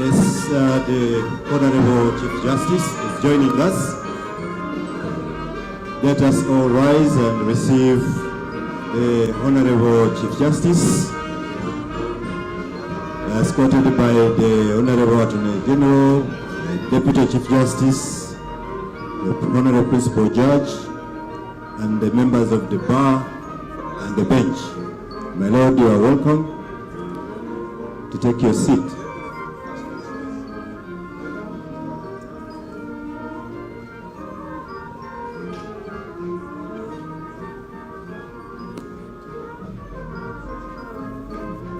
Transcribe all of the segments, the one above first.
Yes, the Honorable Chief Justice is joining us. Let us all rise and receive the Honorable Chief Justice, escorted by the Honorable Attorney General, Deputy Chief Justice, the Honorable Principal Judge, and the members of the bar and the bench. My Lord, you are welcome to take your seat.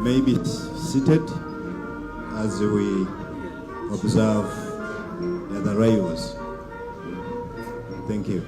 May be seated as we observe the other arrivals. Thank you.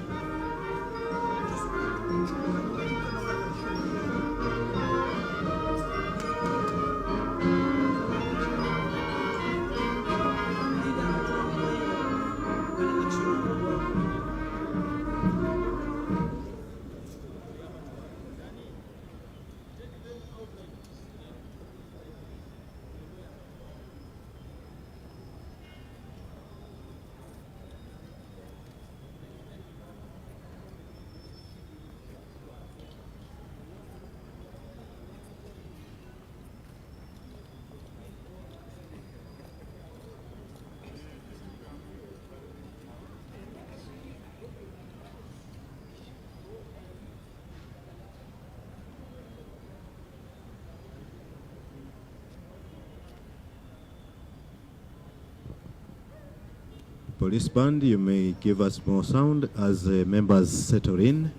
Police band, you may give us more sound as members settle in.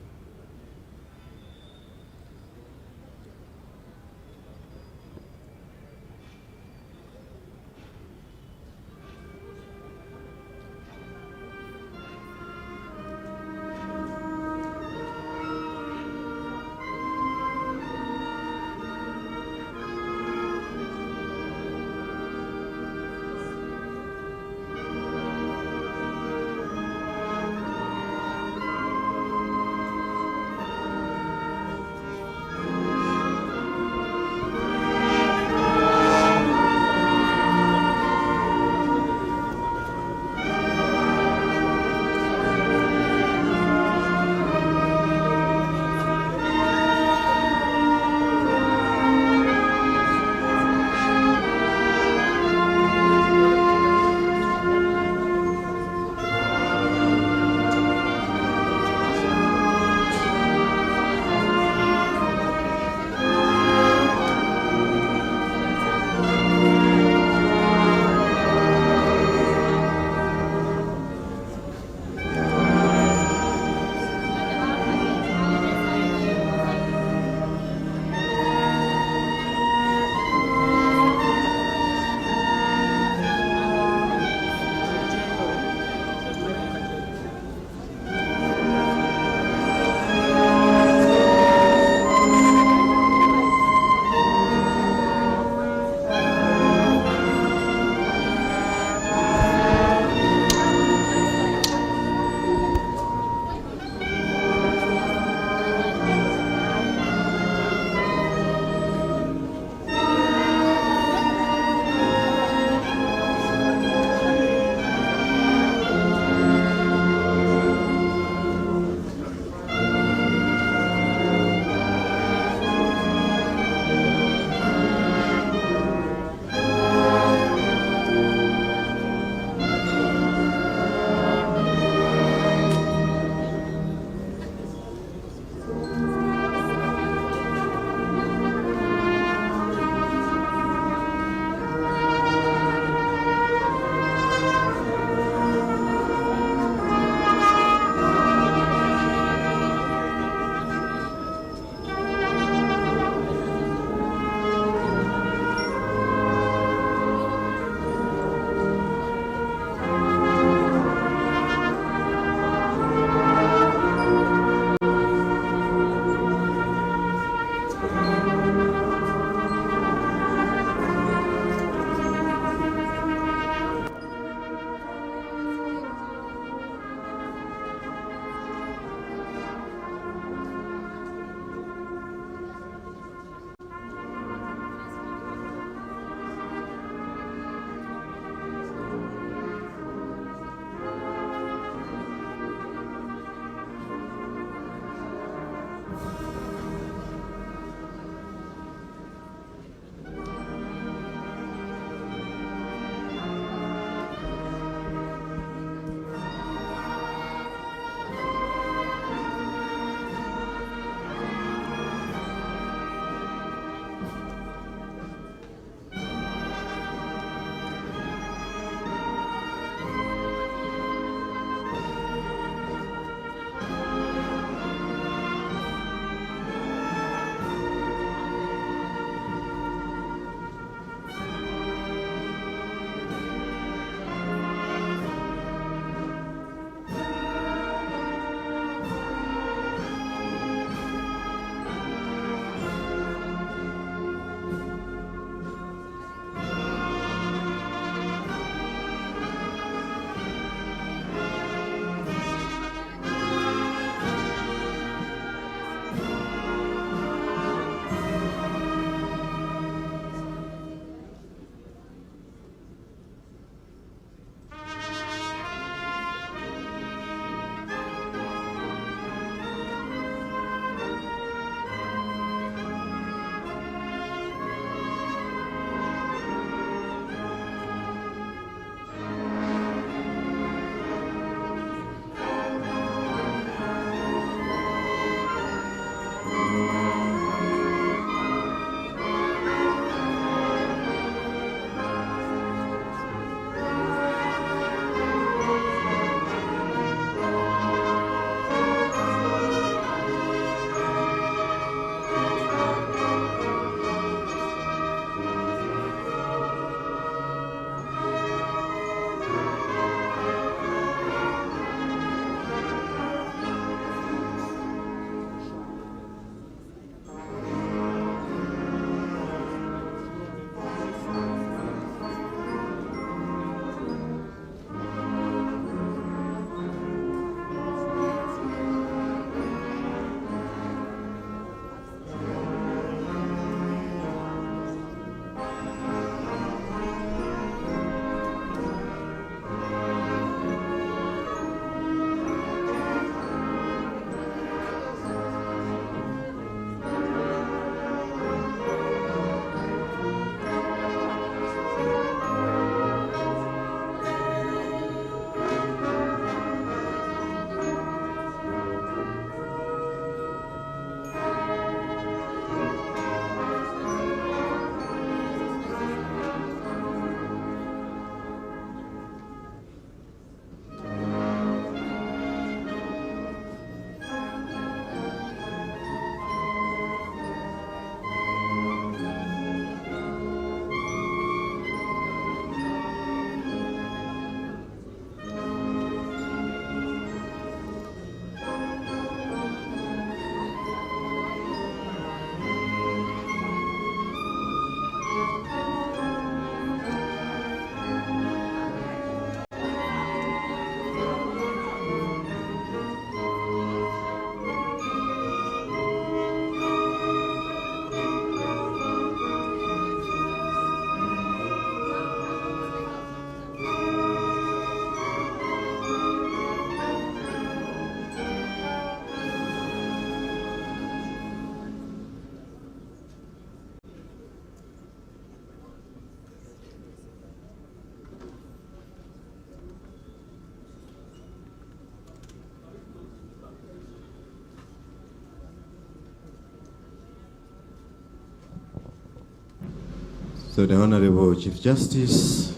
So the Honorable Chief Justice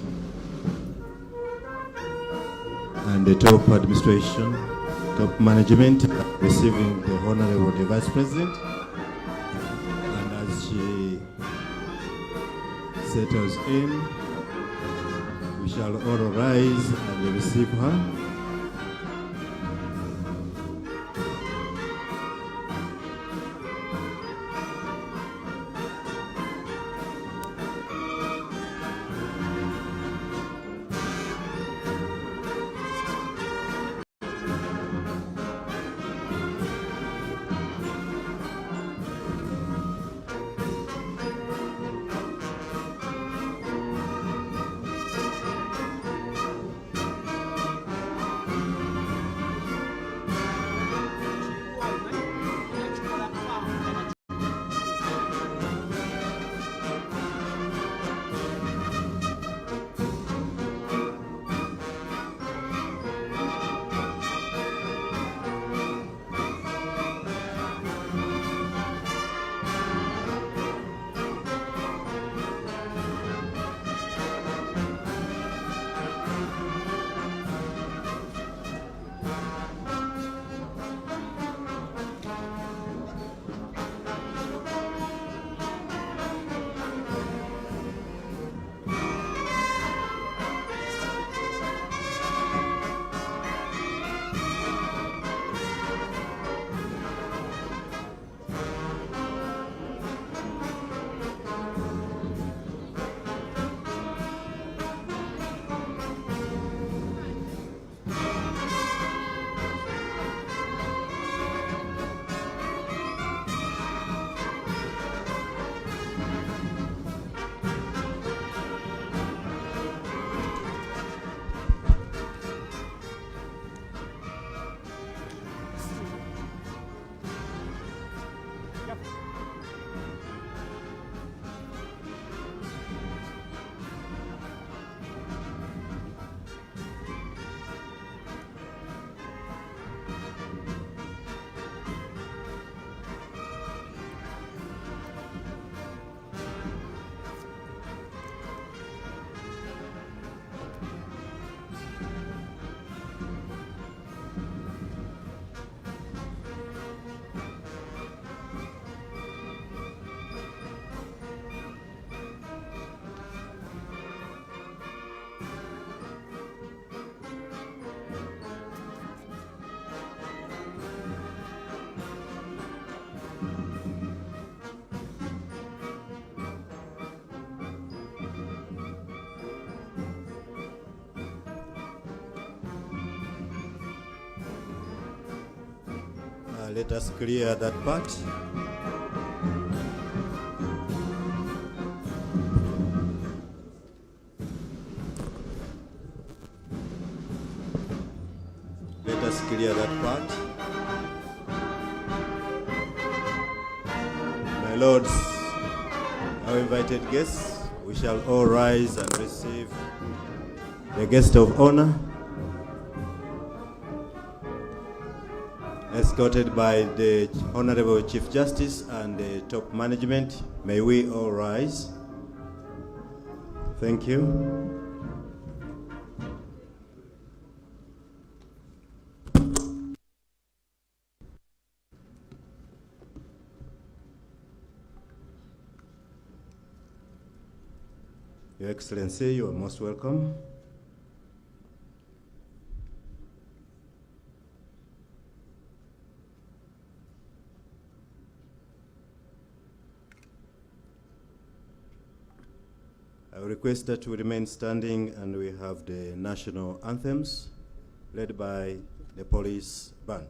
and the top administration, top management receiving the Honorable the Vice President. And as she settles in, we shall all rise and receive her. Let us clear that part. Let us clear that part. My lords, our invited guests, we shall all rise and receive the guest of honor, escorted by the Honorable Chief Justice and the top management. May we all rise. Thank you. Your Excellency, you are most welcome. I request that we remain standing and we have the national anthems led by the police band.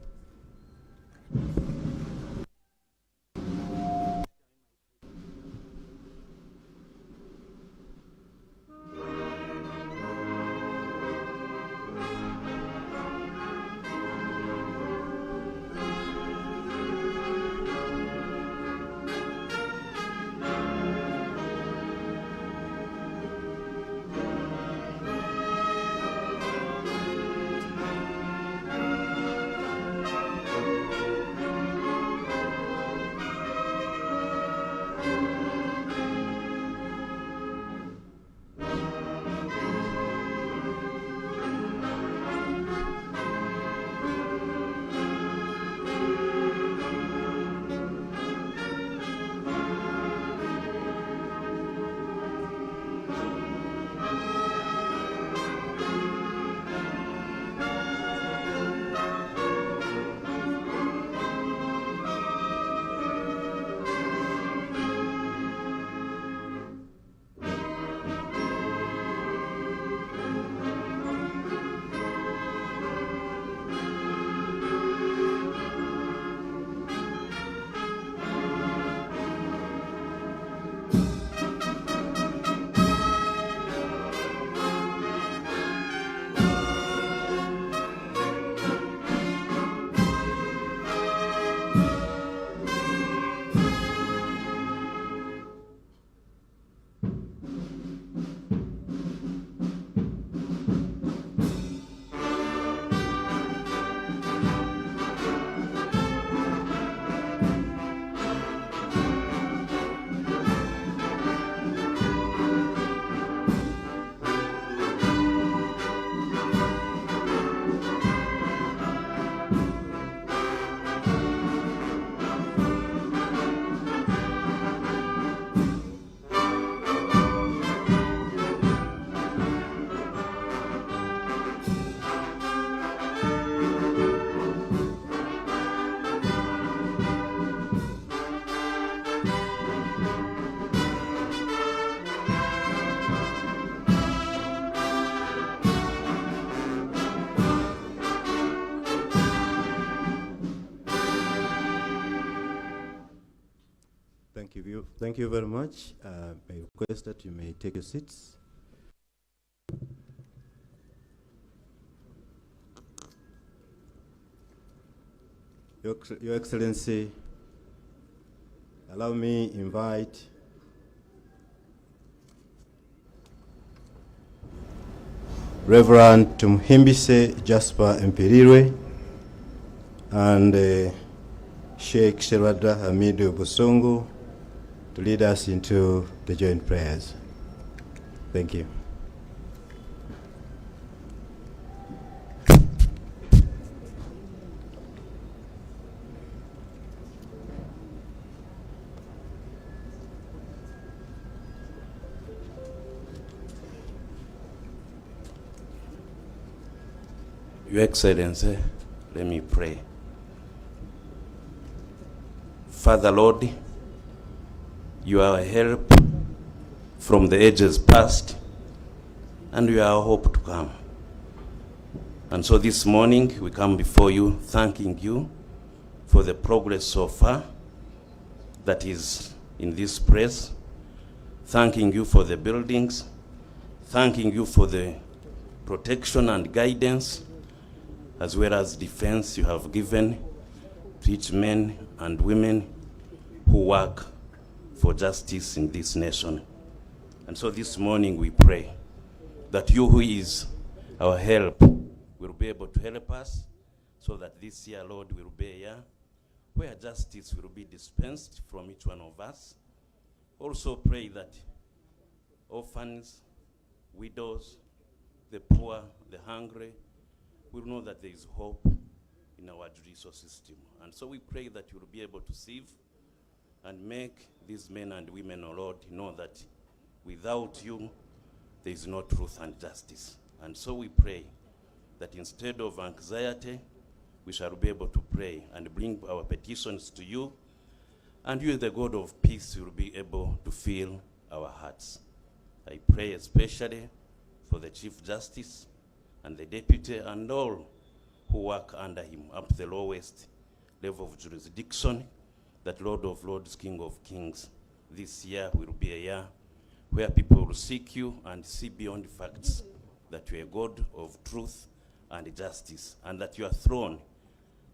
Thank you very much. I request that you may take your seats. Your Excellency, allow me invite Reverend Tumhimbise Jasper Empirirwe and Sheikh Sherwada Hamidu Busongo to lead us into the joint prayers. Thank you. Your Excellency, let me pray. Father Lord, you are a help from the ages past, and you are a hope to come. And so this morning we come before you, thanking you for the progress so far that is in this place, thanking you for the buildings, thanking you for the protection and guidance, as well as defense you have given to each men and women who work for justice in this nation. And so this morning we pray that you who is our help will be able to help us so that this year, Lord, will be a year where justice will be dispensed from each one of us. Also pray that orphans, widows, the poor, the hungry, will know that there is hope in our judicial system. And so we pray that you will be able to save and make these men and women, oh Lord, know that without you, there is no truth and justice. And so we pray that instead of anxiety, we shall be able to pray and bring our petitions to you, and you, the God of peace, will be able to fill our hearts. I pray especially for the Chief Justice and the Deputy and all who work under him up to the lowest level of jurisdiction, that Lord of Lords, King of Kings, this year will be a year where people will seek you and see beyond facts that you are a God of truth and justice, and that your throne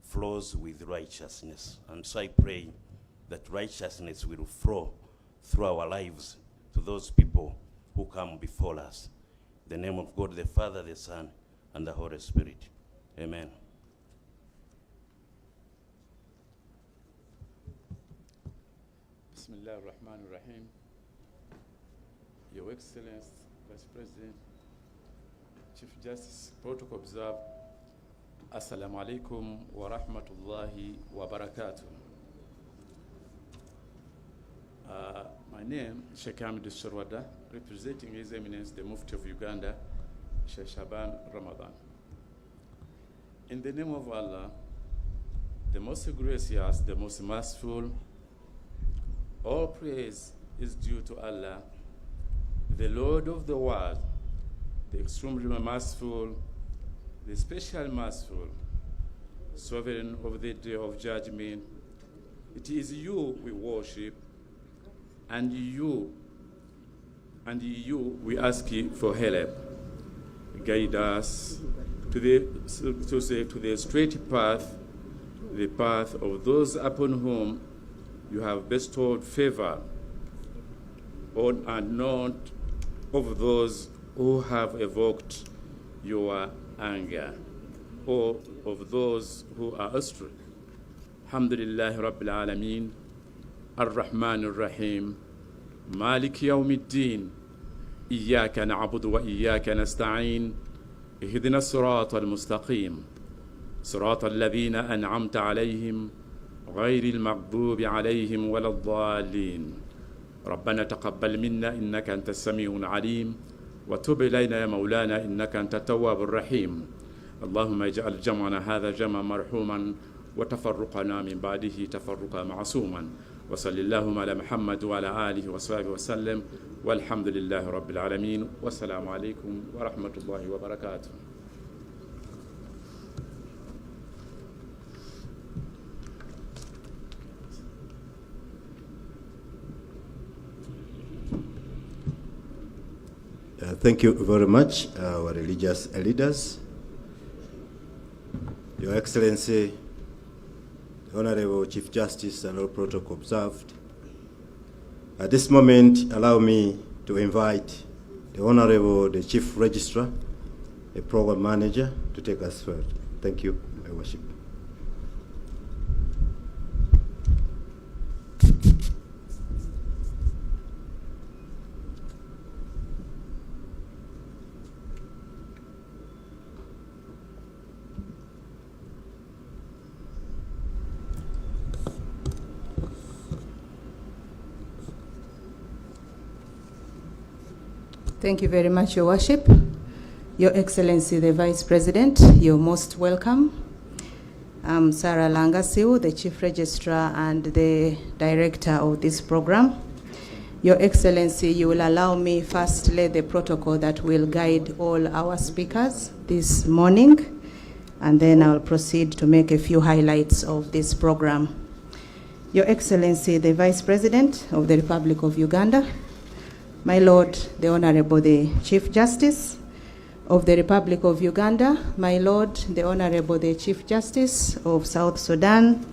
flows with righteousness. And so I pray that righteousness will flow through our lives to those people who come before us. In the name of God, the Father, the Son, and the Holy Spirit. Amen. Bismillah ar-Rahman ar-Rahim. Your Excellency, Vice President, Chief Justice, Protocol Observer, Assalamu alaikum wa rahmatullahi wa barakatuh. My name is Sheikh Hamidu Sherwada, representing His Eminence, the Mufti of Uganda, Sheikh Shaban Ramadan. In the name of Allah, the most gracious, the most merciful, all praise is due to Allah, the Lord of the world, the extremely merciful, the special merciful, sovereign of the day of judgment. It is you we worship, and you we ask you for help. Guide us to the straight path, the path of those upon whom you have bestowed favor, and not of those who have evoked your anger, or of those who are astray. Alhamdulillah Rabbil Alameen, Ar-Rahman Ar-Rahim, Malik Yawmiddin, إياك نعبد وإياك نستعين اهدنا الصراط المستقيم صراط الذين أنعمت عليهم غير المغضوب عليهم ولا الضالين ربنا تقبل منا إنك أنت السميع العليم وتب إلينا يا مولانا إنك أنت التواب الرحيم اللهم اجعل جمعنا هذا جمع مرحوما وتفرقنا من بعده تفرقا معصوما وصلى اللهم على محمد وعلى آله وصحبه وسلم والحمد لله رب العالمين والسلام عليكم ورحمة الله وبركاته. Thank you very much, our religious leaders. Your Excellency, the Honorable Chief Justice, and all protocol observed. At this moment, allow me to invite the Honorable, the Chief Registrar, the Program Manager, to take us further. Thank you, Your Worship. Thank you very much, Your Worship. Your Excellency, the Vice President, you're most welcome. I'm Sarah Langasiu, the Chief Registrar and the Director of this program. Your Excellency, you will allow me first lay the protocol that will guide all our speakers this morning, and then I'll proceed to make a few highlights of this program. Your Excellency, the Vice President of the Republic of Uganda, my Lord, the Honorable the Chief Justice of the Republic of Uganda, my Lord, the Honorable the Chief Justice of South Sudan,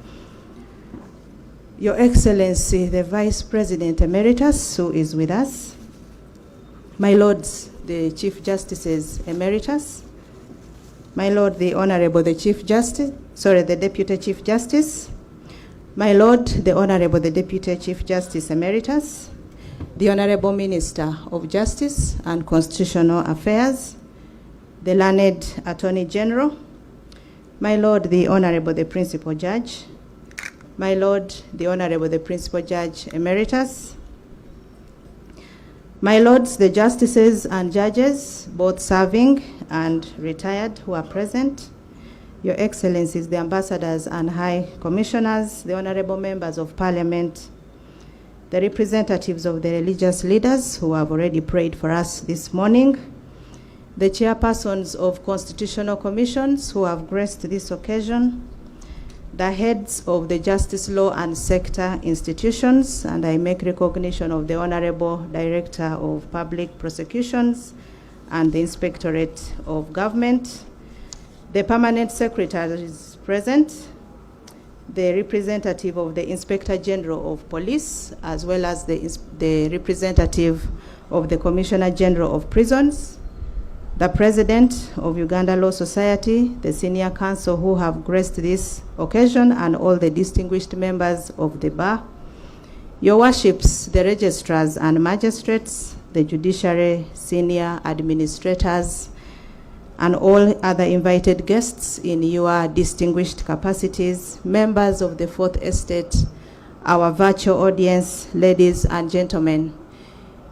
Your Excellency, the Vice President Emeritus, who is with us, my Lords, the Chief Justices Emeritus, my Lord, the Honorable the Chief Justice, the Deputy Chief Justice, my Lord, the Honorable the Deputy Chief Justice Emeritus, the Honorable Minister of Justice and Constitutional Affairs, the learned Attorney General, my Lord, the Honorable the Principal Judge, my Lord, the Honorable the Principal Judge Emeritus, my Lords, the Justices and Judges, both serving and retired, who are present, Your Excellencies, the Ambassadors and High Commissioners, the Honorable Members of Parliament, the representatives of the religious leaders who have already prayed for us this morning, the chairpersons of constitutional commissions who have graced this occasion, the heads of the justice law and sector institutions, and I make recognition of the Honorable Director of Public Prosecutions and the Inspectorate of Government, the permanent secretaries present, the representative of the Inspector General of Police, as well as the representative of the Commissioner General of Prisons, the President of Uganda Law Society, the Senior Counsel who have graced this occasion, and all the distinguished members of the bar, Your Worships, the registrars and magistrates, the Judiciary senior administrators, and all other invited guests in your distinguished capacities, members of the Fourth Estate, our virtual audience, ladies and gentlemen.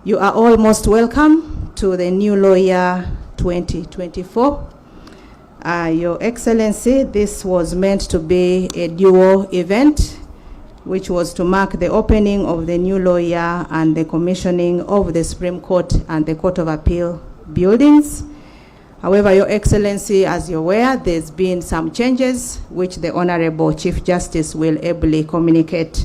You are all most welcome to the new law year 2024. Your Excellency, this was meant to be a dual event, which was to mark the opening of the new law year and the commissioning of the Supreme Court and the Court of Appeal buildings. However, Your Excellency, as you're aware, there's been some changes which the Honorable Chief Justice will ably communicate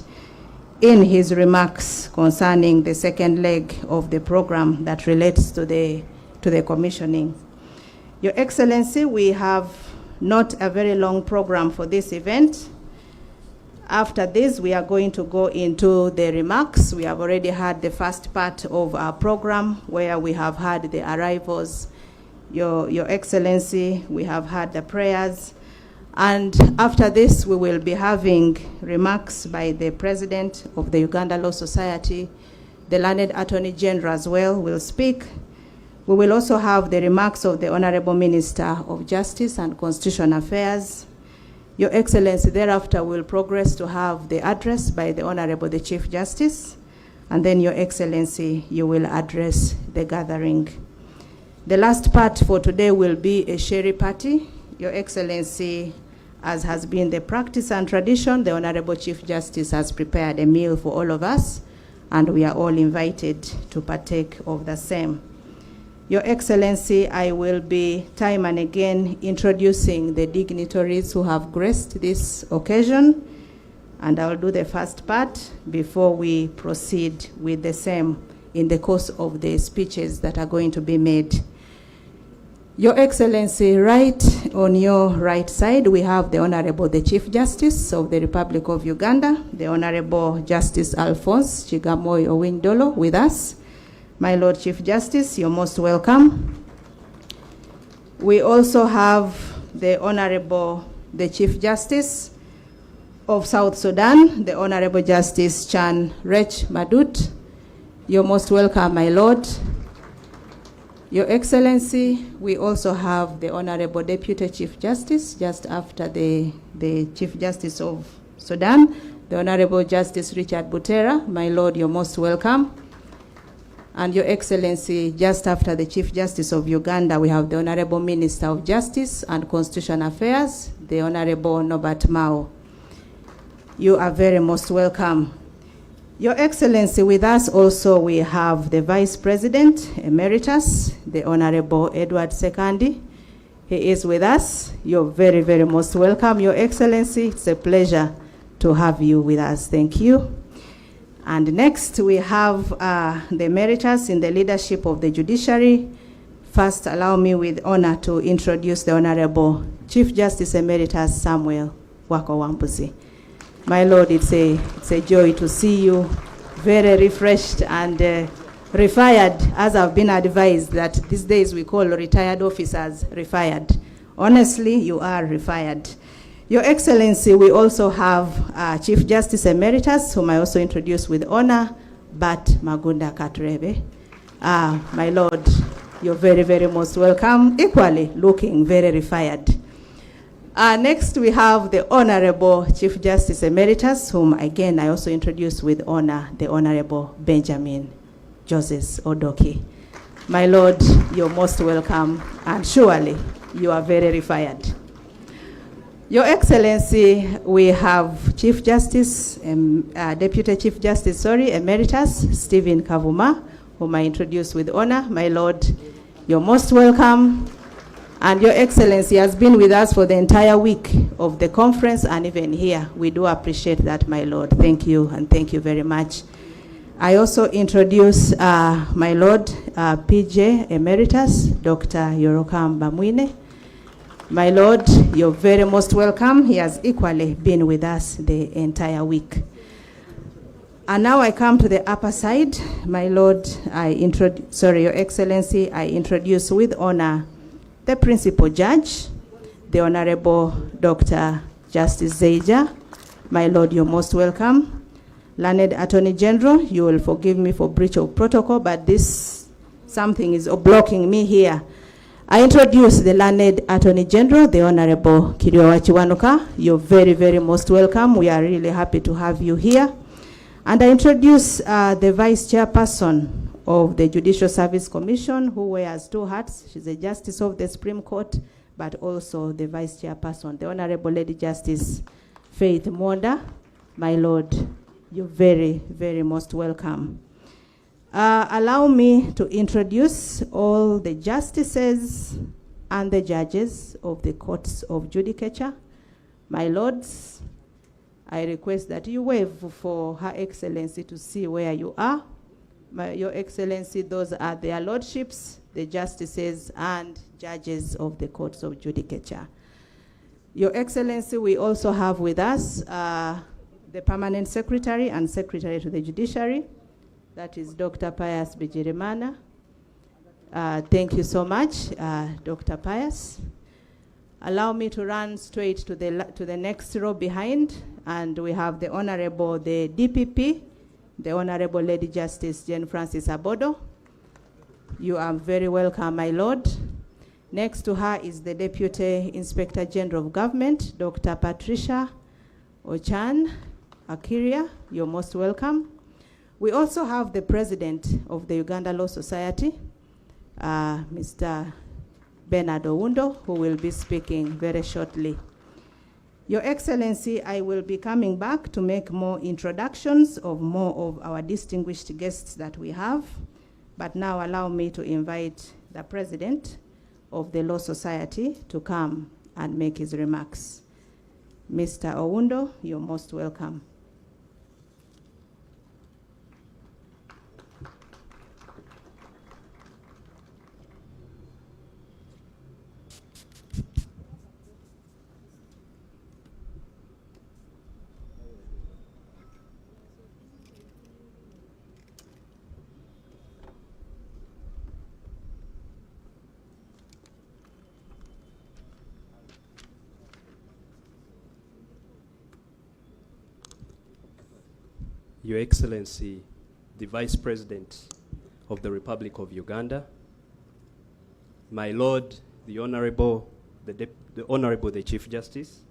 in his remarks concerning the second leg of the program that relates to the commissioning. Your Excellency, we have not a very long program for this event. After this, we are going to go into the remarks. We have already had the first part of our program where we have had the arrivals. Your Excellency, we have had the prayers, and after this we will be having remarks by the President of the Uganda Law Society. The learned Attorney General as well will speak. We will also have the remarks of the Honorable Minister of Justice and Constitutional Affairs. Your Excellency, thereafter we'll progress to have the address by the Honorable the Chief Justice, and then Your Excellency, you will address the gathering. The last part for today will be a sherry party. Your Excellency, as has been the practice and tradition, the Honorable Chief Justice has prepared a meal for all of us, and we are all invited to partake of the same. Your Excellency, I will be time and again introducing the dignitaries who have graced this occasion, and I'll do the first part before we proceed with the same. in the course of the speeches that are going to be made. Your Excellency, right on your right side, we have the Honorable the Chief Justice of the Republic of Uganda, the Honorable Justice Alphonse Chigamoy Owindolo with us. My Lord Chief Justice, you're most welcome. We also have the Honorable the Chief Justice of South Sudan, the Honorable Justice Chan Rech Madut. You're most welcome, my Lord. Your Excellency, we also have the Honorable Deputy Chief Justice, just after the Chief Justice of Sudan, the Honorable Justice Richard Butera. My Lord, you're most welcome. And Your Excellency, just after the Chief Justice of Uganda, we have the Honorable Minister of Justice and Constitutional Affairs, the Honorable Norbert Mao. You are very most welcome. Your Excellency, with us also we have the Vice President Emeritus, the Honorable Edward Sekandi. He is with us. You're very, very most welcome. Your Excellency, it's a pleasure to have you with us. Thank you. And next we have the Emeritus in the leadership of the Judiciary. First, allow me with honor to introduce the Honorable Chief Justice Emeritus Samuel Wako Wambusi. My Lord, it's a joy to see you very refreshed and refired, as I've been advised that these days we call retired officers refired. Honestly, you are refired. Your Excellency, we also have Chief Justice Emeritus, whom I also introduce with honor, Bat Magunda Katrebe. My Lord, you're very, very most welcome, equally looking very refired. Next, we have the Honorable Chief Justice Emeritus, whom again I also introduce with honor, the Honorable Benjamin Joseph Odoki. My Lord, you're most welcome, and surely you are very refired. Your Excellency, we have Chief Justice, Deputy Chief Justice, Emeritus Stephen Kavuma, whom I introduce with honor. My Lord, you're most welcome. And Your Excellency has been with us for the entire week of the conference and even here. We do appreciate that, my Lord. Thank you, and thank you very much. I also introduce my Lord, PJ Emeritus, Dr. Yorokam Bamwine. My Lord, you're very most welcome. He has equally been with us the entire week. And now I come to the upper side. My Lord, Your Excellency, I introduce with honor the Principal Judge, the Honorable Dr. Justice Zeija. My Lord, you're most welcome. Learned Attorney General, you will forgive me for breach of protocol, but something is blocking me here. I introduce the Learned Attorney General, the Honorable Kiriwa Chiwanuka. You're very, very most welcome. We are really happy to have you here. And I introduce the Vice Chairperson of the Judicial Service Commission, who wears two hats. She's a Justice of the Supreme Court, but also the Vice Chairperson, the Honorable Lady Justice Faith Monda. My Lord, you're very, very most welcome. Allow me to introduce all the justices and the judges of the courts of judicature. My lords, I request that you wave for Her Excellency to see where you are. Your Excellency, those are their lordships, the justices and judges of the courts of judicature. Your Excellency, we also have with us the Permanent Secretary and Secretary to the Judiciary, that is Dr. Pius Bijirimana. Thank you so much, Dr. Pius. Allow me to run straight to the next row behind, and we have the Honorable, the DPP, the Honorable Lady Justice Jane Francis Abodo. You are very welcome, my Lord. Next to her is the Deputy Inspector General of Government, Dr. Patricia Ochan Akiria. You're most welcome. We also have the President of the Uganda Law Society, Mr. Bernard Owundo, who will be speaking very shortly. Your Excellency, I will be coming back to make more introductions of more of our distinguished guests that we have. But now allow me to invite the President of the Law Society to come and make his remarks. Mr. Owundo, you're most welcome. Your Excellency, the Vice President of the Republic of Uganda, my Lord, the Honorable, the Chief Justice,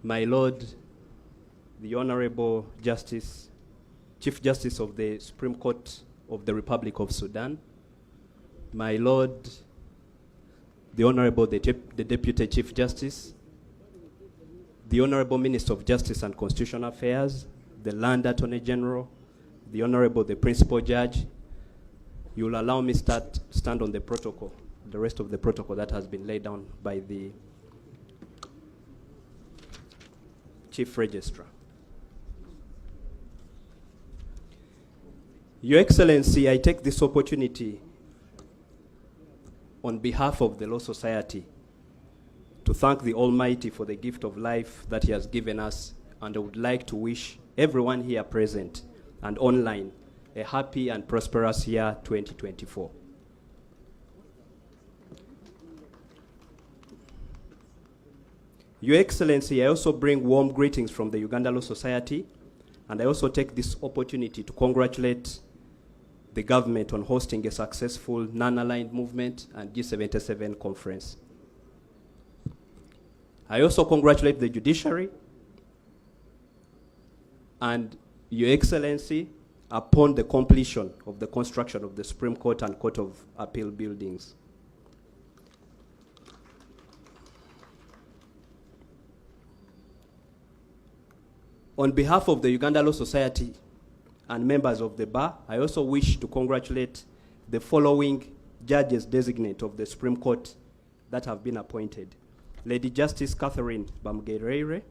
my Lord, the Honorable Chief Justice of the Supreme Court of the Republic of Sudan, my Lord, the Honorable, the Deputy Chief Justice, the Honorable Minister of Justice and Constitutional Affairs, the Land Attorney General, the Honorable, the Principal Judge. You will allow me stand on the protocol, the rest of the protocol that has been laid down by the Chief Registrar. Your Excellency, I take this opportunity on behalf of the Law Society to thank the Almighty for the gift of life that He has given us, and I would like to wish everyone here present and online a happy and prosperous year 2024. Your Excellency, I also bring warm greetings from the Uganda Law Society, and I also take this opportunity to congratulate the government on hosting a successful non-aligned movement and G77 conference. I also congratulate the Judiciary and Your Excellency upon the completion of the construction of the Supreme Court and Court of Appeal buildings. On behalf of the Uganda Law Society and members of the bar, I also wish to congratulate the following judges designate of the Supreme Court that have been appointed. Lady Justice Catherine Bamgerere,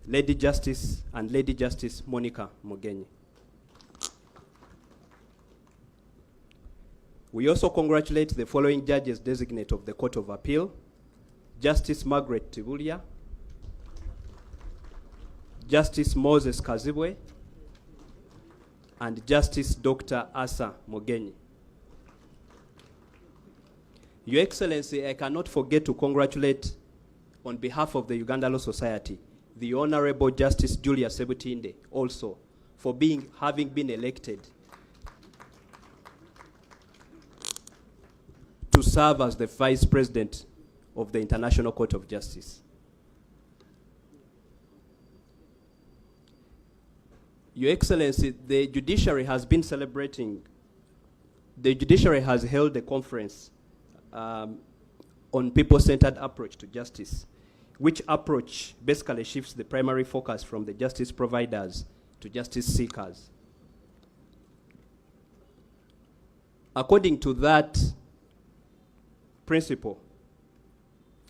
Lady Justice and Lady Justice Monica Mugenyi. We also congratulate the following judges designate of the Court of Appeal: Justice Margaret Tibulia, Justice Moses Kazibwe, and Justice Dr. Asa Mugenyi. Your Excellency, I cannot forget to congratulate, on behalf of the Uganda Law Society, the Honorable Justice Julia Sebutinde also for having been elected to serve as the Vice President of the International Court of Justice. Your Excellency, the Judiciary has been celebrating, the Judiciary has held a conference on people-centered approach to justice, which approach basically shifts the primary focus from the justice providers to justice seekers. According to that principle,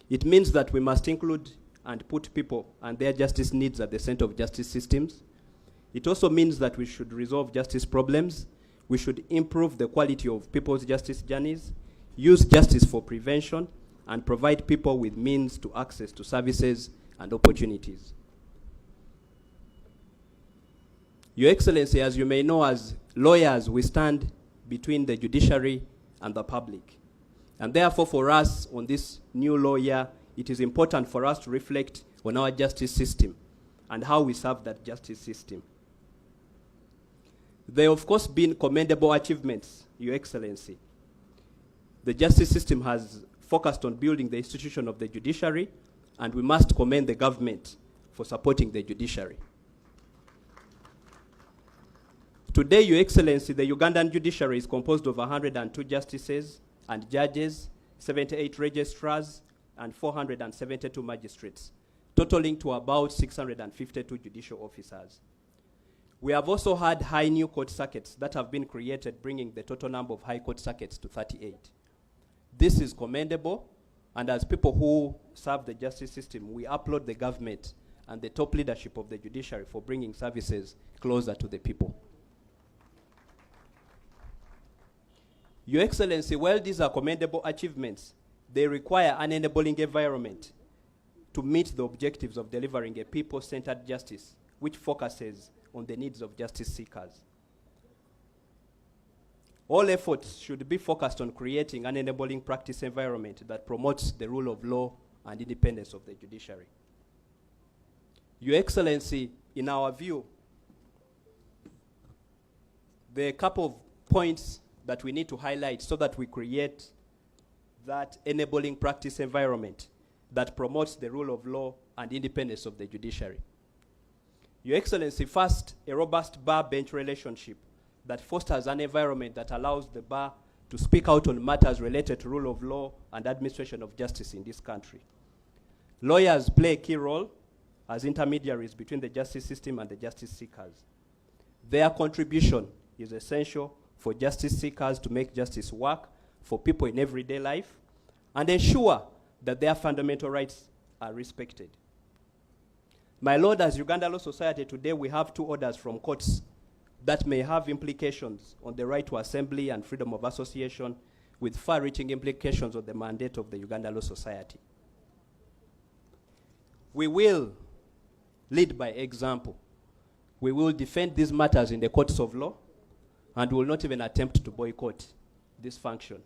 it means that we must include and put people and their justice needs at the center of justice systems. It also means that we should resolve justice problems. We should improve the quality of people's justice journeys, use justice for prevention, and provide people with means to access to services and opportunities. Your Excellency, as you may know, as lawyers, we stand between the judiciary and the public. And therefore, for us, on this new law year, it is important for us to reflect on our justice system and how we serve that justice system. There have, of course, been commendable achievements, Your Excellency. The justice system has focused on building the institution of the judiciary, and we must commend the government for supporting the judiciary. Today, Your Excellency, the Ugandan judiciary is composed of 102 justices and judges, 78 registrars, and 472 magistrates, totaling to about 652 judicial officers. We have also had high new court circuits that have been created, bringing the total number of high court circuits to 38. This is commendable, and as people who serve the justice system, we applaud the government and the top leadership of the judiciary for bringing services closer to the people. Your Excellency, while these are commendable achievements, they require an enabling environment to meet the objectives of delivering a people-centered justice, which focuses on the needs of justice seekers. All efforts should be focused on creating an enabling practice environment that promotes the rule of law and independence of the judiciary. Your Excellency, in our view, there are a couple of points that we need to highlight so that we create that enabling practice environment that promotes the rule of law and independence of the judiciary. Your Excellency, first, a robust bar-bench relationship that fosters an environment that allows the bar to speak out on matters related to rule of law and administration of justice in this country. Lawyers play a key role as intermediaries between the justice system and the justice seekers. Their contribution is essential for justice seekers to make justice work for people in everyday life and ensure that their fundamental rights are respected. My Lord, as Uganda Law Society today, we have 2 orders from courts that may have implications on the right to assembly and freedom of association, with far-reaching implications on the mandate of the Uganda Law Society. We will lead by example. We will defend these matters in the courts of law, and will not even attempt to boycott this function.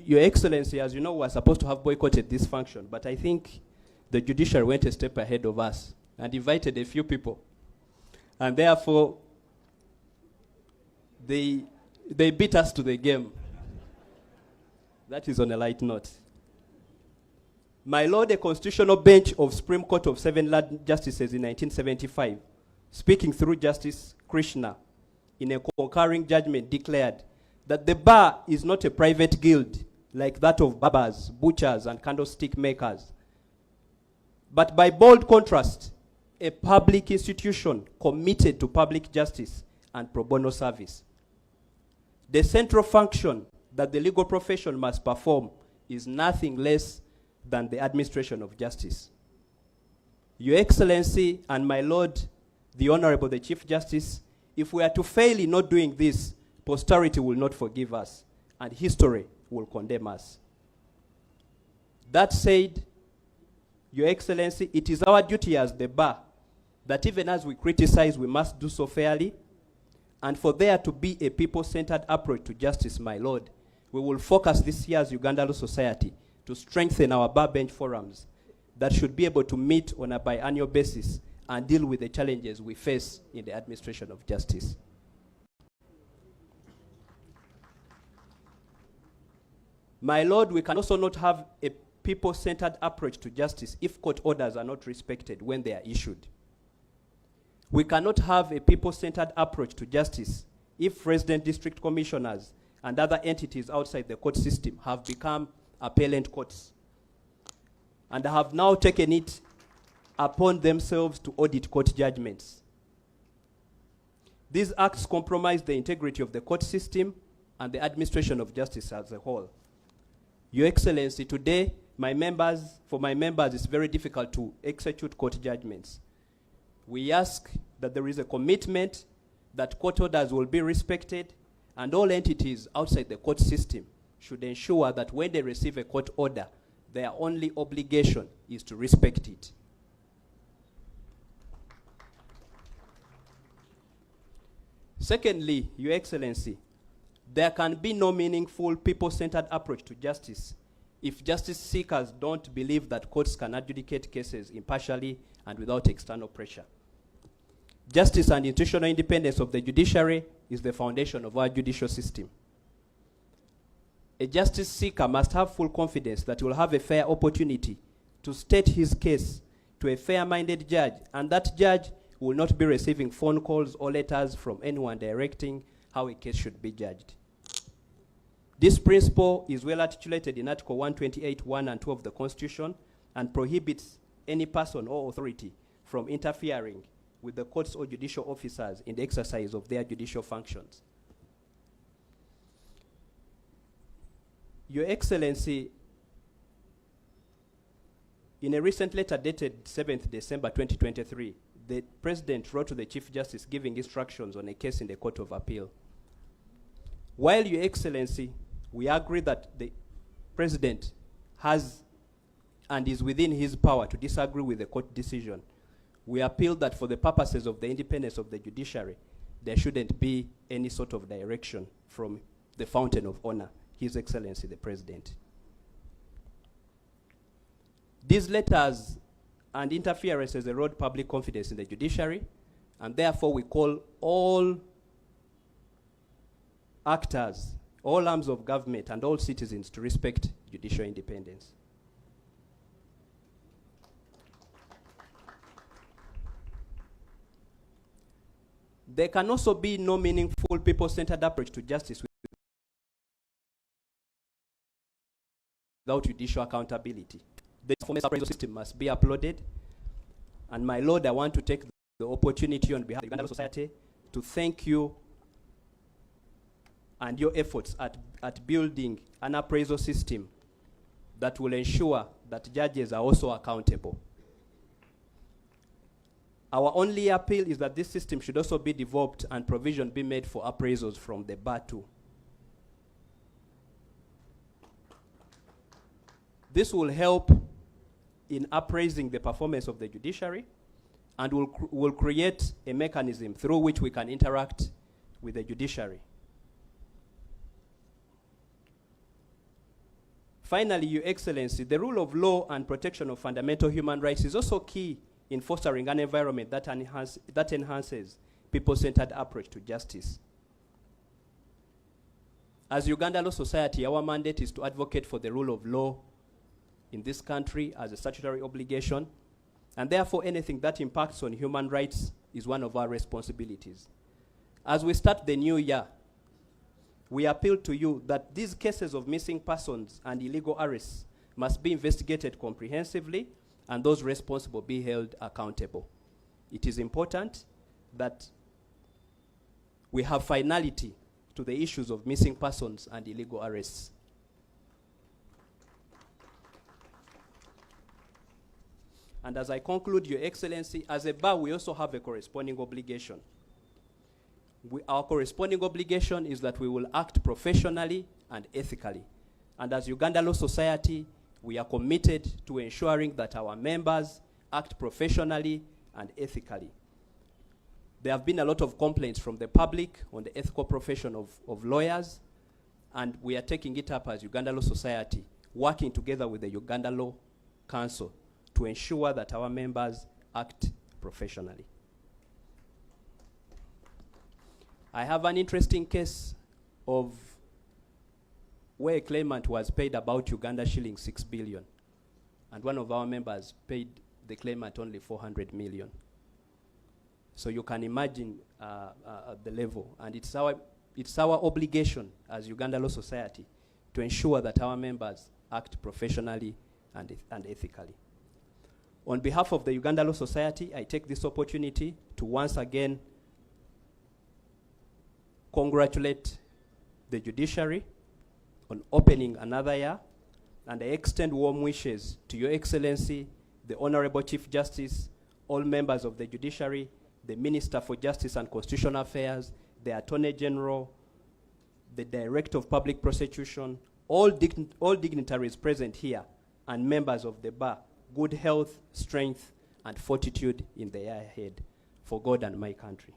Your Excellency, as you know, we are supposed to have boycotted this function, but I think the judiciary went a step ahead of us and invited a few people. And therefore, they beat us to the game. That is on a light note. My Lord, a constitutional bench of Supreme Court of 7 justices in 1975, speaking through Justice Krishna, in a concurring judgment declared that the bar is not a private guild like that of barbers, butchers, and candlestick makers, but by bold contrast, a public institution committed to public justice and pro bono service. The central function that the legal profession must perform is nothing less than the administration of justice. Your Excellency and my Lord, the Honorable the Chief Justice, if we are to fail in not doing this, posterity will not forgive us, and history will condemn us. That said, Your Excellency, it is our duty as the bar that even as we criticize, we must do so fairly, and for there to be a people-centered approach to justice, my Lord, we will focus this year's Uganda Law Society to strengthen our bar bench forums that should be able to meet on a biannual basis and deal with the challenges we face in the administration of justice. My Lord, we can also not have a people-centered approach to justice if court orders are not respected when they are issued. We cannot have a people-centered approach to justice if resident district commissioners and other entities outside the court system have become appellant courts and have now taken it upon themselves to audit court judgments. These acts compromise the integrity of the court system and the administration of justice as a whole. Your Excellency, today, for my members, it's very difficult to execute court judgments. We ask that there is a commitment that court orders will be respected, and all entities outside the court system should ensure that when they receive a court order, their only obligation is to respect it. Secondly, Your Excellency, there can be no meaningful people-centered approach to justice if justice seekers don't believe that courts can adjudicate cases impartially and without external pressure. Justice and institutional independence of the judiciary is the foundation of our judicial system. A justice seeker must have full confidence that he will have a fair opportunity to state his case to a fair-minded judge, and that judge will not be receiving phone calls or letters from anyone directing how a case should be judged. This principle is well articulated in Article 128(1) and 2 of the Constitution and prohibits any person or authority from interfering with the courts or judicial officers in the exercise of their judicial functions. Your Excellency, in a recent letter dated 7th December 2023, the President wrote to the Chief Justice giving instructions on a case in the Court of Appeal. While Your Excellency, we agree that the President has and is within his power to disagree with the court decision, we appeal that for the purposes of the independence of the judiciary, there shouldn't be any sort of direction from the fountain of honor, His Excellency the President. These letters and interferences erode public confidence in the judiciary, and therefore we call all actors, all arms of government, and all citizens to respect judicial independence. There can also be no meaningful people-centered approach to justice without judicial accountability. The performance appraisal system must be uploaded. And my Lord, I want to take the opportunity on behalf of the Uganda Law Society to thank you and your efforts at building an appraisal system that will ensure that judges are also accountable. Our only appeal is that this system should also be developed and provision be made for appraisals from the bar too. This will help in appraising the performance of the judiciary and will create a mechanism through which we can interact with the judiciary. Finally, Your Excellency, the rule of law and protection of fundamental human rights is also key in fostering an environment that enhances people-centered approach to justice. As Uganda Law Society, our mandate is to advocate for the rule of law in this country as a statutory obligation, and therefore anything that impacts on human rights is one of our responsibilities. As we start the new year, we appeal to you that these cases of missing persons and illegal arrests must be investigated comprehensively and those responsible be held accountable. It is important that we have finality to the issues of missing persons and illegal arrests. And as I conclude, Your Excellency, as a bar, we also have a corresponding obligation. Our corresponding obligation is that we will act professionally and ethically. And as Uganda Law Society, we are committed to ensuring that our members act professionally and ethically. There have been a lot of complaints from the public on the ethical profession of lawyers, and we are taking it up as Uganda Law Society, working together with the Uganda Law Council to ensure that our members act professionally. I have an interesting case of where a claimant was paid about Uganda shilling 6 billion, and one of our members paid the claimant only 400 million. So you can imagine the level, and it's our obligation as Uganda Law Society to ensure that our members act professionally and ethically. On behalf of the Uganda Law Society, I take this opportunity to once again congratulate the judiciary on opening another year, and I extend warm wishes to Your Excellency, the Honorable Chief Justice, all members of the judiciary, the Minister for Justice and Constitutional Affairs, the Attorney General, the Director of Public Prosecution, all dignitaries present here, and members of the bar, good health, strength, and fortitude in the year ahead for God and my country.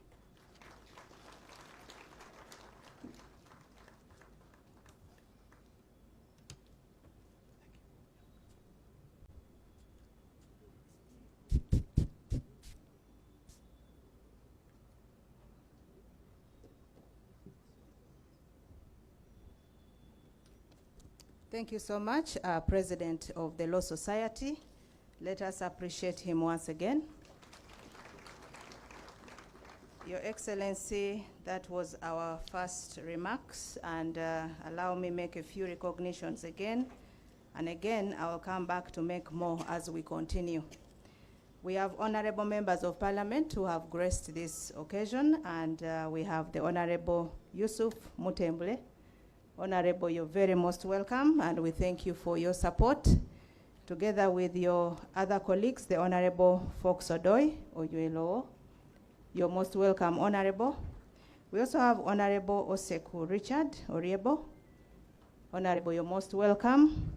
Thank you so much, President of the Law Society. Let us appreciate him once again. Your Excellency, that was our first remarks, and allow me make a few recognitions again. And again, I will come back to make more as we continue. We have honorable members of parliament who have graced this occasion, and we have the Honorable Yusuf Mutembule. Honorable, you're very most welcome, and we thank you for your support. Together with your other colleagues, the Honorable Fox Odoi, Oyuelo, you're most welcome, Honorable. We also have Honorable Oseku Richard Oriebo. Honorable, you're most welcome.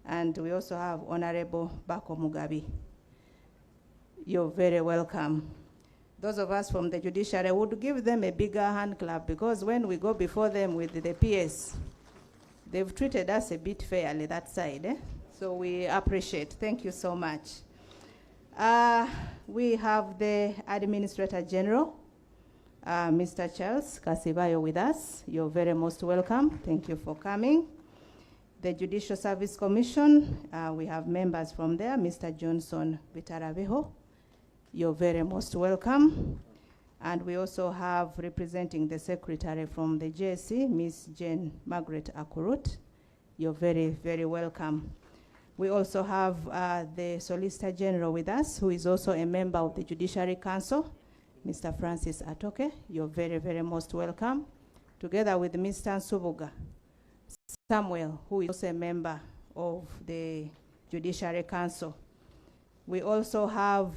And we also have Honorable Bako Mugabi. You're very welcome. Those of us from the judiciary would give them a bigger hand clap, because when we go before them with the PS, they've treated us a bit fairly that side. So we appreciate. Thank you so much. We have the Administrator General, Mr. Charles Kasibayo, with us. You're very most welcome. Thank you for coming. The Judicial Service Commission, we have members from there, Mr. Johnson Bitarabeho. You're very most welcome. And we also have representing the Secretary from the JSC, Ms. Jane Margaret Akurut. You're very, very welcome. We also have the Solicitor General with us, who is also a member of the Judiciary Council, Mr. Francis Atoke. You're very, very most welcome. Together with Mr. Nsubuga Samuel, who is also a member of the Judiciary Council. We also have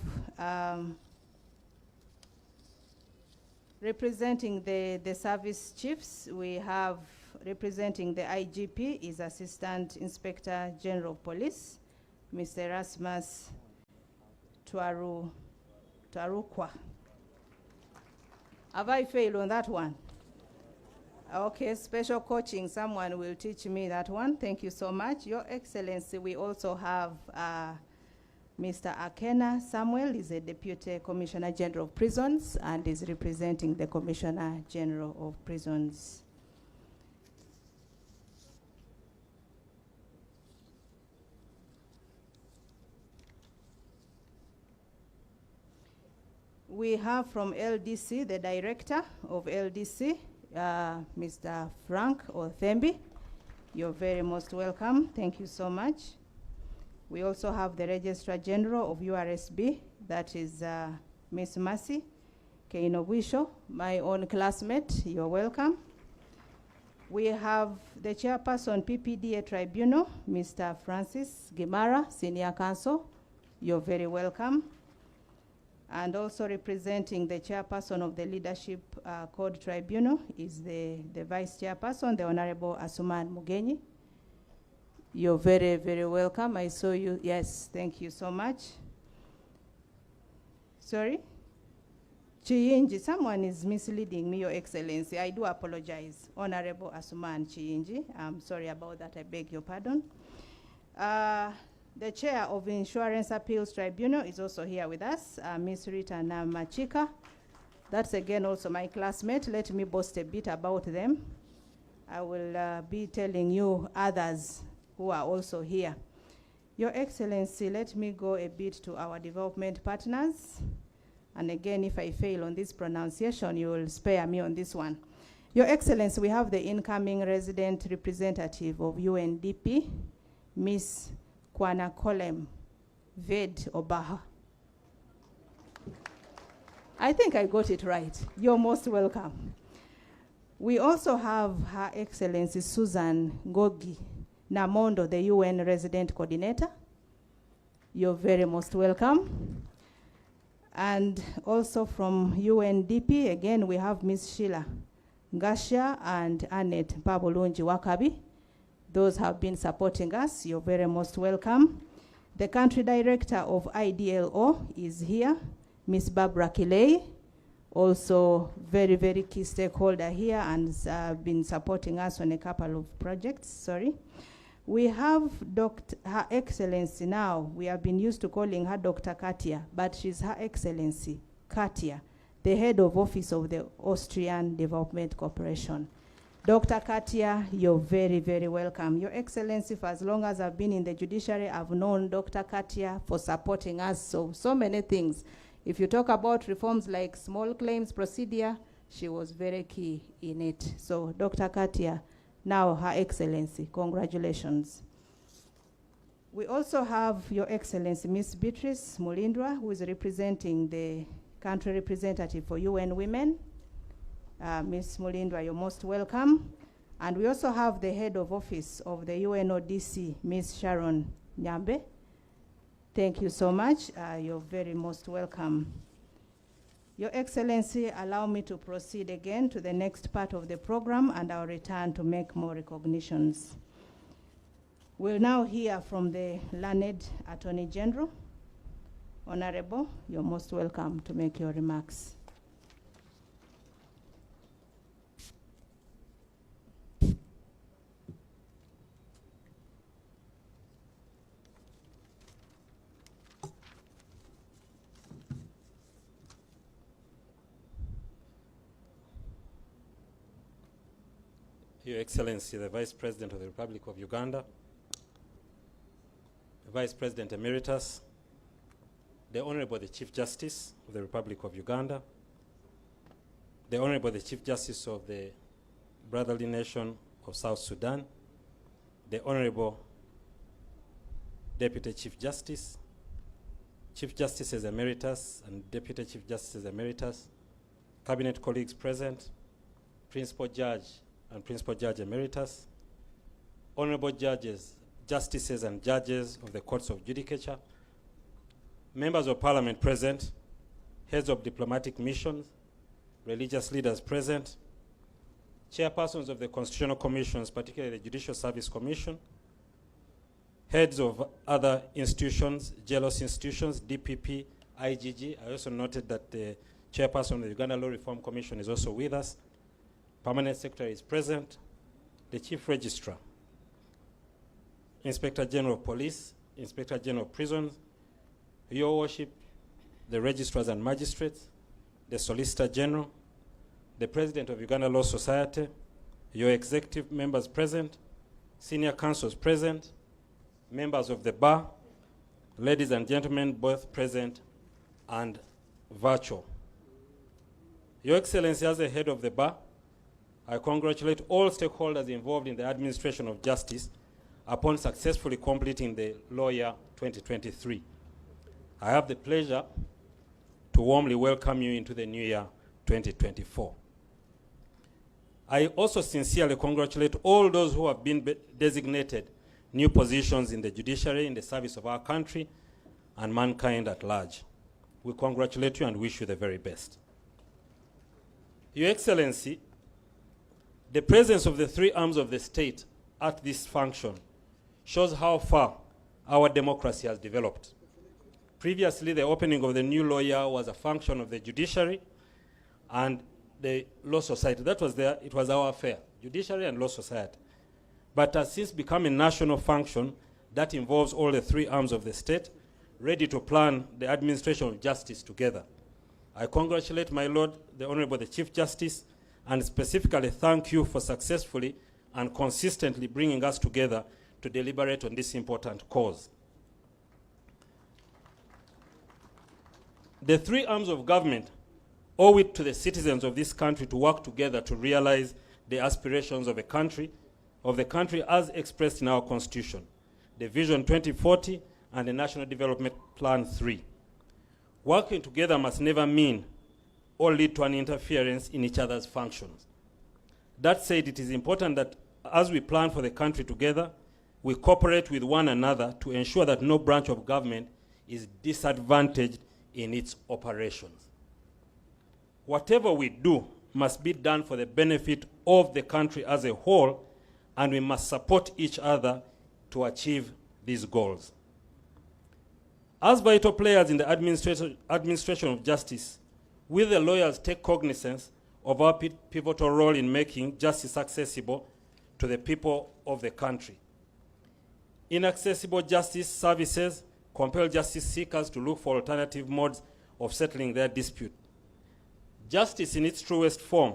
representing the service chiefs, we have representing the IGP is Assistant Inspector General of Police, Mr. Erasmus Tuarukwa. Have I failed on that one? Okay, special coaching, someone will teach me that one. Thank you so much. Your Excellency, we also have Mr. Akena Samuel is a Deputy Commissioner General of Prisons and is representing the Commissioner General of Prisons. We have from LDC, the Director of LDC, Mr. Frank Othembi. You're very most welcome. Thank you so much. We also have the Registrar General of URSB, that is Miss Mercy Keinobwisho, my own classmate. You're welcome. We have the Chairperson PPDA Tribunal, Mr. Francis Gimara, Senior Counsel. You're very welcome. And also representing the Chairperson of the Leadership Code Tribunal is the Vice Chairperson, the Honorable Asuman Mugenyi. You're very, very welcome. I saw you. Yes, thank you so much. Sorry? Chiyinji, someone is misleading me, Your Excellency. I do apologize. Honorable Asuman Chiyinji. I'm sorry about that. I beg your pardon. The Chair of Insurance Appeals Tribunal is also here with us, Ms. Rita Namachika. That's again also my classmate. Let me boast a bit about them. I will be telling you others who are also here. Your Excellency, let me go a bit to our development partners. And again, if I fail on this pronunciation, you will spare me on this one. Your Excellency, we have the incoming resident representative of UNDP, Ms. Kwana Kolem Ved Obaha. I think I got it right. You're most welcome. We also have Her Excellency Susan Gogi Namondo, the UN Resident Coordinator. You're very most welcome. And also from UNDP, again, we have Ms. Sheila Ngasha and Annette Pabolunji Wakabi. Those have been supporting us. You're very most welcome. The Country Director of IDLO is here, Ms. Barbara Kiley, also very, very key stakeholder here and been supporting us on a couple of projects, sorry. We have Her Excellency now. We have been used to calling her Dr. Katia, but she's Her Excellency Katia, the head of office of the Austrian Development Corporation. Dr. Katia, you're very, very welcome. Your Excellency, for as long as I've been in the judiciary, I've known Dr. Katia for supporting us so many things. If you talk about reforms like small claims procedure, she was very key in it. So Dr. Katia, now Her Excellency, congratulations. We also have Your Excellency, Ms. Beatrice Mulindwa, who is representing the country representative for UN Women. Ms. Mulindwa, you're most welcome. And we also have the head of office of the UNODC, Ms. Sharon Nyambe. Thank you so much. You're very most welcome. Your Excellency, allow me to proceed again to the next part of the program, and I'll return to make more recognitions. We'll now hear from the learned Attorney General. Honorable, you're most welcome to make your remarks. Your Excellency, the Vice President of the Republic of Uganda, Vice President Emeritus, the Honorable the Chief Justice of the Republic of Uganda, the Honorable the Chief Justice of the Brotherly Nation of South Sudan, the Honorable Deputy Chief Justice, Chief Justices Emeritus and Deputy Chief Justices Emeritus, Cabinet colleagues present, Principal Judge and Principal Judge Emeritus, Honorable Judges, Justices and Judges of the Courts of Judicature, Members of Parliament present, Heads of Diplomatic Missions, religious leaders present, Chairpersons of the Constitutional Commissions, particularly the Judicial Service Commission, Heads of other institutions, jealous institutions, DPP, IGG. I also noted that the Chairperson of the Uganda Law Reform Commission is also with us. Permanent Secretary is present, the Chief Registrar, Inspector General of Police, Inspector General of Prisons, Your Worship, the Registrars and Magistrates, the Solicitor General, the President of Uganda Law Society, your executive members present, senior counsels present, members of the bar, ladies and gentlemen, both present and virtual. Your Excellency, as the head of the bar, I congratulate all stakeholders involved in the administration of justice upon successfully completing the law year 2023. I have the pleasure to warmly welcome you into the new year 2024. I also sincerely congratulate all those who have been designated new positions in the judiciary in the service of our country and mankind at large. We congratulate you and wish you the very best. Your Excellency, the presence of the three arms of the state at this function shows how far our democracy has developed. Previously, the opening of the new law year was a function of the judiciary and the law society. That was there, it was our affair, judiciary and law society. But has since become a national function that involves all the three arms of the state, ready to plan the administration of justice together. I congratulate my Lord, the Honorable the Chief Justice, and specifically thank you for successfully and consistently bringing us together to deliberate on this important cause. The three arms of government owe it to the citizens of this country to work together to realize the aspirations of the country as expressed in our Constitution, the Vision 2040 and the National Development Plan 3. Working together must never mean or lead to an interference in each other's functions. That said, it is important that as we plan for the country together, we cooperate with one another to ensure that no branch of government is disadvantaged in its operations. Whatever we do must be done for the benefit of the country as a whole, and we must support each other to achieve these goals. As vital players in the administration of justice, we the lawyers take cognizance of our pivotal role in making justice accessible to the people of the country. Inaccessible justice services compel justice seekers to look for alternative modes of settling their dispute. Justice in its truest form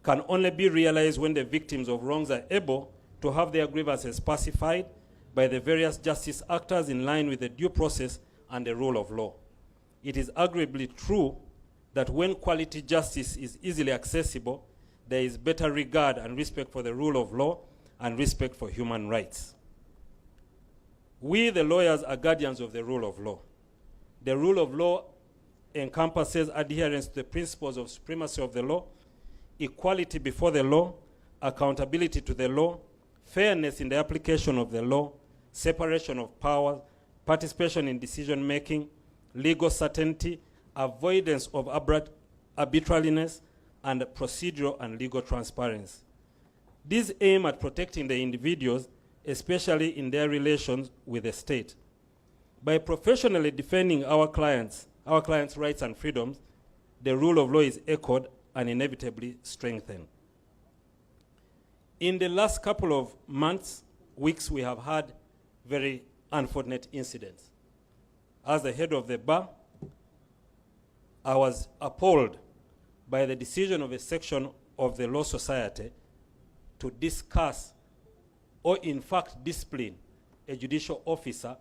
can only be realized when the victims of wrongs are able to have their grievances pacified by the various justice actors in line with the due process and the rule of law. It is arguably true that when quality justice is easily accessible, there is better regard and respect for the rule of law and respect for human rights. We, the lawyers, are guardians of the rule of law. The rule of law encompasses adherence to the principles of supremacy of the law, equality before the law, accountability to the law, fairness in the application of the law, separation of powers, participation in decision-making, legal certainty, avoidance of arbitrariness, and procedural and legal transparency. These aim at protecting the individuals, especially in their relations with the state. By professionally defending our clients' rights and freedoms, the rule of law is echoed and inevitably strengthened. In the last couple of months, weeks, we have had very unfortunate incidents. As the head of the bar, I was appalled by the decision of a section of the Law Society to discuss or in fact discipline a judicial officer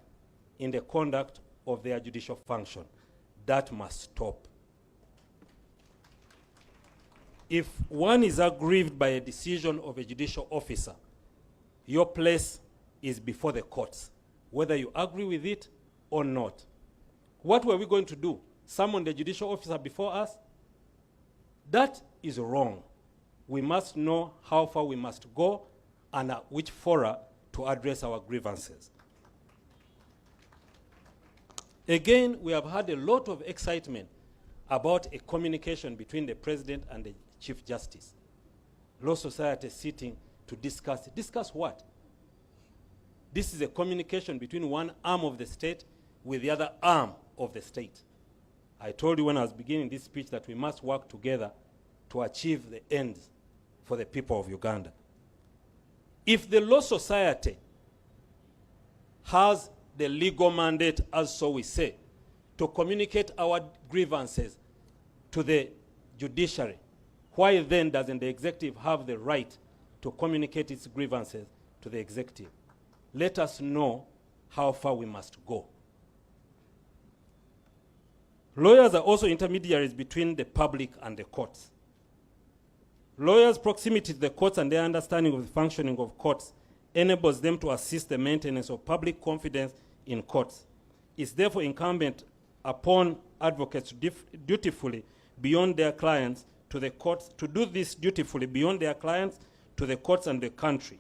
in the conduct of their judicial function. That must stop. If one is aggrieved by a decision of a judicial officer, your place is before the courts, whether you agree with it or not. What were we going to do? Summon the judicial officer before us? That is wrong. We must know how far we must go and at which fora to address our grievances. Again, we have had a lot of excitement about a communication between the President and the Chief Justice. Law Society sitting to discuss. Discuss what? This is a communication between one arm of the state with the other arm of the state. I told you when I was beginning this speech that we must work together to achieve the ends for the people of Uganda. If the Law Society has the legal mandate, as so we say, to communicate our grievances to the judiciary, why then doesn't the executive have the right to communicate its grievances to the executive? Let us know how far we must go. Lawyers are also intermediaries between the public and the courts. Lawyers' proximity to the courts and their understanding of the functioning of courts enables them to assist the maintenance of public confidence in courts. It's therefore incumbent upon advocates to dutifully beyond their clients to the courts, to do this dutifully beyond their clients to the courts and the country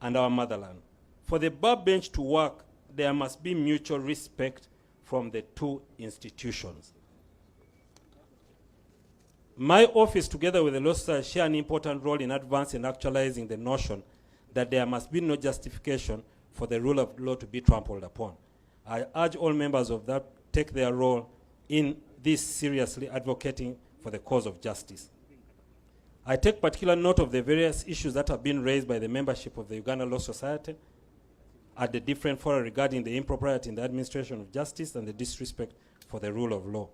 and our motherland. For the bar bench to work, there must be mutual respect from the two institutions. My office, together with the Law Society, share an important role in advancing and actualizing the notion that there must be no justification for the rule of law to be trampled upon. I urge all members of that take their role in this seriously, advocating for the cause of justice. I take particular note of the various issues that have been raised by the membership of the Uganda Law Society at the different fora regarding the impropriety in the administration of justice and the disrespect for the rule of law.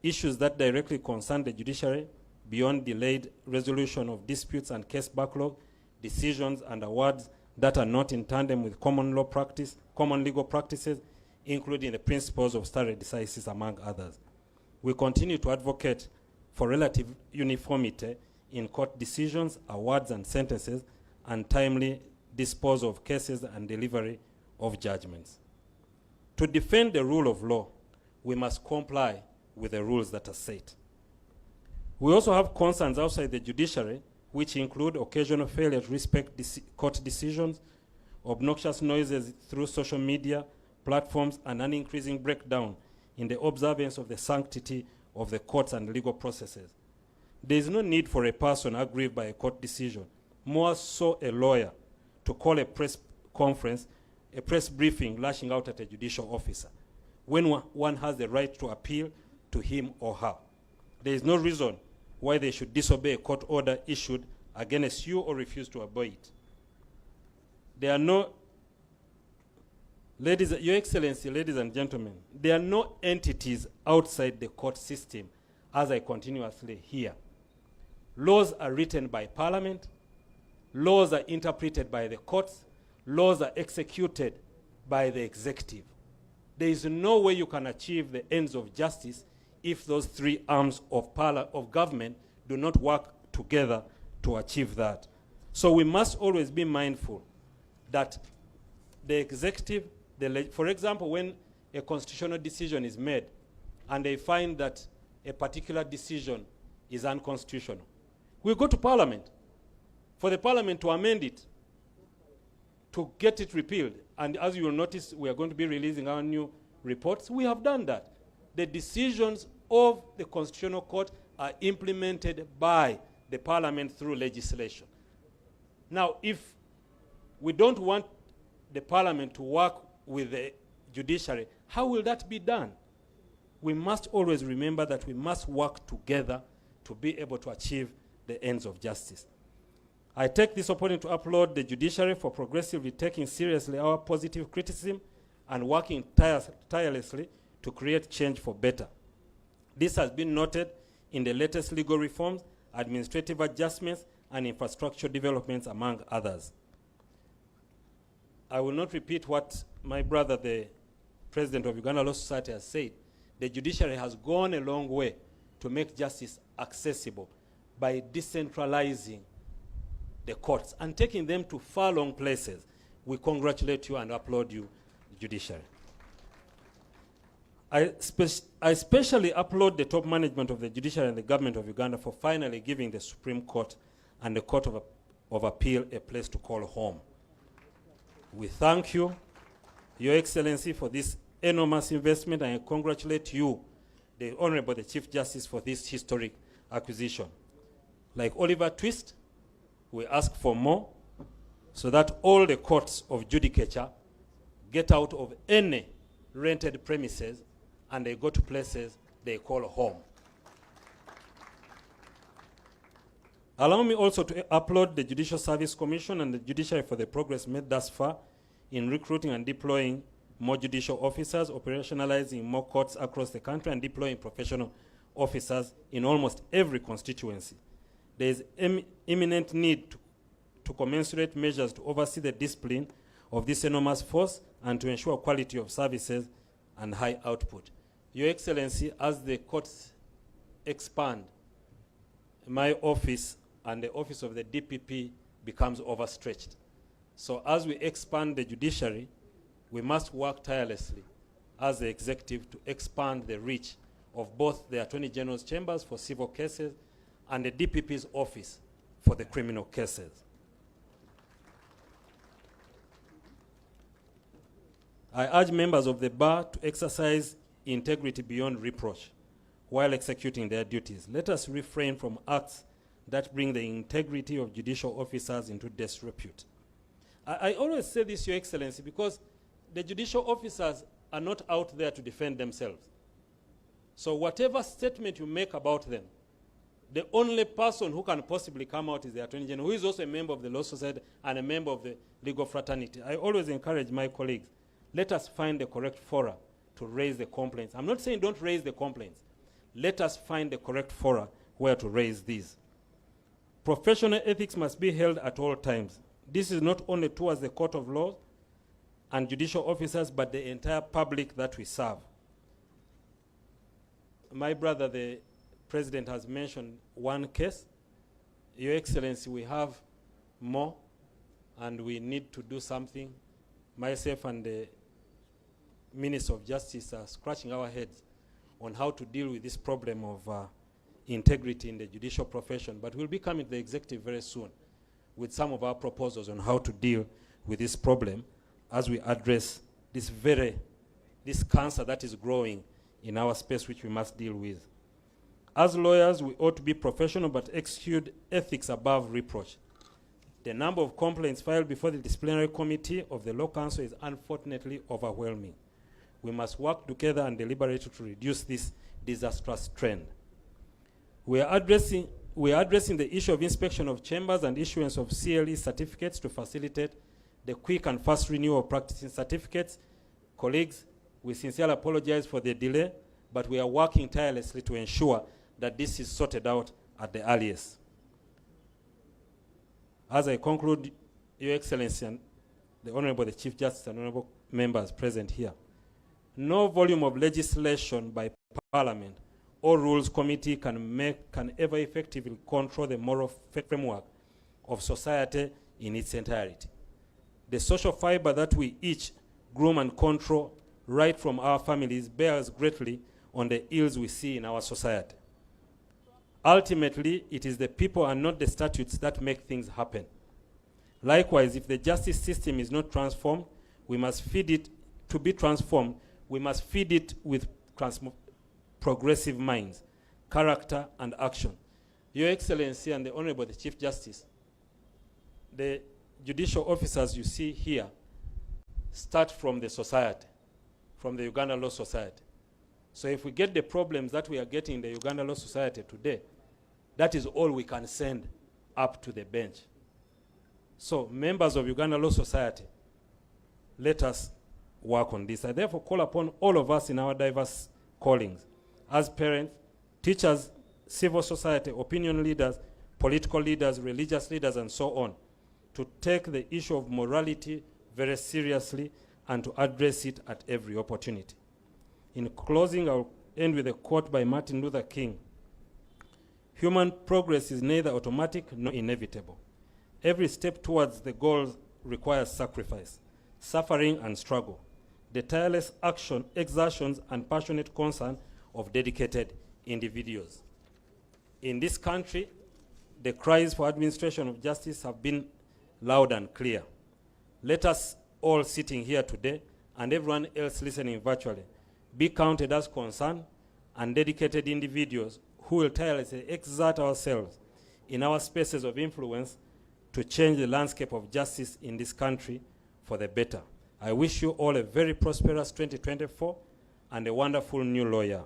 Issues that directly concern the judiciary beyond delayed resolution of disputes and case backlog, decisions and awards that are not in tandem with common legal practices, including the principles of stare decisis, among others. We continue to advocate for relative uniformity in court decisions, awards and sentences, and timely disposal of cases and delivery of judgments. To defend the rule of law, we must comply with the rules that are set. We also have concerns outside the judiciary, which include occasional failure to respect court decisions, obnoxious noises through social media platforms, and an increasing breakdown in the observance of the sanctity of the courts and legal processes. There is no need for a person aggrieved by a court decision, more so a lawyer, to call a press conference, a press briefing, lashing out at a judicial officer, when one has the right to appeal to him or her. There is no reason why they should disobey a court order issued against you or refuse to obey it. There are no, Your Excellency, ladies and gentlemen, there are no entities outside the court system, as I continuously hear. Laws are written by Parliament, laws are interpreted by the courts, laws are executed by the executive. There is no way you can achieve the ends of justice if those three arms of government do not work together to achieve that. So we must always be mindful that the executive, for example, when a constitutional decision is made and they find that a particular decision is unconstitutional, we go to Parliament for the Parliament to amend it, to get it repealed. And as you will notice, we are going to be releasing our new reports. We have done that. The decisions of the Constitutional Court are implemented by the Parliament through legislation. Now, if we don't want the Parliament to work with the judiciary, how will that be done? We must always remember that we must work together to be able to achieve the ends of justice. I take this opportunity to applaud the judiciary for progressively taking seriously our positive criticism and working tirelessly to create change for better. This has been noted in the latest legal reforms, administrative adjustments, and infrastructure developments, among others. I will not repeat what my brother, the president of Uganda Law Society, has said. The judiciary has gone a long way to make justice accessible by decentralizing the courts and taking them to far-long places. We congratulate you and applaud you, the judiciary. I especially applaud the top management of the judiciary and the government of Uganda for finally giving the Supreme Court and the Court of Appeal a place to call home. We thank you, Your Excellency, for this enormous investment, and I congratulate you, the Honorable the Chief Justice, for this historic acquisition. Like Oliver Twist, we ask for more so that all the courts of judicature get out of any rented premises and they go to places they call home. Allow me also to applaud the Judicial Service Commission and the Judiciary for the progress made thus far in recruiting and deploying more judicial officers, operationalizing more courts across the country, and deploying professional officers in almost every constituency. There is imminent need to commensurate measures to oversee the discipline of this enormous force and to ensure quality of services and high output. Your Excellency, as the courts expand, my office and the office of the DPP becomes overstretched. So as we expand the judiciary, we must work tirelessly as the executive to expand the reach of both the Attorney General's chambers for civil cases and the DPP's office for the criminal cases. I urge members of the bar to exercise integrity beyond reproach while executing their duties. Let us refrain from acts that bring the integrity of judicial officers into disrepute. I always say this, Your Excellency, because the judicial officers are not out there to defend themselves. So whatever statement you make about them, the only person who can possibly come out is the Attorney General, who is also a member of the Law Society and a member of the legal fraternity. I always encourage my colleagues, let us find the correct fora to raise the complaints. I'm not saying don't raise the complaints. Let us find the correct fora where to raise these. Professional ethics must be held at all times. This is not only towards the court of law and judicial officers, but the entire public that we serve. My brother, the president, has mentioned one case. Your Excellency, we have more, and we need to do something. Myself and the Minister of Justice are scratching our heads on how to deal with this problem of integrity in the judicial profession, but we'll be coming to the executive very soon with some of our proposals on how to deal with this problem as we address this cancer that is growing in our space, which we must deal with. As lawyers, we ought to be professional but execute ethics above reproach. The number of complaints filed before the disciplinary committee of the Law Council is unfortunately overwhelming. We must work together and deliberate to reduce this disastrous trend. We are addressing the issue of inspection of chambers and issuance of CLE certificates to facilitate the quick and fast renewal of practicing certificates. Colleagues, we sincerely apologize for the delay, but we are working tirelessly to ensure that this is sorted out at the earliest. As I conclude, Your Excellency and the Honorable the Chief Justice and Honorable members present here, no volume of legislation by Parliament or Rules Committee can ever effectively control the moral framework of society in its entirety. The social fiber that we each groom and control right from our families bears greatly on the ills we see in our society. Ultimately, it is the people and not the statutes that make things happen. Likewise, if the justice system is not transformed, we must feed it. To be transformed, we must feed it with progressive minds, character, and action. Your Excellency and the Honorable the Chief Justice, the judicial officers you see here start from the society, from the Uganda Law Society. So if we get the problems that we are getting in the Uganda Law Society today, that is all we can send up to the bench. So members of Uganda Law Society, let us work on this. I therefore call upon all of us in our diverse callings, as parents, teachers, civil society, opinion leaders, political leaders, religious leaders, and so on, to take the issue of morality very seriously and to address it at every opportunity. In closing, I'll end with a quote by Martin Luther King. "Human progress is neither automatic nor inevitable. Every step towards the goal requires sacrifice, suffering, and struggle, the tireless action, exertions, and passionate concern of dedicated individuals." In this country, the cries for administration of justice have been loud and clear. Let us all sitting here today and everyone else listening virtually be counted as concerned and dedicated individuals who will tirelessly exert ourselves in our spaces of influence to change the landscape of justice in this country for the better. I wish you all a very prosperous 2024 and a wonderful new lawyer.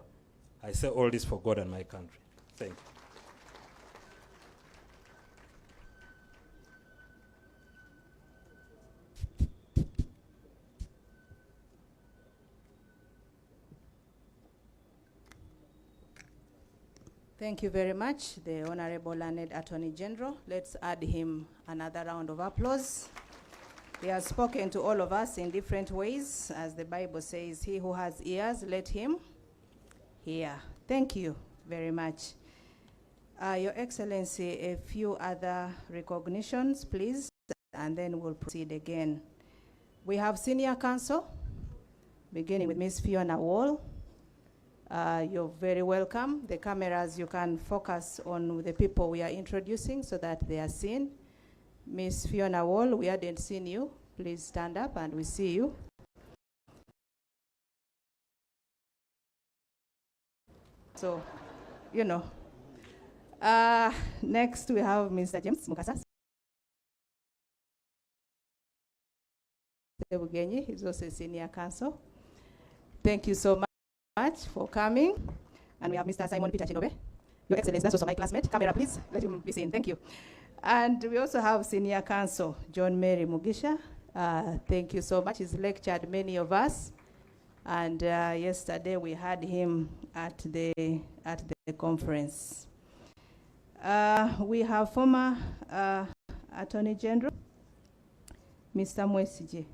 I say all this for God and my country. Thank you. Thank you very much, the Honorable Learned Attorney General. Let's add him another round of applause. He has spoken to all of us in different ways. As the Bible says, he who has ears, let him hear. Thank you very much. Your Excellency, a few other recognitions, please, and then we'll proceed again. We have Senior Counsel, beginning with Ms. Fiona Wall. You're very welcome. The cameras, you can focus on the people we are introducing so that they are seen. Ms. Fiona Wall, we hadn't seen you. Please stand up and we see you. So, you know. Next, we have Mr. James Mukasa. He's also a Senior Counsel. Thank you so much for coming. And we have Mr. Simon Peter Chinobe. Your Excellency, that's also my classmate. Camera, please. Let him be seen. Thank you. And we also have Senior Counsel John Mary Mugisha. Thank you so much. He's lectured many of us. And yesterday we had him at the conference. We have former Attorney General, Mr. Mwesije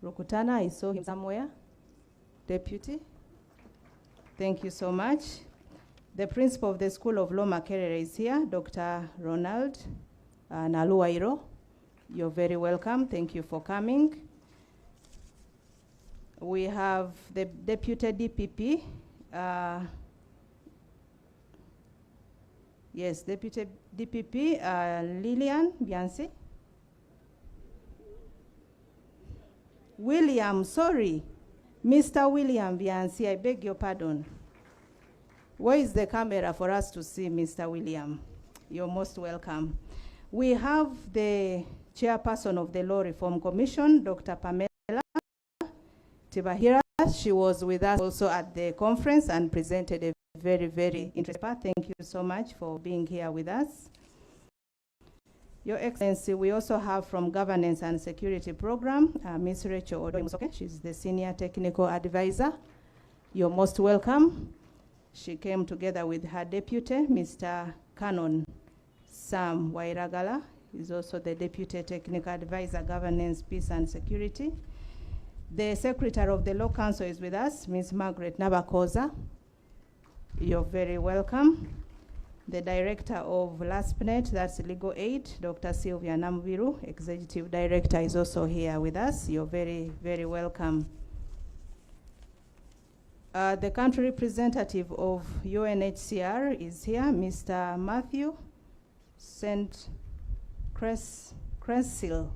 Rukutana. I saw him somewhere. Deputy. Thank you so much. The principal of the School of Law Makerere is here, Dr. Ronald Naluwairo. You're very welcome. Thank you for coming. We have the Deputy DPP. Yes, Deputy DPP, Lillian Biansi. William, sorry. Mr. William Biansi, I beg your pardon. Where is the camera for us to see Mr. William? You're most welcome. We have the chairperson of the Law Reform Commission, Dr. Pamela Tibahira. She was with us also at the conference and presented a very, very interesting part. Thank you so much for being here with us. Your Excellency, we also have from Governance and Security Program, Ms. Rachel Odoimusoke. She's the Senior Technical Advisor. You're most welcome. She came together with her deputy, Mr. Canon Sam Wairagala. He's also the Deputy Technical Advisor, Governance, Peace and Security. The Secretary of the Law Council is with us, Ms. Margaret Nabakoza. You're very welcome. The Director of LASPNet, that's Legal Aid, Dr. Sylvia Namviru, Executive Director, is also here with us. You're very, very welcome. The country representative of UNHCR is here, Mr. Matthew St. Cressil.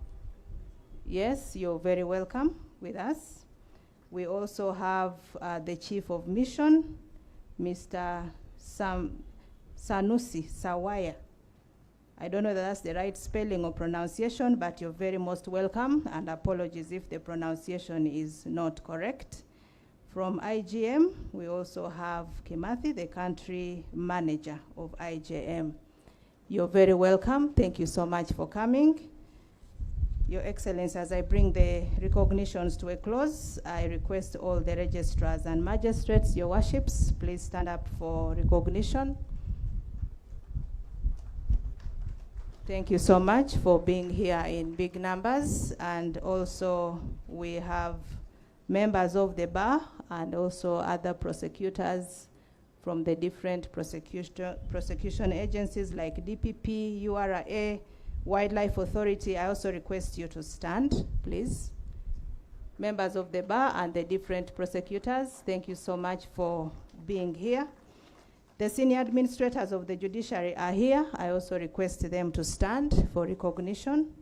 Yes, you're very welcome with us. We also have the Chief of Mission, Mr. Sanusi Sawaya. I don't know if that's the right spelling or pronunciation, but you're very most welcome, and apologies if the pronunciation is not correct. From IGM, we also have Kimathi, the country manager of IGM. You're very welcome. Thank you so much for coming. Your Excellency, as I bring the recognitions to a close, I request all the registrars and magistrates, your worships, please stand up for recognition. Thank you so much for being here in big numbers. And also we have members of the bar and also other prosecutors from the different prosecution agencies like DPP, URA, Wildlife Authority. I also request you to stand, please. Members of the bar and the different prosecutors, thank you so much for being here. The senior administrators of the judiciary are here. I also request them to stand for recognition.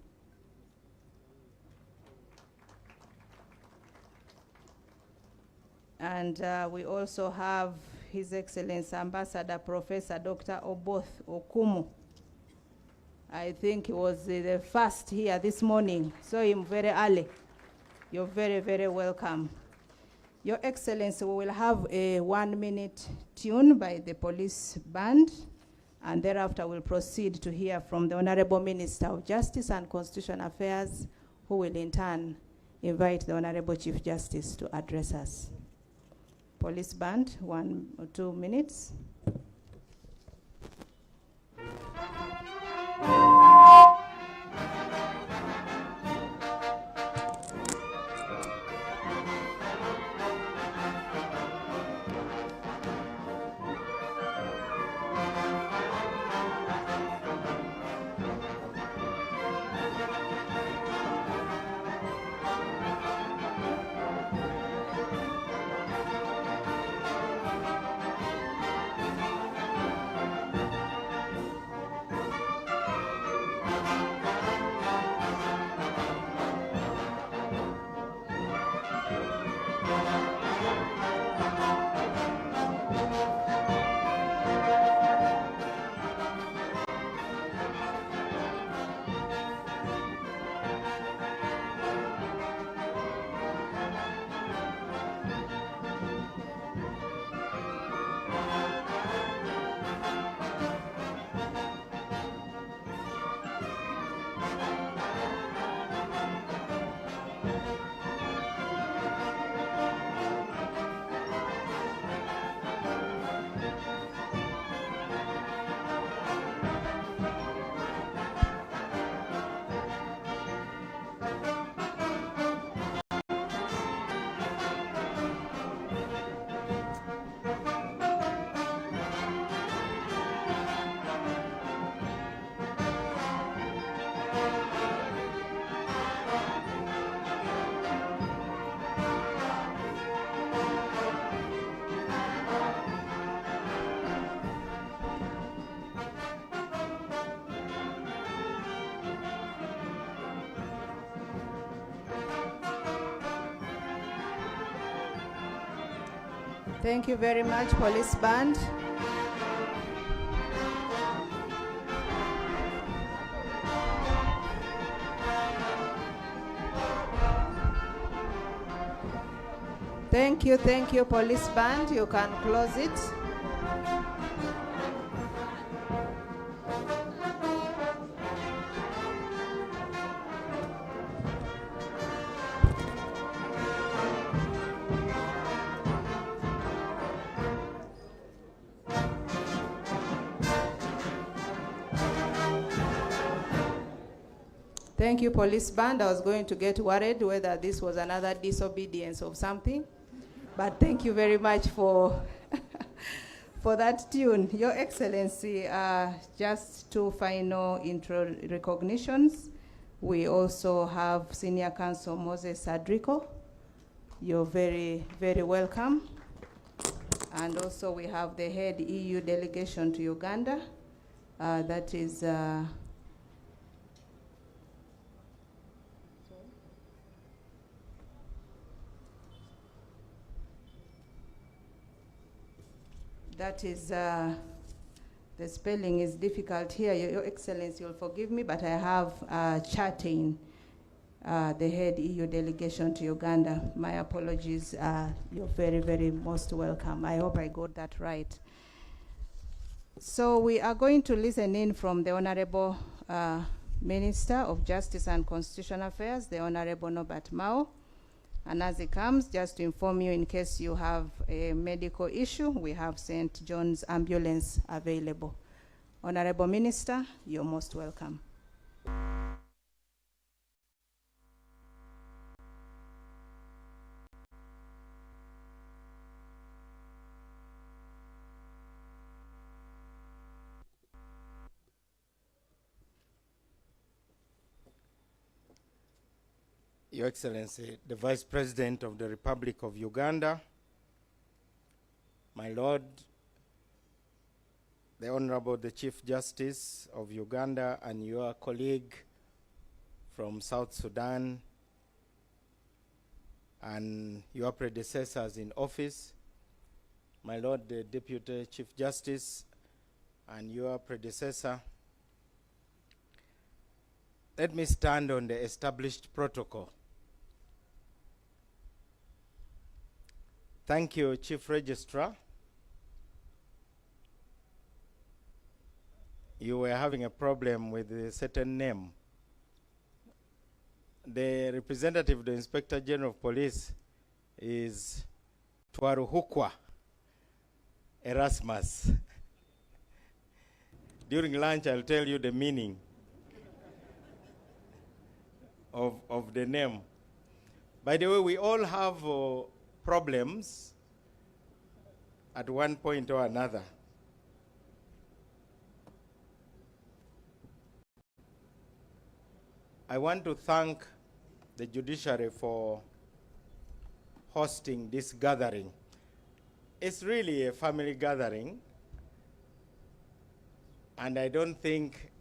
And we also have His Excellency Ambassador Professor Dr. Oboth Okumu. I think he was the first here this morning. Saw him very early. You're very, very welcome. Your Excellency, we will have a 1-minute tune by the police band, and thereafter we'll proceed to hear from the Honorable Minister of Justice and Constitutional Affairs, who will in turn invite the Honorable Chief Justice to address us. Police band, 1 or 2 minutes. Thank you very much, police band. Thank you, police band. You can close it. Thank you, police band. I was going to get worried whether this was another disobedience of something, but thank you very much for for that tune. Your Excellency, just 2 final intro recognitions. We also have Senior Counsel Moses Adrico. You're very, very welcome. And also we have the head EU delegation to Uganda. That is the spelling is difficult here. Your Excellency, you'll forgive me, but I have Chatain, the head EU delegation to Uganda. My apologies. You're very, very most welcome. I hope I got that right. So we are going to listen in from the Honorable Minister of Justice and Constitutional Affairs, the Honorable Norbert Mao. And as it comes, just to inform you, in case you have a medical issue, we have St. John's ambulance available. Honorable Minister, you're most welcome. Your Excellency, the Vice President of the Republic of Uganda, my Lord, the Honorable the Chief Justice of Uganda, and your colleague from South Sudan, and your predecessors in office, my Lord the Deputy Chief Justice, and your predecessor. Let me stand on the established protocol. Thank you, Chief Registrar. You were having a problem with a certain name. The representative of the Inspector General of Police is Twaruhukwa Erasmus. During lunch, I'll tell you the meaning of the name. By the way, we all have problems at one point or another. I want to thank the Judiciary for hosting this gathering. It's really a family gathering, and I don't think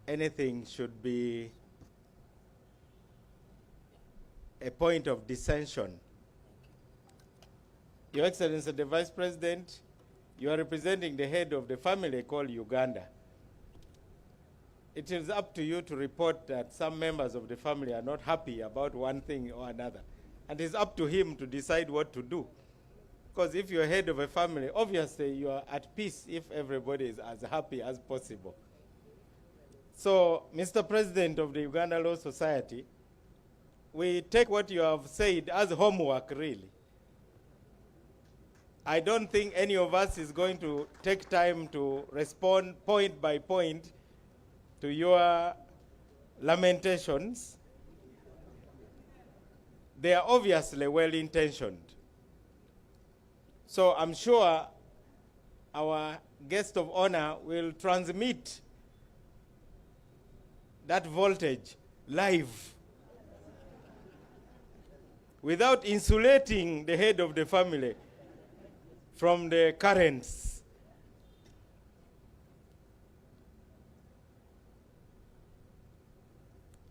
anything should be a point of dissension. Your Excellency, the Vice President, you are representing the head of the family called Uganda. It is up to you to report that some members of the family are not happy about one thing or another. And it's up to him to decide what to do. Because if you're head of a family, obviously you are at peace if everybody is as happy as possible. So, Mr. President of the Uganda Law Society, we take what you have said as homework, really. I don't think any of us is going to take time to respond point by point to your lamentations. They are obviously well-intentioned. So I'm sure our guest of honor will transmit that voltage live without insulating the head of the family from the currents.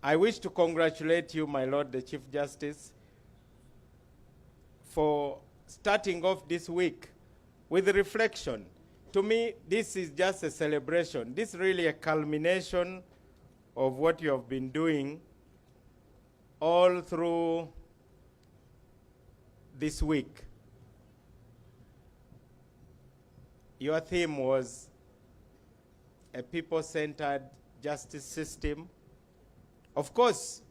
I wish to congratulate you, my Lord the Chief Justice, for starting off this week with reflection. To me, this is just a celebration. This is really a culmination of what you have been doing all through this week. Your theme was a people-centered justice system. Of course,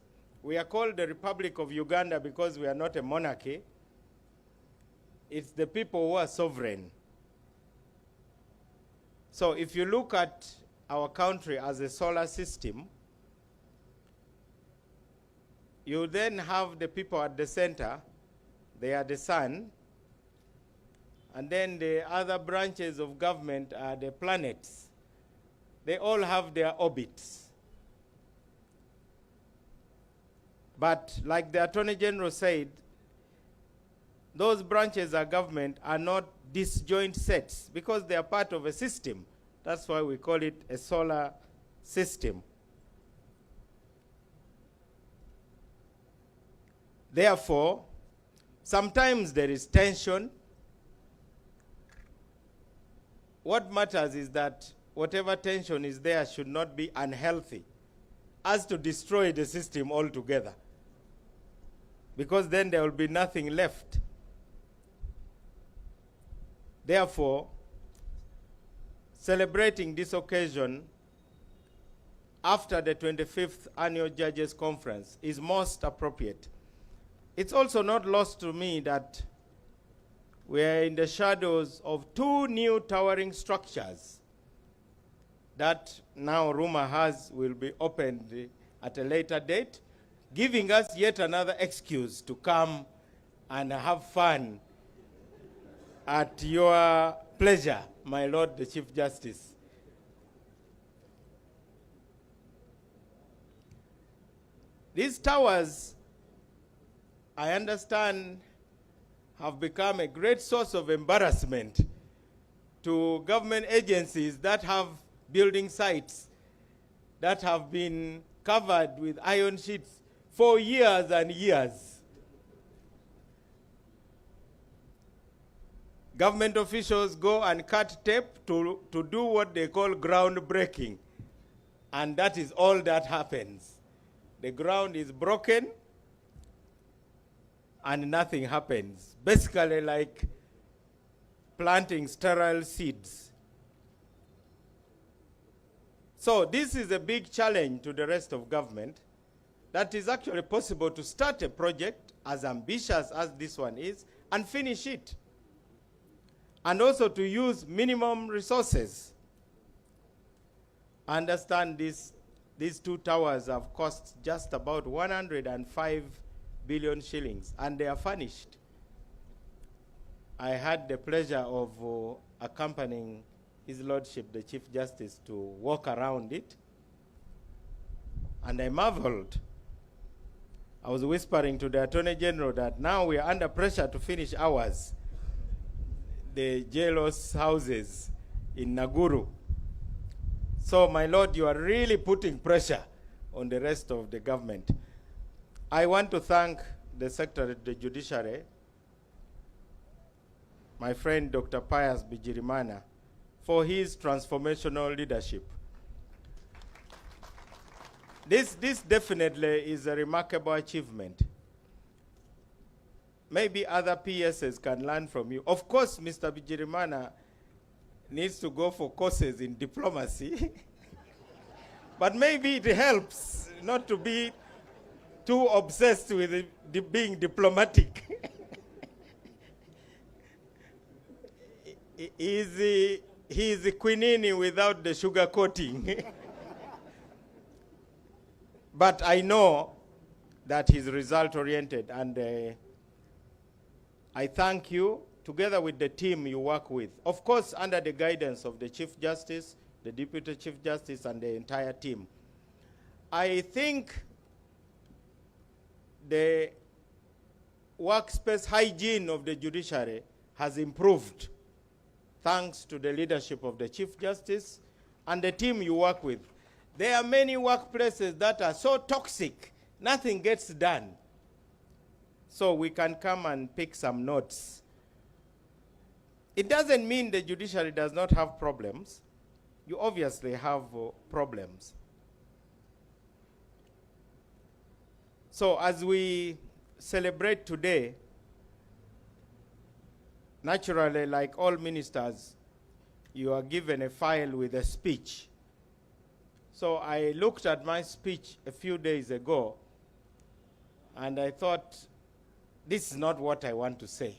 we are called the Republic of Uganda because we are not a monarchy. It's the people who are sovereign. So if you look at our country as a solar system, you then have the people at the center. They are the sun. And then the other branches of government are the planets. They all have their orbits. But like the Attorney General said, those branches of government are not disjoint sets because they are part of a system. That's why we call it a solar system. Therefore, sometimes there is tension. What matters is that whatever tension is there should not be unhealthy as to destroy the system altogether, because then there will be nothing left. Therefore, celebrating this occasion after the 25th Annual Judges Conference is most appropriate. It's also not lost to me that we are in the shadows of two new towering structures that now rumor has will be opened at a later date, giving us yet another excuse to come and have fun at your pleasure, my Lord the Chief Justice. These towers I understand, have become a great source of embarrassment to government agencies that have building sites that have been covered with iron sheets for years and years. Government officials go and cut tape to do what they call groundbreaking. And that is all that happens. The ground is broken and nothing happens. Basically like planting sterile seeds. So this is a big challenge to the rest of government, that is actually possible to start a project as ambitious as this one is and finish it. And also to use minimum resources. I understand these two towers have cost just about 105 billion shillings, and they are furnished. I had the pleasure of accompanying His Lordship, the Chief Justice, to walk around it, and I marveled. I was whispering to the Attorney General that now we are under pressure to finish ours, the jailers' houses in Naguru. So, my Lord, you are really putting pressure on the rest of the government. I want to thank the Secretary of the Judiciary, my friend Dr. Pius Bigirimana, for his transformational leadership. This definitely is a remarkable achievement. Maybe other PSs can learn from you. Of course, Mr. Bigirimana needs to go for courses in diplomacy. But maybe it helps not to be too obsessed with being diplomatic. He's the quinine without the sugar coating. But I know that he's result-oriented, and I thank you, together with the team you work with. Of course, under the guidance of the Chief Justice, the Deputy Chief Justice, and the entire team. I think the workspace hygiene of the judiciary has improved thanks to the leadership of the Chief Justice and the team you work with. There are many workplaces that are so toxic, nothing gets done. So we can come and pick some notes. It doesn't mean the judiciary does not have problems. You obviously have problems. So as we celebrate today, naturally, like all ministers, you are given a file with a speech. So I looked at my speech a few days ago, and I thought, this is not what I want to say.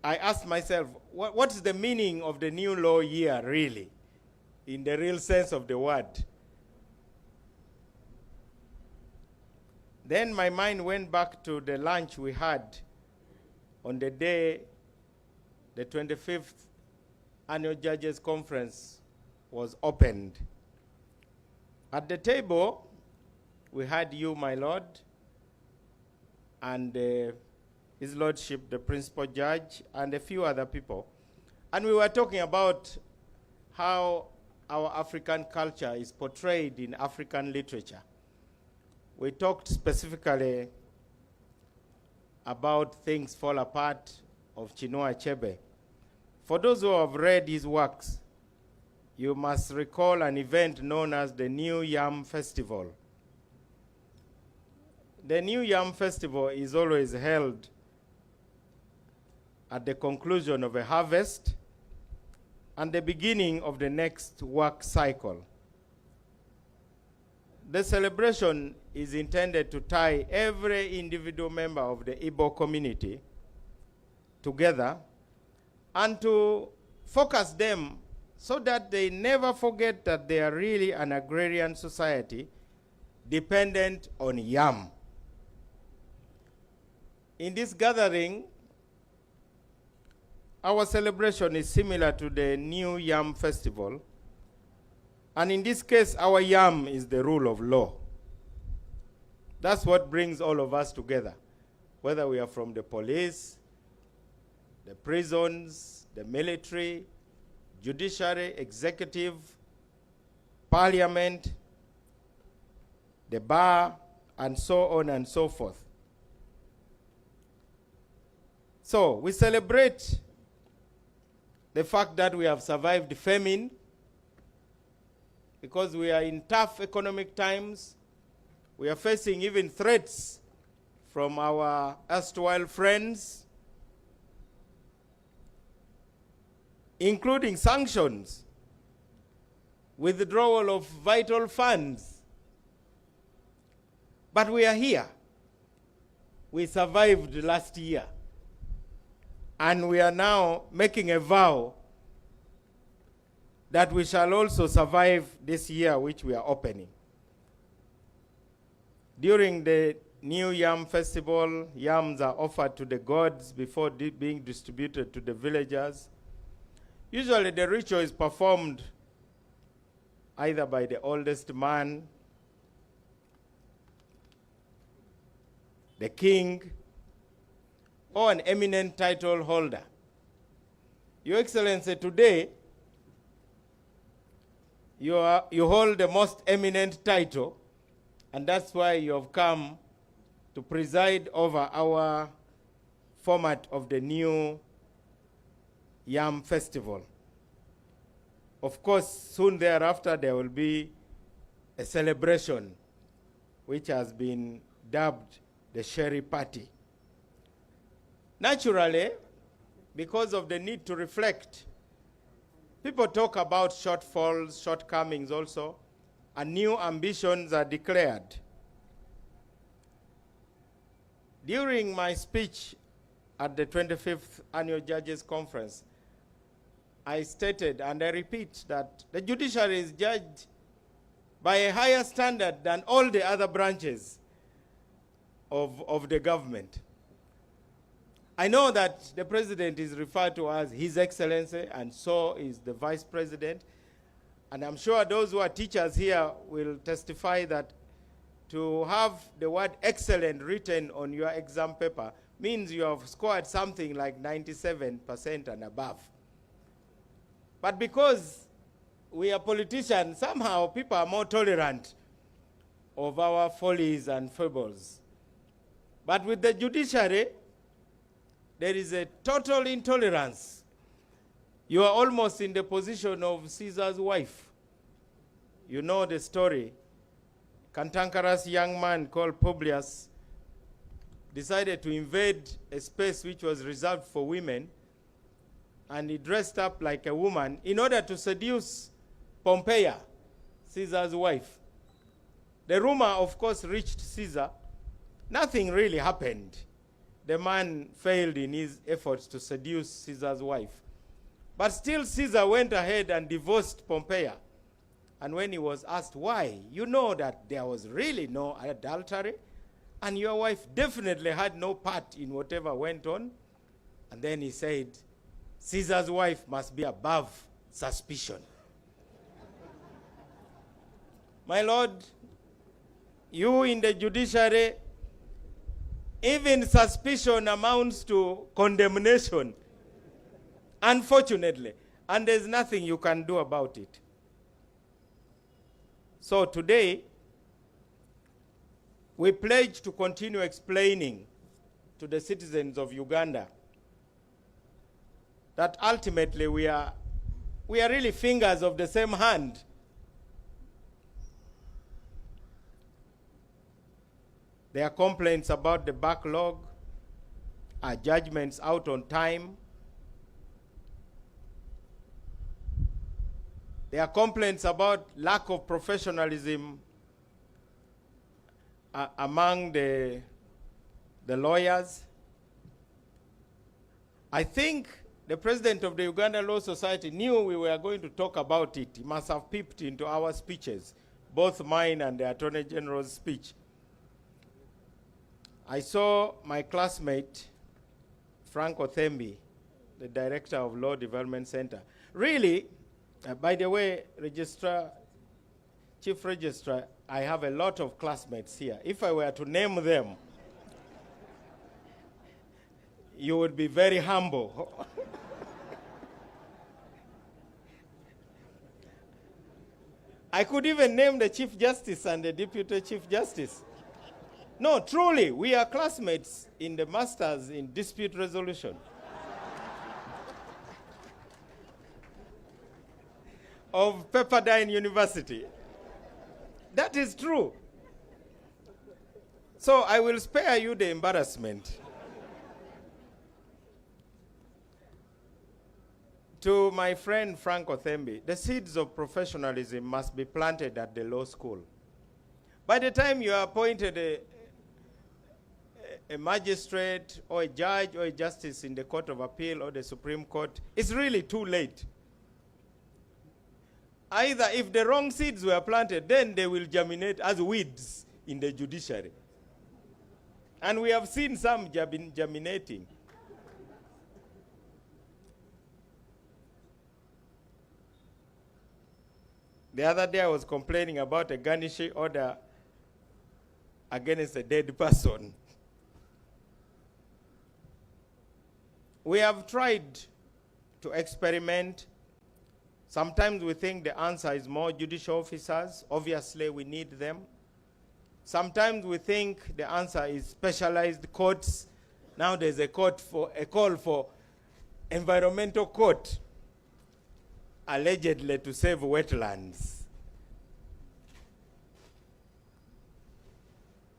I asked myself, what is the meaning of the new law year, really, in the real sense of the word? Then my mind went back to the lunch we had on the day the 25th Annual Judges Conference was opened. At the table, we had you, my Lord, and His Lordship, the Principal Judge, and a few other people. And we were talking about how our African culture is portrayed in African literature. We talked specifically about Things Fall Apart of Chinua Achebe. For those who have read his works, you must recall an event known as the New Yam Festival. The New Yam Festival is always held at the conclusion of a harvest and the beginning of the next work cycle. The celebration is intended to tie every individual member of the Igbo community together and to focus them so that they never forget that they are really an agrarian society dependent on yam. In this gathering, our celebration is similar to the New Yam Festival, and in this case, our yam is the rule of law. That's what brings all of us together, whether we are from the police, the prisons, the military, judiciary, executive, parliament, the bar, and so on and so forth. So we celebrate the fact that we have survived famine, because we are in tough economic times. We are facing even threats from our erstwhile friends, including sanctions, withdrawal of vital funds. But we are here. We survived last year. And we are now making a vow that we shall also survive this year which we are opening. During the New Yam Festival, yams are offered to the gods before being distributed to the villagers. Usually the ritual is performed either by the oldest man, the king, or an eminent title holder. Your Excellency, today, you hold the most eminent title, and that's why you have come to preside over our format of the new Yam Festival. Of course, soon thereafter, there will be a celebration which has been dubbed the Sherry Party. Naturally, because of the need to reflect, people talk about shortfalls, shortcomings also, and new ambitions are declared. During my speech at the 25th Annual Judges Conference, I stated, and I repeat, that the judiciary is judged by a higher standard than all the other branches of the government. I know that the president is referred to as His Excellency, and so is the vice president. And I'm sure those who are teachers here will testify that to have the word excellent written on your exam paper means you have scored something like 97% and above. But because we are politicians, somehow people are more tolerant of our follies and foibles. But with the judiciary, there is a total intolerance. You are almost in the position of Caesar's wife. You know the story. Cantankerous young man called Publius decided to invade a space which was reserved for women, and he dressed up like a woman in order to seduce Pompeia, Caesar's wife. The rumor, of course, reached Caesar. Nothing really happened. The man failed in his efforts to seduce Caesar's wife. But still, Caesar went ahead and divorced Pompeia. And when he was asked why, you know that there was really no adultery, and your wife definitely had no part in whatever went on. And then he said, Caesar's wife must be above suspicion. My lord, you in the judiciary, even suspicion amounts to condemnation, unfortunately, and there's nothing you can do about it. So today, we pledge to continue explaining to the citizens of Uganda that ultimately we are really fingers of the same hand. There are complaints about the backlog, our judgments out on time. There are complaints about lack of professionalism among the lawyers. I think the president of the Uganda Law Society knew we were going to talk about it. He must have peeped into our speeches, both mine and the Attorney General's speech. I saw my classmate, Frank Othembi, the director of Law Development Center. Really, by the way, Registrar, Chief Registrar, I have a lot of classmates here. If I were to name them, you would be very humble. I could even name the Chief Justice and the Deputy Chief Justice. No, truly, we are classmates in the Masters in Dispute Resolution. Of Pepperdine University. That is true. So I will spare you the embarrassment. To my friend Frank Othembi, the seeds of professionalism must be planted at the law school. By the time you are appointed a magistrate or a judge or a justice in the Court of Appeal or the Supreme Court, it's really too late. Either if the wrong seeds were planted, then they will germinate as weeds in the judiciary. And we have seen some germinating. The other day I was complaining about a garnishee order against a dead person. We have tried to experiment. Sometimes we think the answer is more judicial officers. Obviously, we need them. Sometimes we think the answer is specialized courts. Now there's a call for environmental court, allegedly to save wetlands.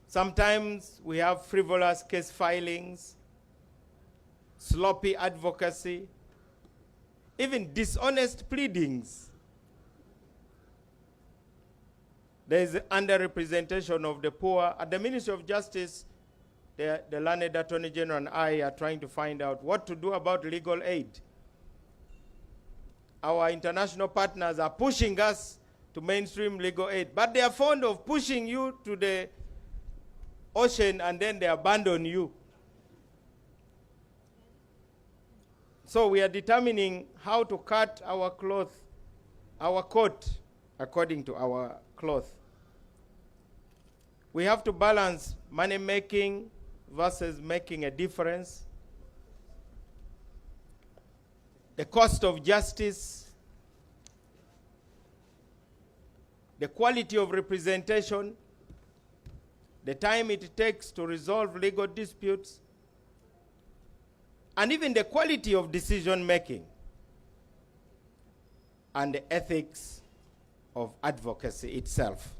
Sometimes we have frivolous case filings, sloppy advocacy, even dishonest pleadings. There is underrepresentation of the poor. At the Ministry of Justice, the learned Attorney General and I are trying to find out what to do about legal aid. Our international partners are pushing us to mainstream legal aid, but they are fond of pushing you to the ocean and then they abandon you. So we are determining how to cut our cloth, our coat, according to our cloth. We have to balance money making versus making a difference. The cost of justice, the quality of representation, the time it takes to resolve legal disputes, and even the quality of decision making, and the ethics of advocacy itself.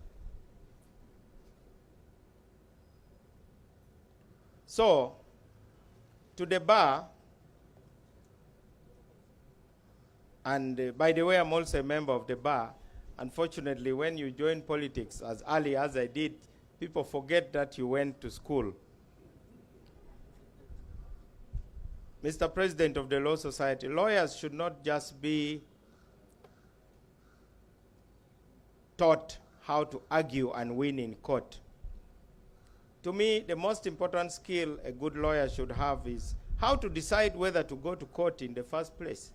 So, to the bar, and by the way, I'm also a member of the bar. Unfortunately, when you join politics as early as I did, people forget that you went to school. Mr. President of the Law Society, lawyers should not just be taught how to argue and win in court. To me, the most important skill a good lawyer should have is how to decide whether to go to court in the first place.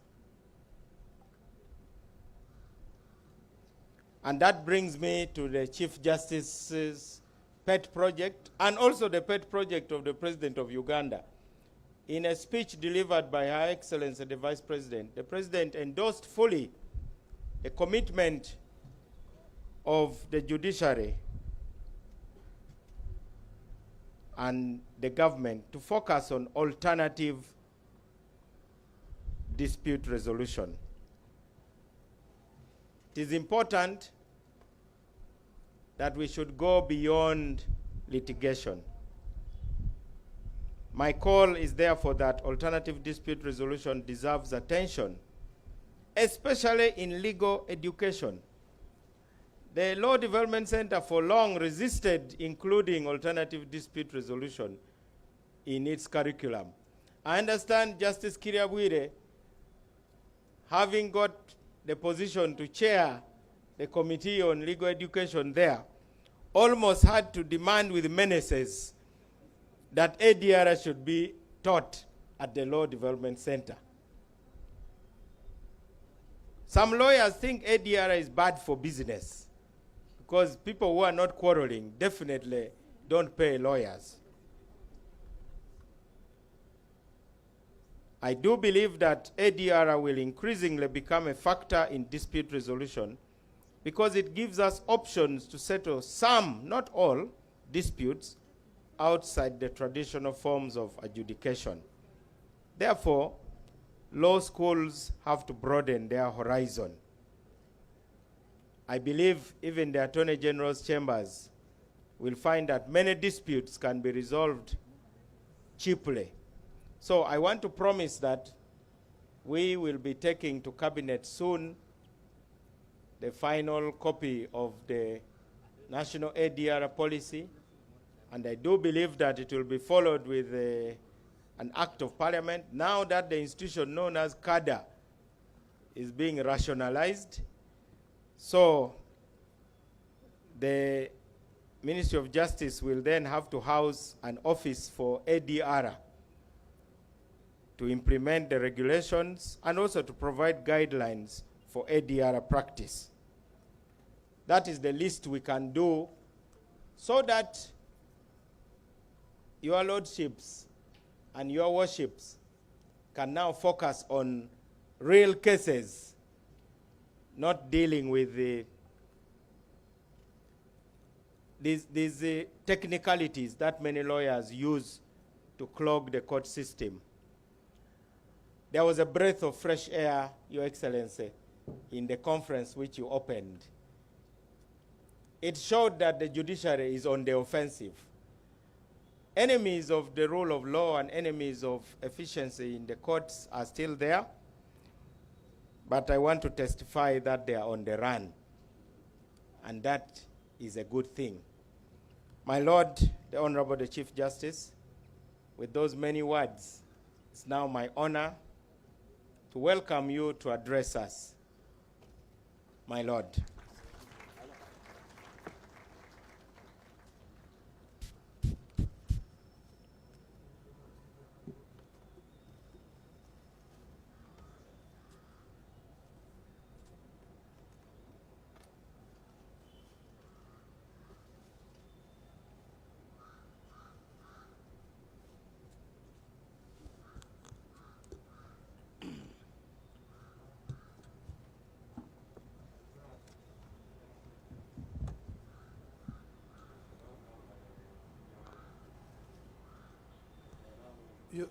And that brings me to the Chief Justice's pet project, and also the pet project of the President of Uganda. In a speech delivered by Her Excellency the Vice President, the President endorsed fully the commitment of the judiciary and the government to focus on alternative dispute resolution. It is important that we should go beyond litigation. My call is therefore that alternative dispute resolution deserves attention, especially in legal education. The Law Development Center for long resisted including alternative dispute resolution in its curriculum. I understand Justice Kiriabwire, having got the position to chair the Committee on Legal Education there, almost had to demand with menaces that ADR should be taught at the Law Development Center. Some lawyers think ADR is bad for business because people who are not quarreling definitely don't pay lawyers. I do believe that ADR will increasingly become a factor in dispute resolution because it gives us options to settle some, not all, disputes outside the traditional forms of adjudication. Therefore, law schools have to broaden their horizon. I believe even the Attorney General's chambers will find that many disputes can be resolved cheaply. So I want to promise that we will be taking to Cabinet soon the final copy of the National ADR policy, and I do believe that it will be followed with an act of parliament. Now that the institution known as CADA is being rationalized, so the Ministry of Justice will then have to house an office for ADR to implement the regulations and also to provide guidelines for ADR practice. That is the least we can do so that your lordships and your worships can now focus on real cases, not dealing with these technicalities that many lawyers use to clog the court system. There was a breath of fresh air, Your Excellency, in the conference which you opened. It showed that the judiciary is on the offensive. Enemies of the rule of law and enemies of efficiency in the courts are still there, but I want to testify that they are on the run, and that is a good thing. My Lord, the Honorable the Chief Justice, with those many words, it's now my honor to welcome you to address us. My Lord.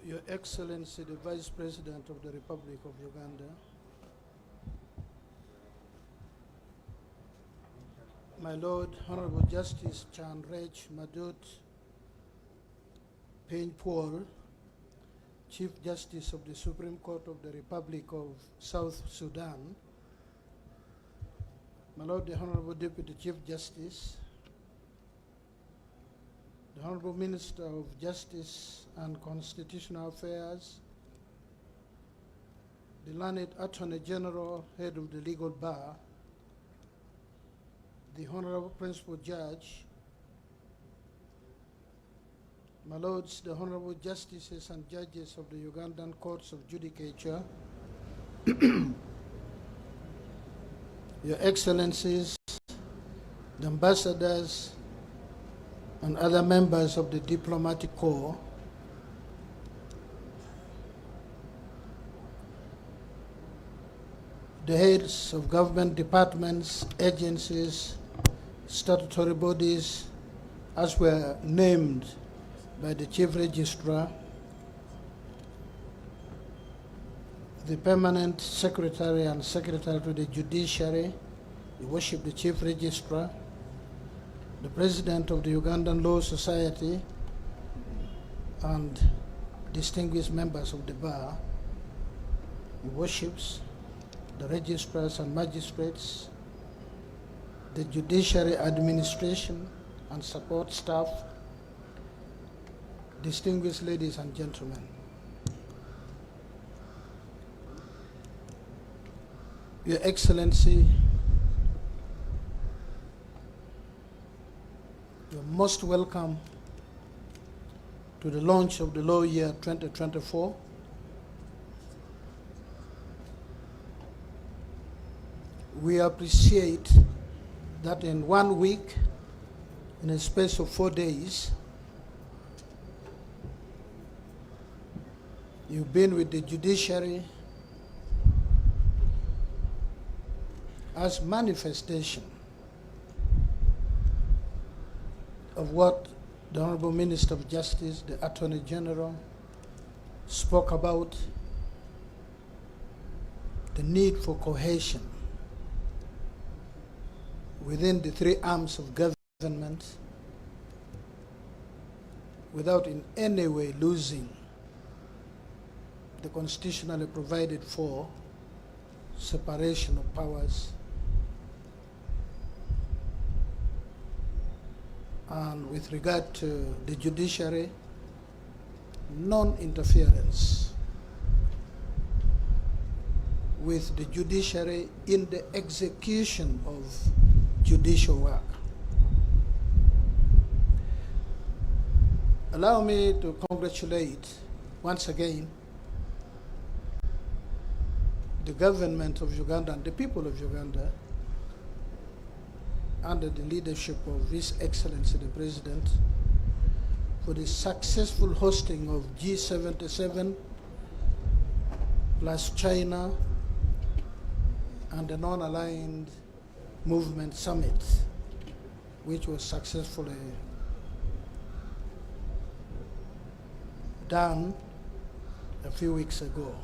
Your Excellency, the Vice President of the Republic of Uganda, my Lord, Honorable Justice Chanrech Madut Payne Paul, Chief Justice of the Supreme Court of the Republic of South Sudan, my Lord, the Honorable Deputy Chief Justice, the Honorable Minister of Justice and Constitutional Affairs, the learned Attorney General, Head of the Legal Bar, the Honorable Principal Judge, my Lords, the Honorable Justices and Judges of the Ugandan Courts of Judicature, Your Excellencies, the Ambassadors, and other members of the Diplomatic Corps, the heads of government departments, agencies, statutory bodies, as were named by the Chief Registrar, the Permanent Secretary and Secretary to the Judiciary, Your Worship the Chief Registrar, the President of the Ugandan Law Society, and distinguished members of the Bar, Your Worships, the registrars and magistrates, the Judiciary Administration and support staff, distinguished ladies and gentlemen. Your Excellency, you're most welcome to the launch of the law year 2024. We appreciate that in 1 week, in a space of 4 days, you've been with the judiciary as manifestation of what the Honorable Minister of Justice, the Attorney General, spoke about, the need for cohesion within the three arms of government without in any way losing the constitutionally provided for separation of powers and with regard to the judiciary, non-interference with the judiciary in the execution of judicial work. Allow me to congratulate once again the government of Uganda and the people of Uganda under the leadership of His Excellency the President for the successful hosting of G77 plus China and the non-aligned movement summit, which was successfully done a few weeks ago.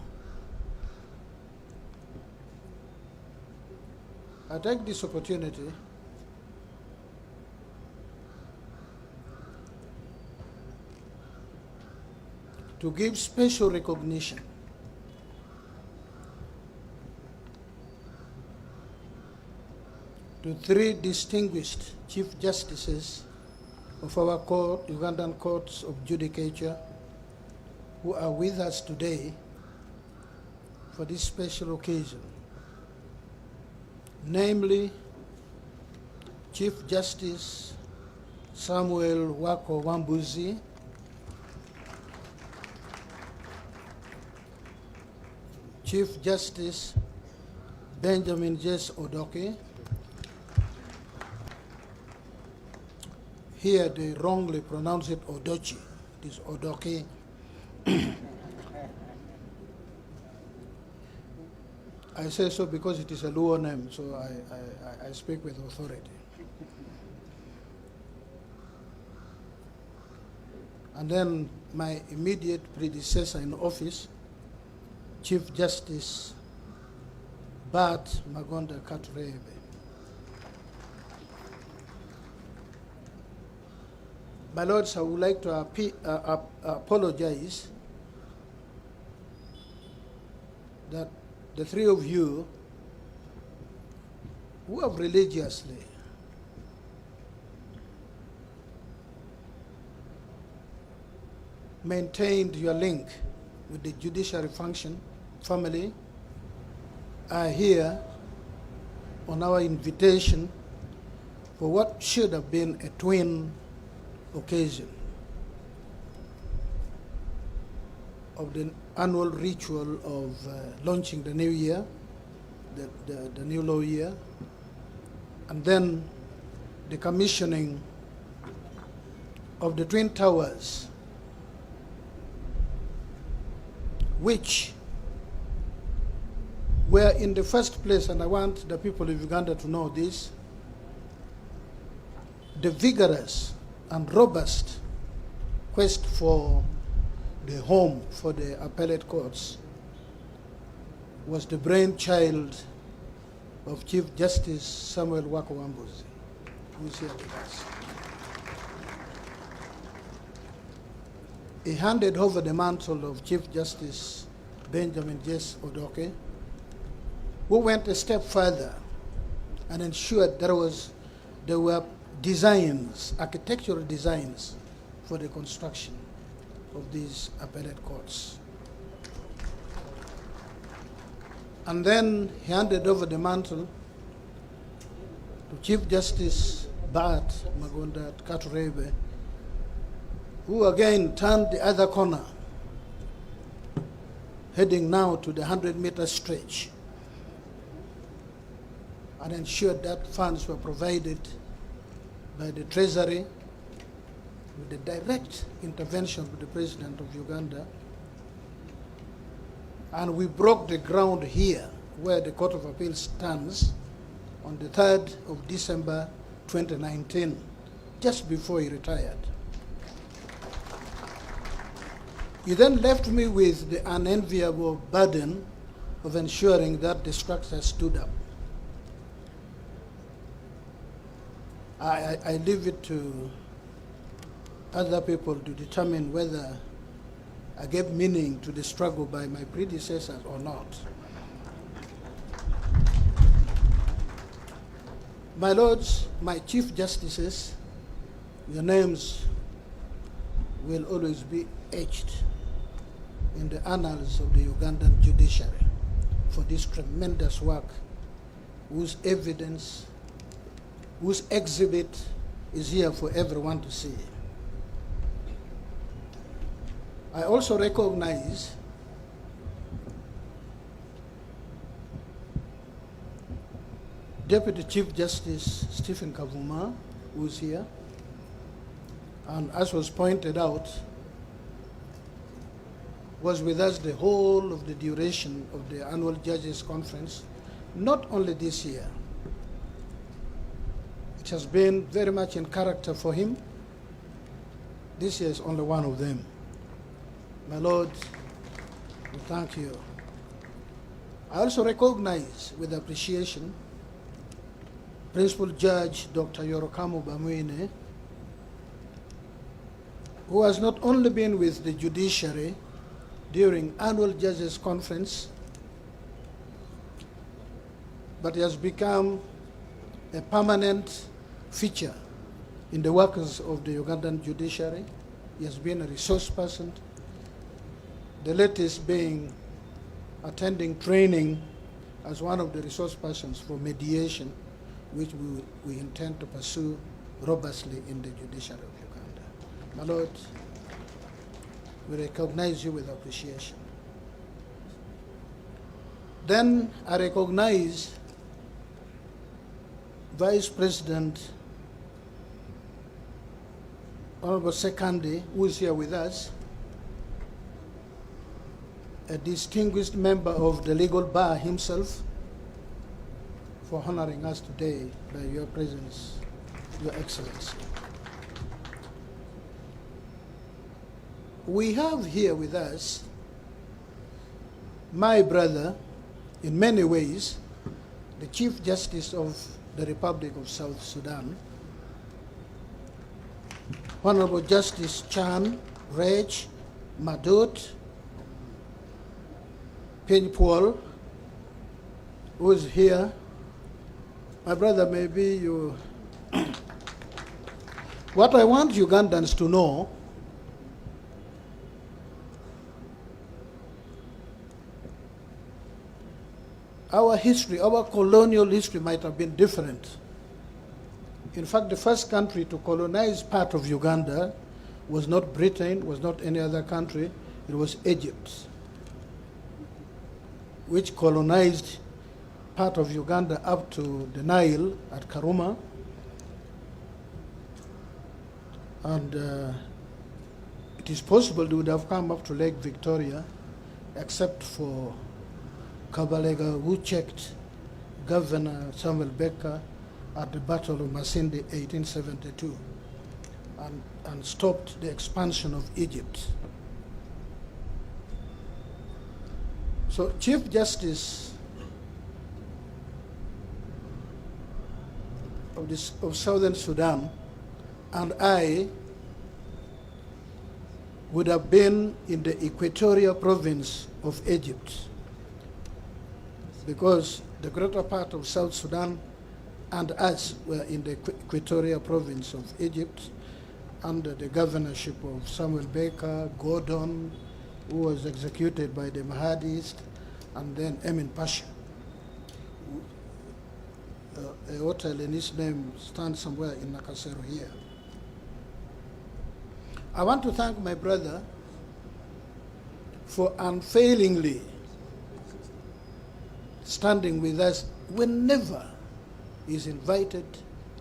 I take this opportunity to give special recognition to three distinguished Chief Justices of our court, Ugandan Courts of Judicature, who are with us today for this special occasion. Namely, Chief Justice Samuel Wako Wambuzi, Chief Justice Benjamin Jess Odoke. Here they wrongly pronounce it Odochi. It is Odoke. I say so because it is a Luo name, so I speak with authority. And then my immediate predecessor in office, Chief Justice Bart Magonda Katurebe. My lords, I would like to apologize that the three of you who have religiously maintained your link with the judiciary family are here on our invitation for what should have been a twin occasion of the annual ritual of launching the new year, the new law year, and then the commissioning of the Twin Towers, which were in the first place, and I want the people of Uganda to know this, the vigorous and robust quest for the home for the appellate courts was the brainchild of Chief Justice Samuel Wako Wambuzi, who is here with us. He handed over the mantle of Chief Justice Benjamin Jess Odoke, who went a step further and ensured there were designs, architectural designs for the construction of these appellate courts. And then he handed over the mantle to Chief Justice Bart Magonda Katurebe, who again turned the other corner, heading now to the 100-meter stretch and ensured that funds were provided by the Treasury with the direct intervention of the President of Uganda. And we broke the ground here where the Court of Appeal stands on the 3rd of December 2019, just before he retired. He then left me with the unenviable burden of ensuring that the structure stood up. I leave it to other people to determine whether I gave meaning to the struggle by my predecessors or not. My lords, my chief justices, your names will always be etched in the annals of the Ugandan judiciary for this tremendous work whose evidence, whose exhibit is here for everyone to see. I also recognize Deputy Chief Justice Stephen Kavuma, who is here, and as was pointed out, was with us the whole of the duration of the annual Judges Conference, not only this year. It has been very much in character for him. This year is only one of them. My Lord, we thank you. I also recognize with appreciation Principal Judge Dr. Yorokamo Bamuine, who has not only been with the judiciary during annual Judges Conference, but he has become a permanent feature in the workings of the Ugandan judiciary. He has been a resource person, the latest being attending training as one of the resource persons for mediation, which we intend to pursue robustly in the judiciary of Uganda. My Lord, we recognize you with appreciation. Then I recognize Vice President Honorable Sekandi, who is here with us, a distinguished member of the legal bar himself, for honoring us today by your presence, Your Excellency. We have here with us my brother, in many ways, the Chief Justice of the Republic of South Sudan, Honorable Justice Chan Reg Madut Pinpol, who is here. My brother, maybe you... What I want Ugandans to know our history, our colonial history might have been different. In fact, the first country to colonize part of Uganda was not Britain, was not any other country, it was Egypt, which colonized part of Uganda up to the Nile at Karuma. And it is possible they would have come up to Lake Victoria, except for Kabalega, who checked Governor Samuel Becker at the Battle of Masindi 1872 and stopped the expansion of Egypt. So Chief Justice of Southern Sudan and I would have been in the Equatorial province of Egypt, because the greater part of South Sudan and us were in the Equatorial province of Egypt under the governorship of Samuel Baker, Gordon, who was executed by the Mahadis, and then Emin Pasha. A hotel in his name stands somewhere in Nakasero here. I want to thank my brother for unfailingly standing with us whenever is invited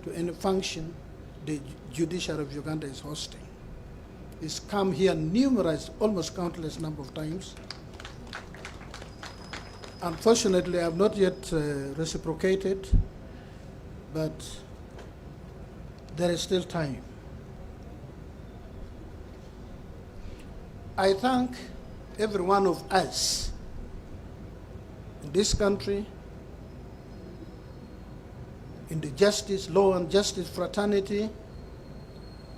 to any function the Judiciary of Uganda is hosting. He's come here numerous, almost countless number of times. Unfortunately, I have not yet reciprocated, but there is still time. I thank every one of us in this country, in the justice, law and justice fraternity,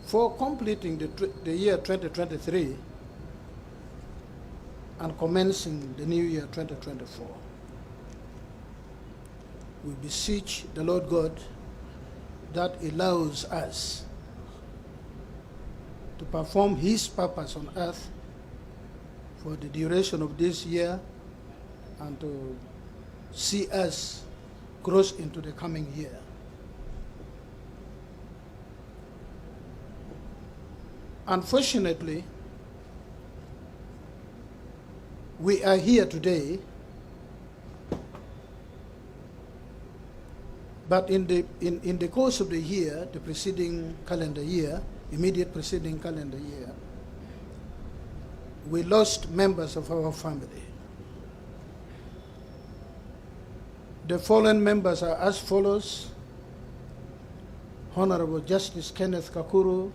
for completing the year 2023 and commencing the new year 2024. We beseech the Lord God that allows us to perform His purpose on earth for the duration of this year and to see us cross into the coming year. Unfortunately, we are here today, but in the course of the year, the preceding calendar year, immediate preceding calendar year, we lost members of our family. The fallen members are as follows: Honorable Justice Kenneth Kakuru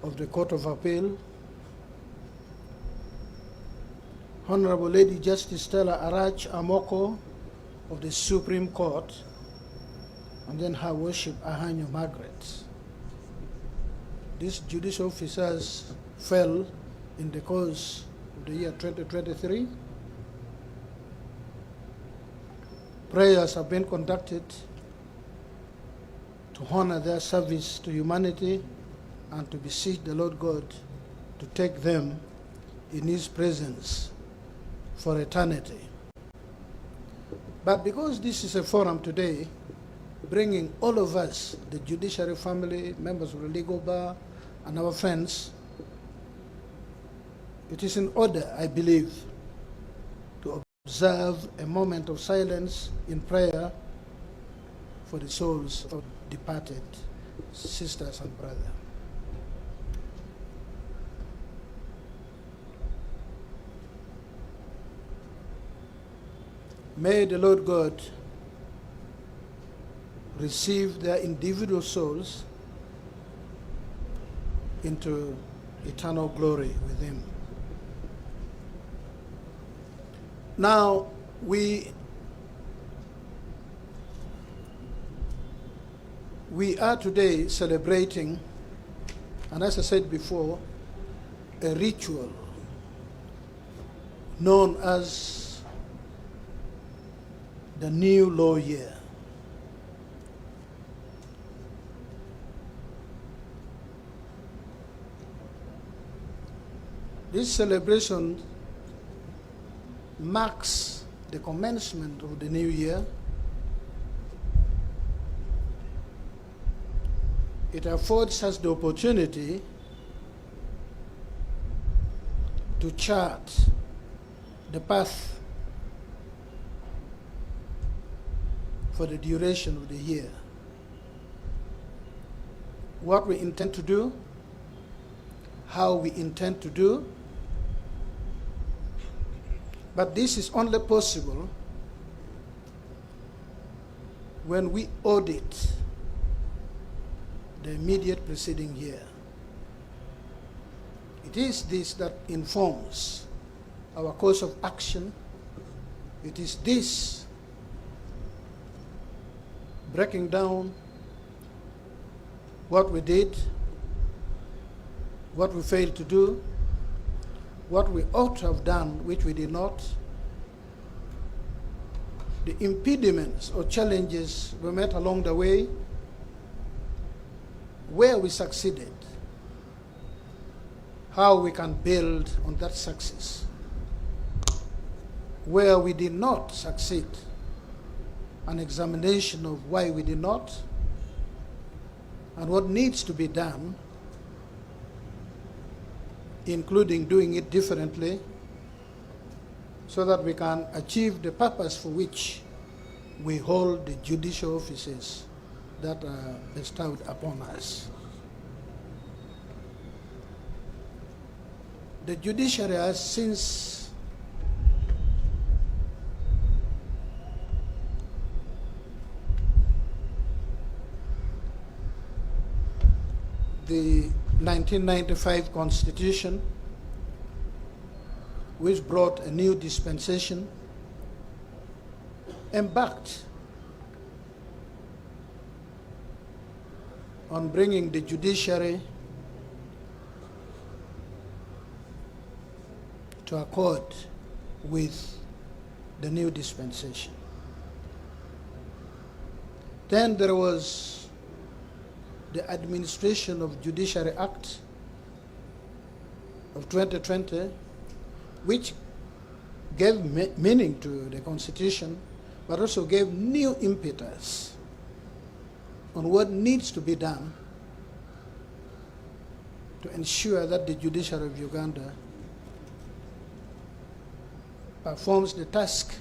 of the Court of Appeal, Honorable Lady Justice Stella Arach Amoko of the Supreme Court, and then Her Worship Ahanyo Margaret. These judicial officers fell in the course of the year 2023. Prayers have been conducted to honor their service to humanity and to beseech the Lord God to take them in His presence for eternity. But because this is a forum today, bringing all of us, the judiciary family, members of the legal bar, and our friends, it is in order, I believe, to observe a moment of silence in prayer for the souls of departed sisters and brothers. May the Lord God receive their individual souls into eternal glory with Him. Now, we are today celebrating, and as I said before, a ritual known as the New Law Year. This celebration marks the commencement of the new year. It affords us the opportunity to chart the path for the duration of the year. What we intend to do, how we intend to do, but this is only possible when we audit the immediate preceding year. It is this that informs our course of action. It is this breaking down what we did, what we failed to do, what we ought to have done, which we did not, the impediments or challenges we met along the way, where we succeeded, how we can build on that success, where we did not succeed, an examination of why we did not, and what needs to be done, including doing it differently, so that we can achieve the purpose for which we hold the judicial offices that are bestowed upon us. The judiciary has since the 1995 Constitution, which brought a new dispensation, embarked on bringing the judiciary to accord with the new dispensation. Then there was the Administration of Judiciary Act of 2020, which gave meaning to the Constitution, but also gave new impetus on what needs to be done to ensure that the judiciary of Uganda performs the task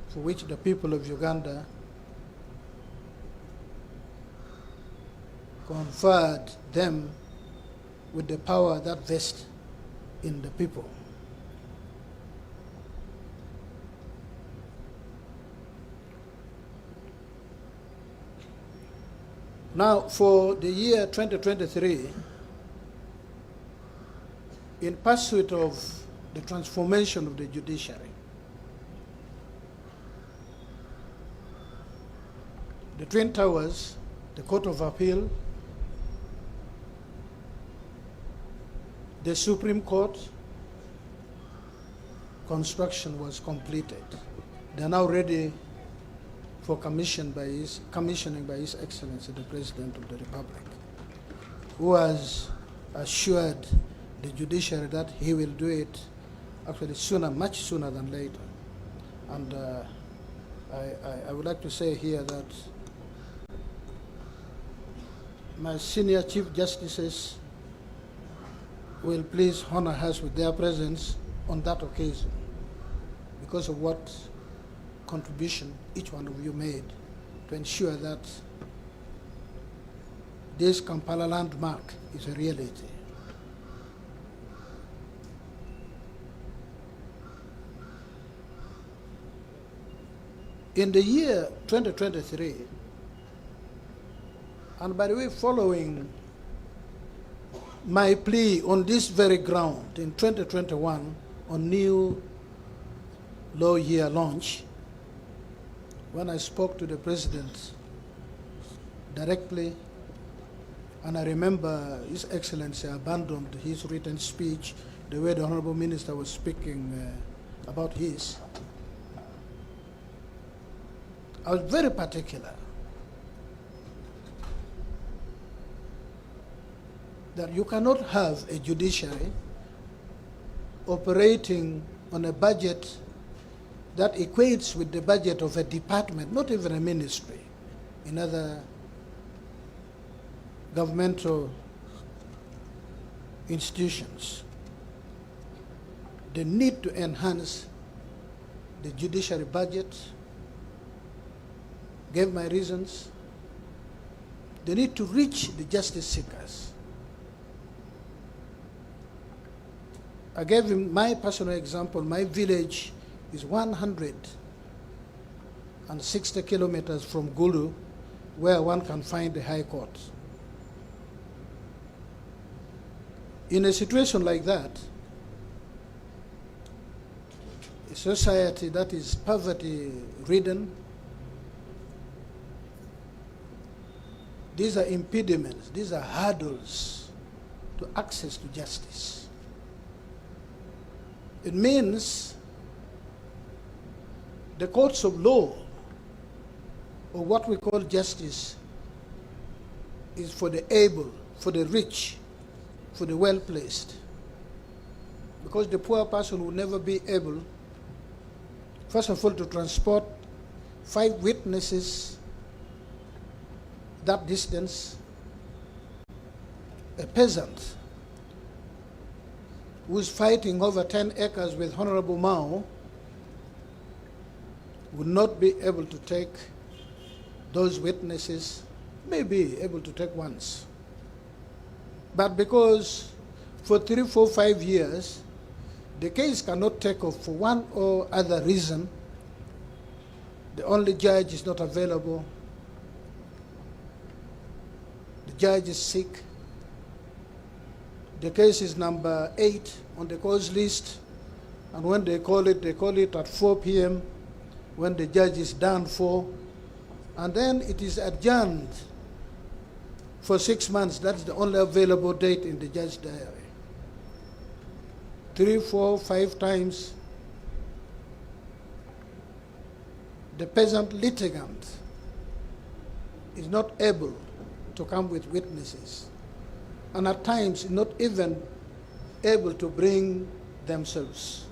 for which the people of Uganda conferred them with the power that vests in the people. Now, for the year 2023, in pursuit of the transformation of the judiciary, the Twin Towers, the Court of Appeal, the Supreme Court, construction was completed. They are now ready for commissioning by His Excellency the President of the Republic, who has assured the judiciary that he will do it actually sooner, much sooner than later. And I would like to say here that my senior Chief Justices will please honor us with their presence on that occasion because of what contribution each one of you made to ensure that this Kampala landmark is a reality. In the year 2023, and by the way, following my plea on this very ground in 2021 on new law year launch, when I spoke to the President directly, and I remember His Excellency abandoned his written speech the way the Honorable Minister was speaking about his, I was very particular that you cannot have a judiciary operating on a budget that equates with the budget of a department, not even a ministry, in other governmental institutions. The need to enhance the judiciary budget, gave my reasons. The need to reach the justice seekers. I gave him my personal example. My village is 160 kilometers from Gulu, where one can find the High Court. In a situation like that, a society that is poverty-ridden, these are impediments, these are hurdles to access to justice. It means the courts of law, or what we call justice, is for the able, for the rich, for the well-placed. Because the poor person will never be able, first of all, to transport 5 witnesses that distance. A peasant who is fighting over 10 acres with Honorable Mao would not be able to take those witnesses may be able to take once. But because for 3, 4, 5 years, the case cannot take off for one or other reason, the only judge is not available, the judge is sick, the case is number 8 on the cause list, and when they call it at 4 p.m. when the judge is done for, and then it is adjourned for 6 months. That's the only available date in the judge's diary. 3, 4, 5 times, the peasant litigant is not able to come with witnesses, and at times not even able to bring themselves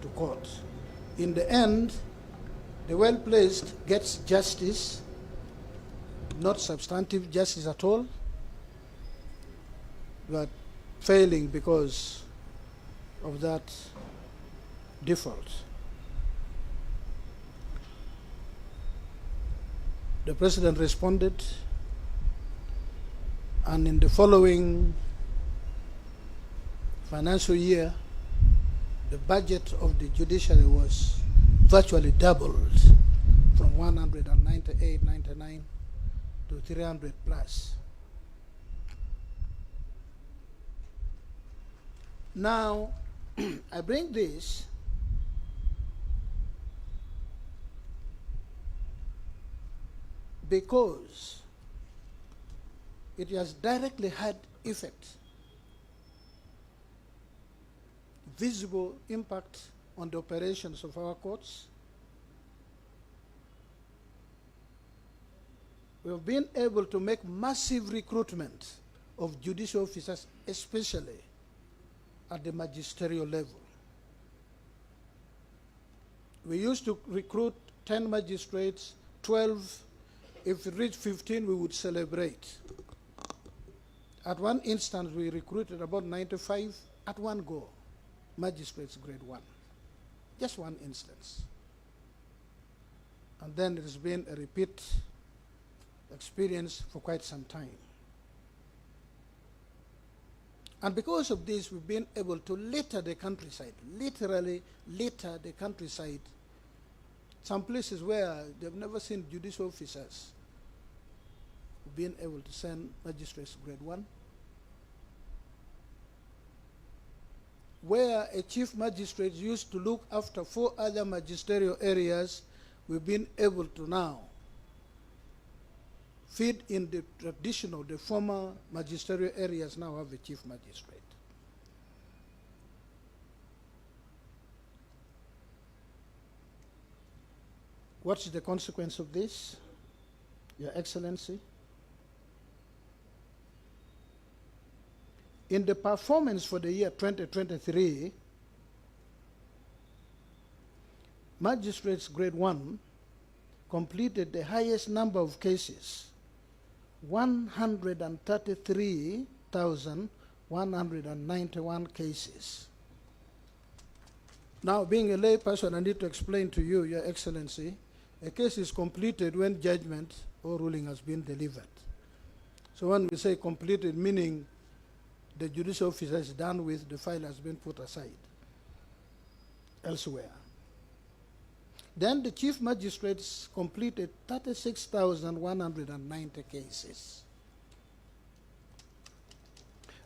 to court. In the end, the well-placed gets justice, not substantive justice at all, but failing because of that default. The president responded, and in the following financial year, the budget of the judiciary was virtually doubled from 198.99 to 300 plus. Now, I bring this because it has directly had effect, visible impact on the operations of our courts. We have been able to make massive recruitment of judicial officers, especially at the magisterial level. We used to recruit 10 magistrates, 12. If we reached 15, we would celebrate. At one instance, we recruited about 95 at one go, magistrates grade 1. Just one instance. And then it has been a repeat experience for quite some time. And because of this, we've been able to litter the countryside, literally litter the countryside. Some places where they've never seen judicial officers, we've been able to send magistrates grade 1. Where a chief magistrate used to look after 4 other magisterial areas, we've been able to now feed in the traditional, the former magisterial areas now have a chief magistrate. What's the consequence of this, Your Excellency? In the performance for the year 2023, magistrates grade 1 completed the highest number of cases, 133,191 cases. Now, being a lay person, I need to explain to you, Your Excellency, a case is completed when judgment or ruling has been delivered. So when we say completed, meaning the judicial officer is done with, the file has been put aside elsewhere. Then the chief magistrates completed 36,190 cases.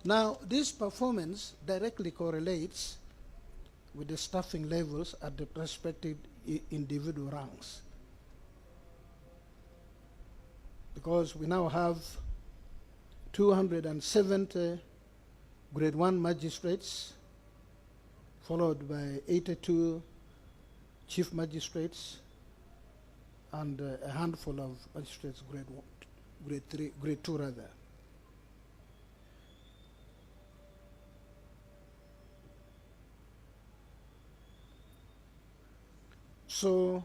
Now, this performance directly correlates with the staffing levels at the respective individual ranks. Because we now have 270 grade 1 magistrates, followed by 82 chief magistrates, and a handful of magistrates grade 2 rather. So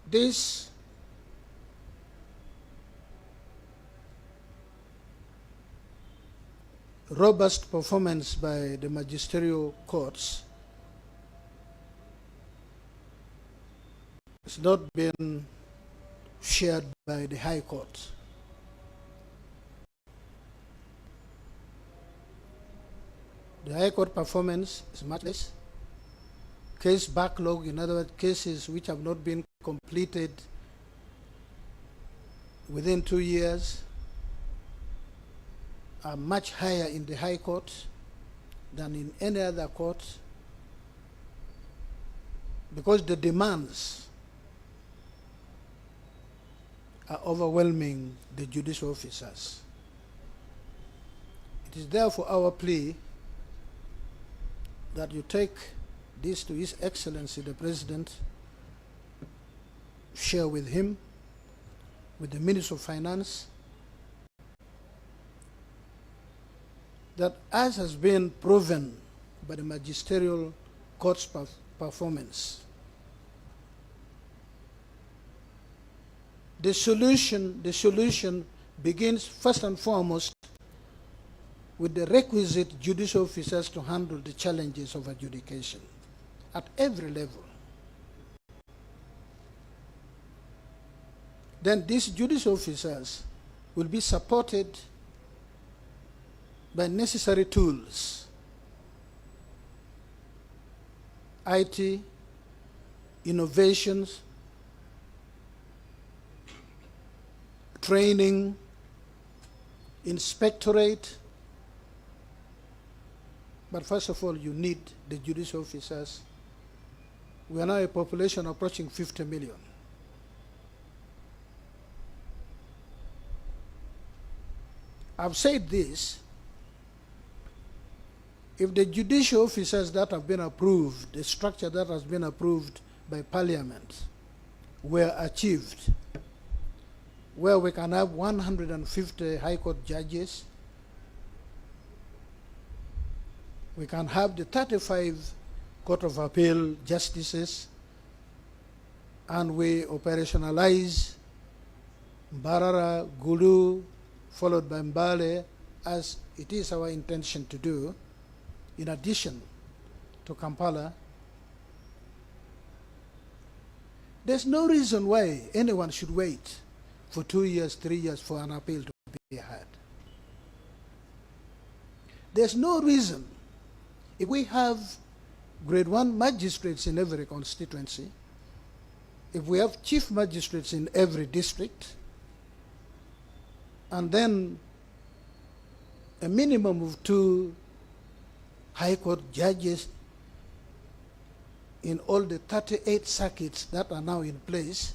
this robust performance by the magisterial courts it's not been shared by the High Court. The High Court performance is much less. Case backlog, in other words, cases which have not been completed within 2 years, are much higher in the High Court than in any other court, because the demands are overwhelming the judicial officers. It is therefore our plea that you take this to His Excellency the President, share with him, with the Minister of Finance, that as has been proven by the magisterial court's performance, the solution begins first and foremost with the requisite judicial officers to handle the challenges of adjudication at every level. Then these judicial officers will be supported by necessary tools, IT, innovations, training, inspectorate. But first of all, you need the judicial officers. We are now a population approaching 50 million. I've said this: if the judicial officers that have been approved, the structure that has been approved by Parliament, were achieved, where we can have 150 High Court judges, we can have the 35 Court of Appeal justices, and we operationalize Mbarara, Gulu, followed by Mbale, as it is our intention to do, in addition to Kampala. There's no reason why anyone should wait for 2 years, 3 years for an appeal to be heard. There's no reason. If we have grade 1 magistrates in every constituency, if we have chief magistrates in every district, and then a minimum of 2 High Court judges in all the 38 circuits that are now in place,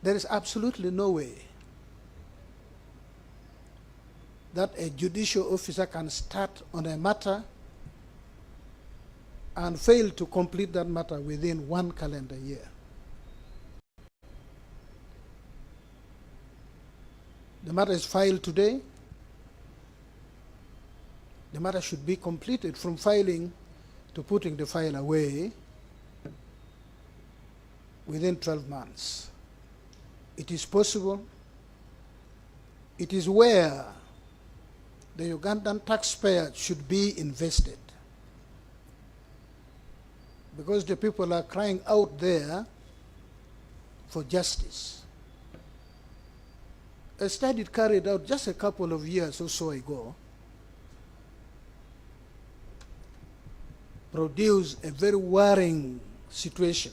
there is absolutely no way that a judicial officer can start on a matter and fail to complete that matter within 1 calendar year. The matter is filed today. The matter should be completed from filing to putting the file away within 12 months. It is possible. It is where the Ugandan taxpayer should be invested, because the people are crying out there for justice. A study carried out just a couple of years or so ago produced a very worrying situation.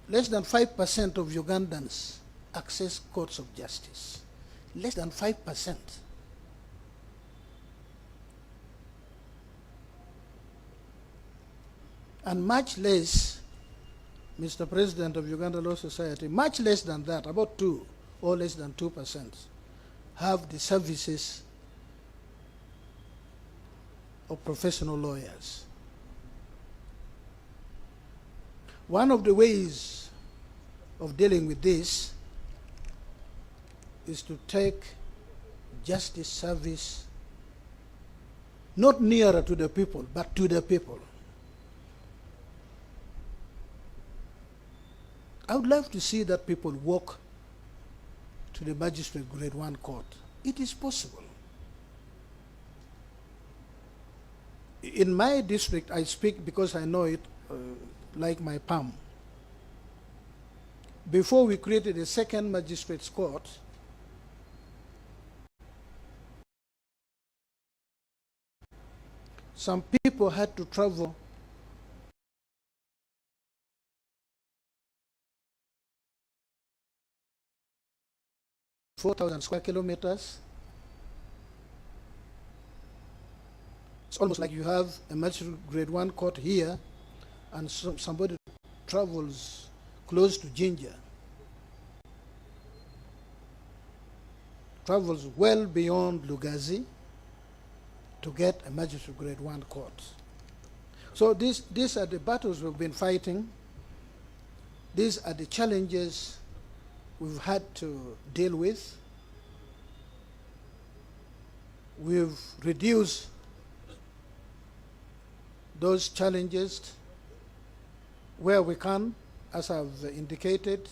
Less than 5% of Ugandans access courts of justice. Less than 5%. And much less, Mr. President of Uganda Law Society, much less than that, about 2 or less than 2%, have the services of professional lawyers. One of the ways of dealing with this is to take justice service not nearer to the people, but to the people. I would love to see that people walk to the magistrate grade 1 court. It is possible. In my district, I speak because I know it like my palm. Before we created a second magistrates court, some people had to travel 4,000 square kilometers. It's almost like you have a magistrate grade 1 court here, and somebody travels close to Jinja, travels well beyond Lugazi to get a magistrate grade 1 court. So these are the battles we've been fighting. These are the challenges we've had to deal with. We've reduced those challenges where we can, as I've indicated.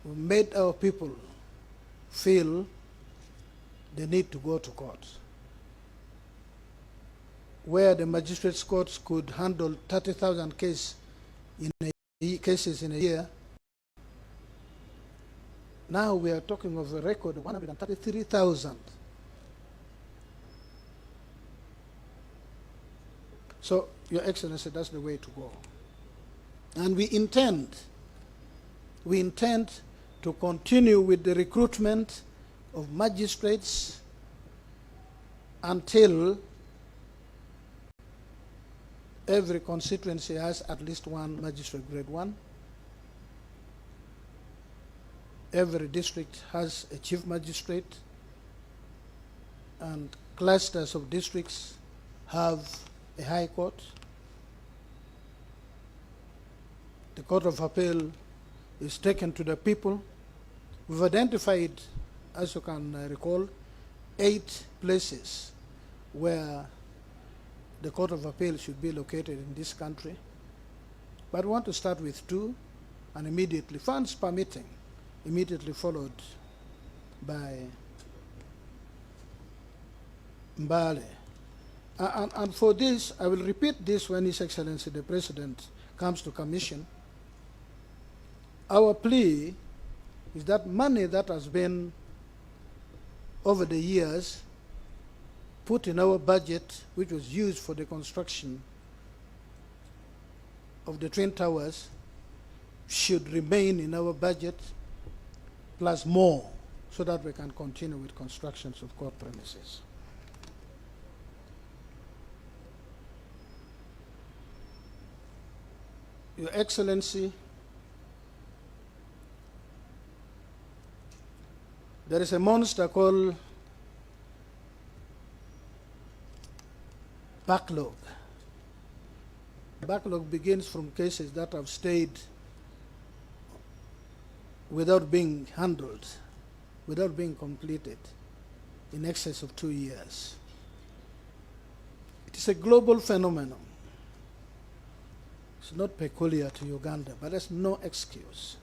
We've made our people feel they need to go to court. Where the magistrates' courts could handle 30,000 cases in a year, now we are talking of a record of 133,000. So, Your Excellency, that's the way to go. And we intend to continue with the recruitment of magistrates until every constituency has at least one magistrate grade 1. Every district has a chief magistrate, and clusters of districts have a high court. The Court of Appeal is taken to the people. We've identified, as you can recall, 8 places where the Court of Appeal should be located in this country. But we want to start with 2, and immediately, funds permitting, immediately followed by Mbale. And for this, I will repeat this when His Excellency the President comes to commission. Our plea is that money that has been, over the years, put in our budget, which was used for the construction of the Twin Towers, should remain in our budget, plus more, so that we can continue with constructions of court premises. Your Excellency, there is a monster called backlog. Backlog begins from cases that have stayed without being handled, without being completed, in excess of 2 years. It is a global phenomenon. It's not peculiar to Uganda, but there's no excuse.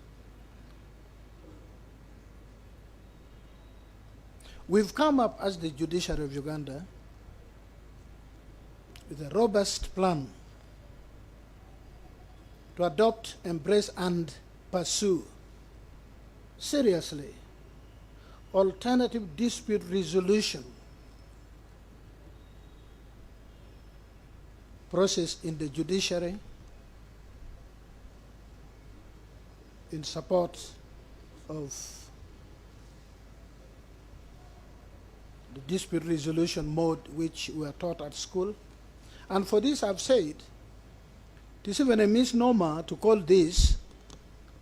We've come up as the Judiciary of Uganda with a robust plan to adopt, embrace, and pursue seriously alternative dispute resolution process in the judiciary in support of the dispute resolution mode which we are taught at school. And for this I've said, it is even a misnomer to call this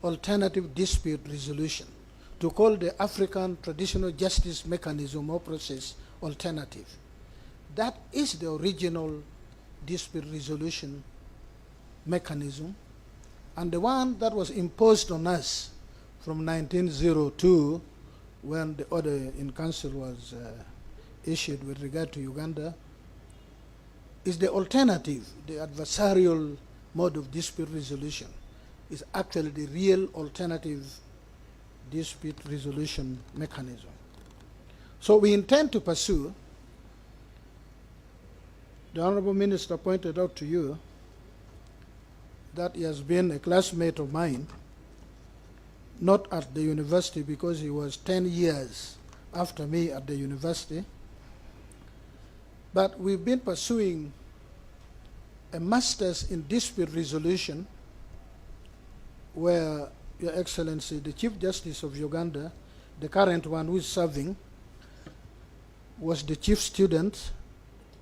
alternative dispute resolution, to call the African traditional justice mechanism or process alternative. That is the original dispute resolution mechanism, and the one that was imposed on us from 1902 when the order in council was issued with regard to Uganda is the alternative. The adversarial mode of dispute resolution is actually the real alternative dispute resolution mechanism. So we intend to pursue The Honorable Minister pointed out to you that he has been a classmate of mine, not at the university because he was 10 years after me at the university, but we've been pursuing a master's in dispute resolution where, Your Excellency, the Chief Justice of Uganda, the current one who is serving, was the chief student.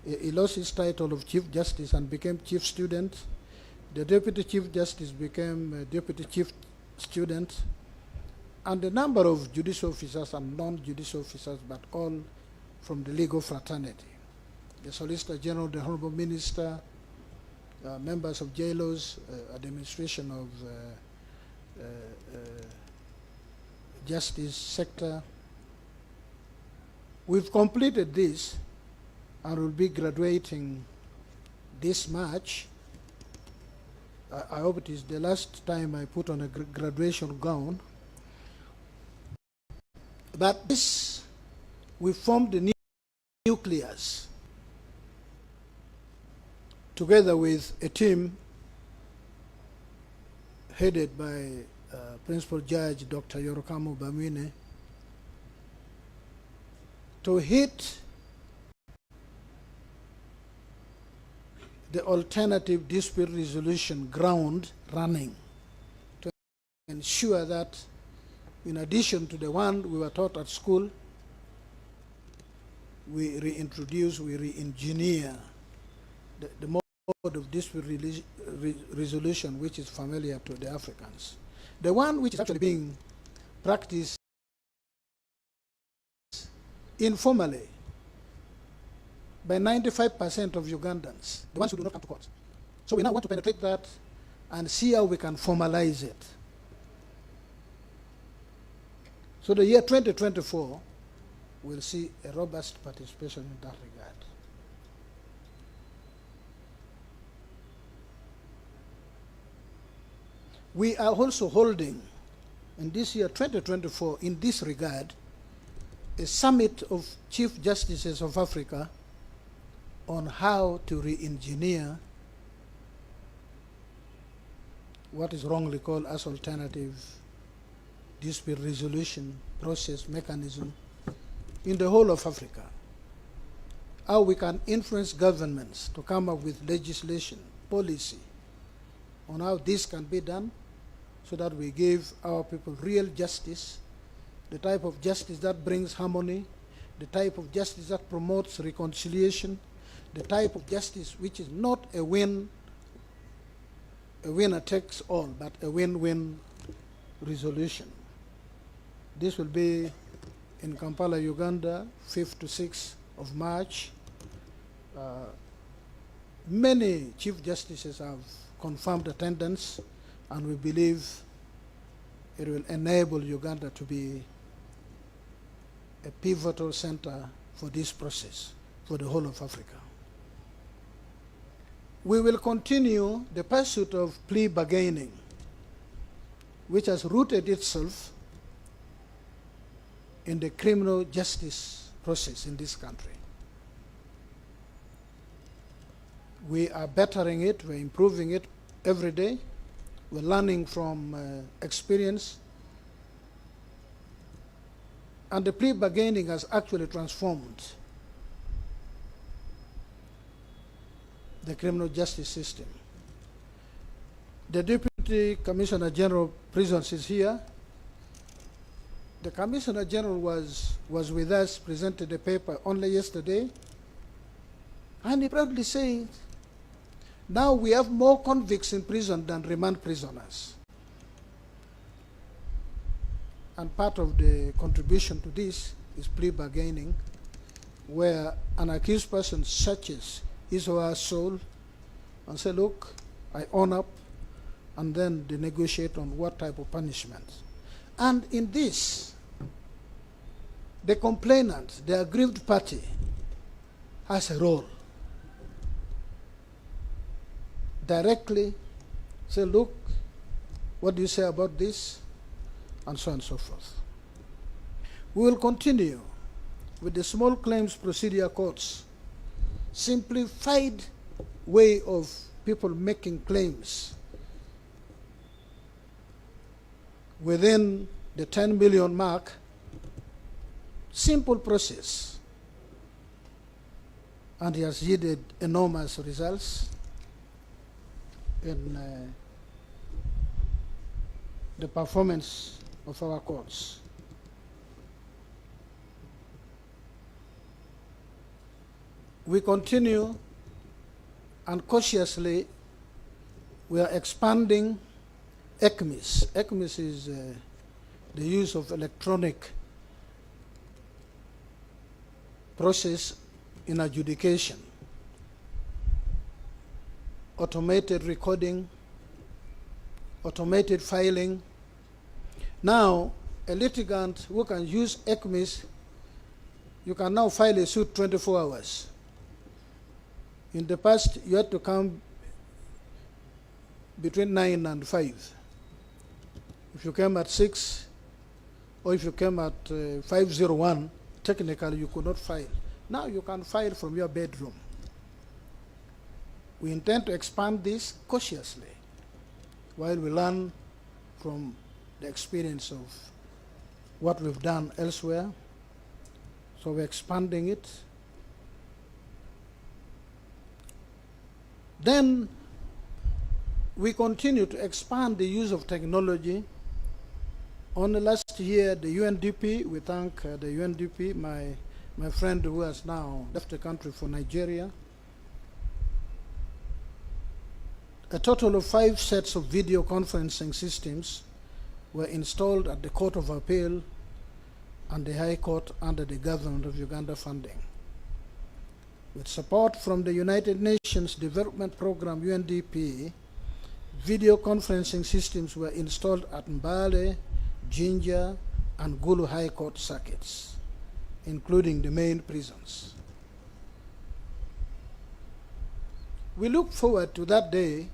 He lost his title of Chief Justice and became chief student. The Deputy Chief Justice became Deputy Chief Student. And a number of judicial officers and non-judicial officers, but all from the legal fraternity. The Solicitor General, the Honorable Minister, members of JLO's, administration of justice sector. We've completed this and will be graduating this March. I hope it is the last time I put on a graduation gown. But this, we formed the nucleus together with a team headed by Principal Judge Dr. Yorokamo Bamwine to hit the alternative dispute resolution ground running, to ensure that in addition to the one we were taught at school, we reintroduce, we re-engineer the mode of dispute resolution which is familiar to the Africans. The one which is actually being practiced informally by 95% of Ugandans, the ones who do not come to court. So we now want to penetrate that and see how we can formalize it. So the year 2024 will see a robust participation in that regard. We are also holding, in this year 2024, in this regard, a summit of Chief Justices of Africa on how to re-engineer what is wrongly called as alternative dispute resolution process mechanism in the whole of Africa. How we can influence governments to come up with legislation, policy, on how this can be done so that we give our people real justice, the type of justice that brings harmony, the type of justice that promotes reconciliation, the type of justice which is not a winner takes all, but a win-win resolution. This will be in Kampala, Uganda, 5th to 6th of March. Many Chief Justices have confirmed attendance, and we believe it will enable Uganda to be a pivotal center for this process for the whole of Africa. We will continue the pursuit of plea bargaining, which has rooted itself in the criminal justice process in this country. We are bettering it, we're improving it every day. We're learning from experience. And the plea bargaining has actually transformed the criminal justice system. The Deputy Commissioner General of Prisons is here. The Commissioner General was with us, presented a paper only yesterday, and he proudly said, now we have more convicts in prison than remand prisoners. And part of the contribution to this is plea bargaining, where an accused person searches his or her soul and say, look, I own up, and then they negotiate on what type of punishment. And in this, the complainant, the aggrieved party, has a role. Directly say, look, what do you say about this? And so on and so forth. We will continue with the small claims procedure courts simplified way of people making claims within the 10 million mark. Simple process, and it has yielded enormous results in the performance of our courts. We continue, and cautiously we are expanding ECMIS. ECMIS is the use of electronic process in adjudication, automated recording, automated filing. Now, a litigant who can use ECMIS, you can now file a suit 24 hours. In the past, you had to come between 9 and 5. If you came at 6, or if you came at 5:01, technically you could not file. Now you can file from your bedroom. We intend to expand this cautiously while we learn from the experience of what we've done elsewhere. So we're expanding it. Then we continue to expand the use of technology. Only last year, the UNDP, we thank the UNDP, my friend who has now left the country for Nigeria. A total of 5 sets of video conferencing systems were installed at the Court of Appeal and the High Court under the Government of Uganda funding. With support from the United Nations Development Program, UNDP, video conferencing systems were installed at Mbale, Jinja, and Gulu High Court circuits, including the main prisons. We look forward to that day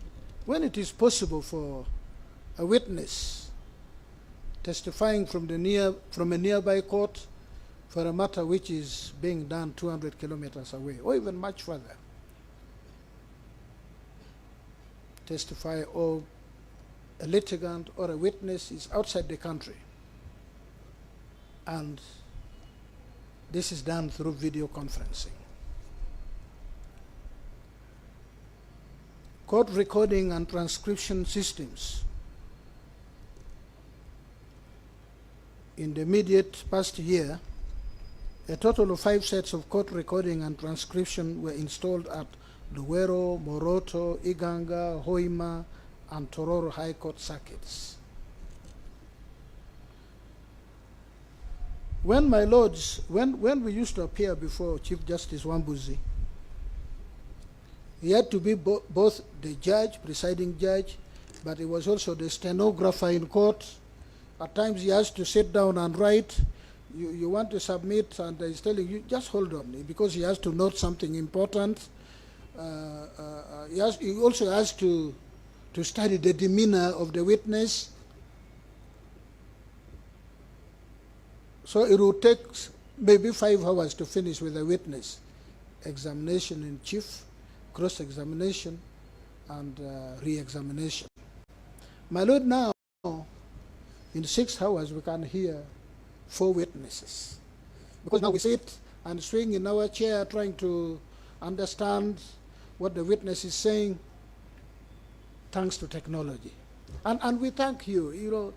when it is possible for a witness testifying from a nearby court for a matter which is being done 200 kilometers away, or even much further, testify, or a litigant or a witness is outside the country, and this is done through video conferencing. Court recording and transcription systems. In the immediate past year, a total of 5 sets of court recording and transcription were installed at Luwero, Moroto, Iganga, Hoima, and Tororo High Court circuits. When, my lords, when we used to appear before Chief Justice Wambuzi, he had to be both the judge, presiding judge, but he was also the stenographer in court. At times he has to sit down and write. You want to submit, and he's telling you, just hold on, because he has to note something important. He also has to study the demeanor of the witness. So it will take maybe 5 hours to finish with a witness. Examination in chief, cross-examination, and re-examination. My lord, now, in 6 hours, we can hear 4 witnesses. Because now we sit and swing in our chair trying to understand what the witness is saying, thanks to technology. And we thank you.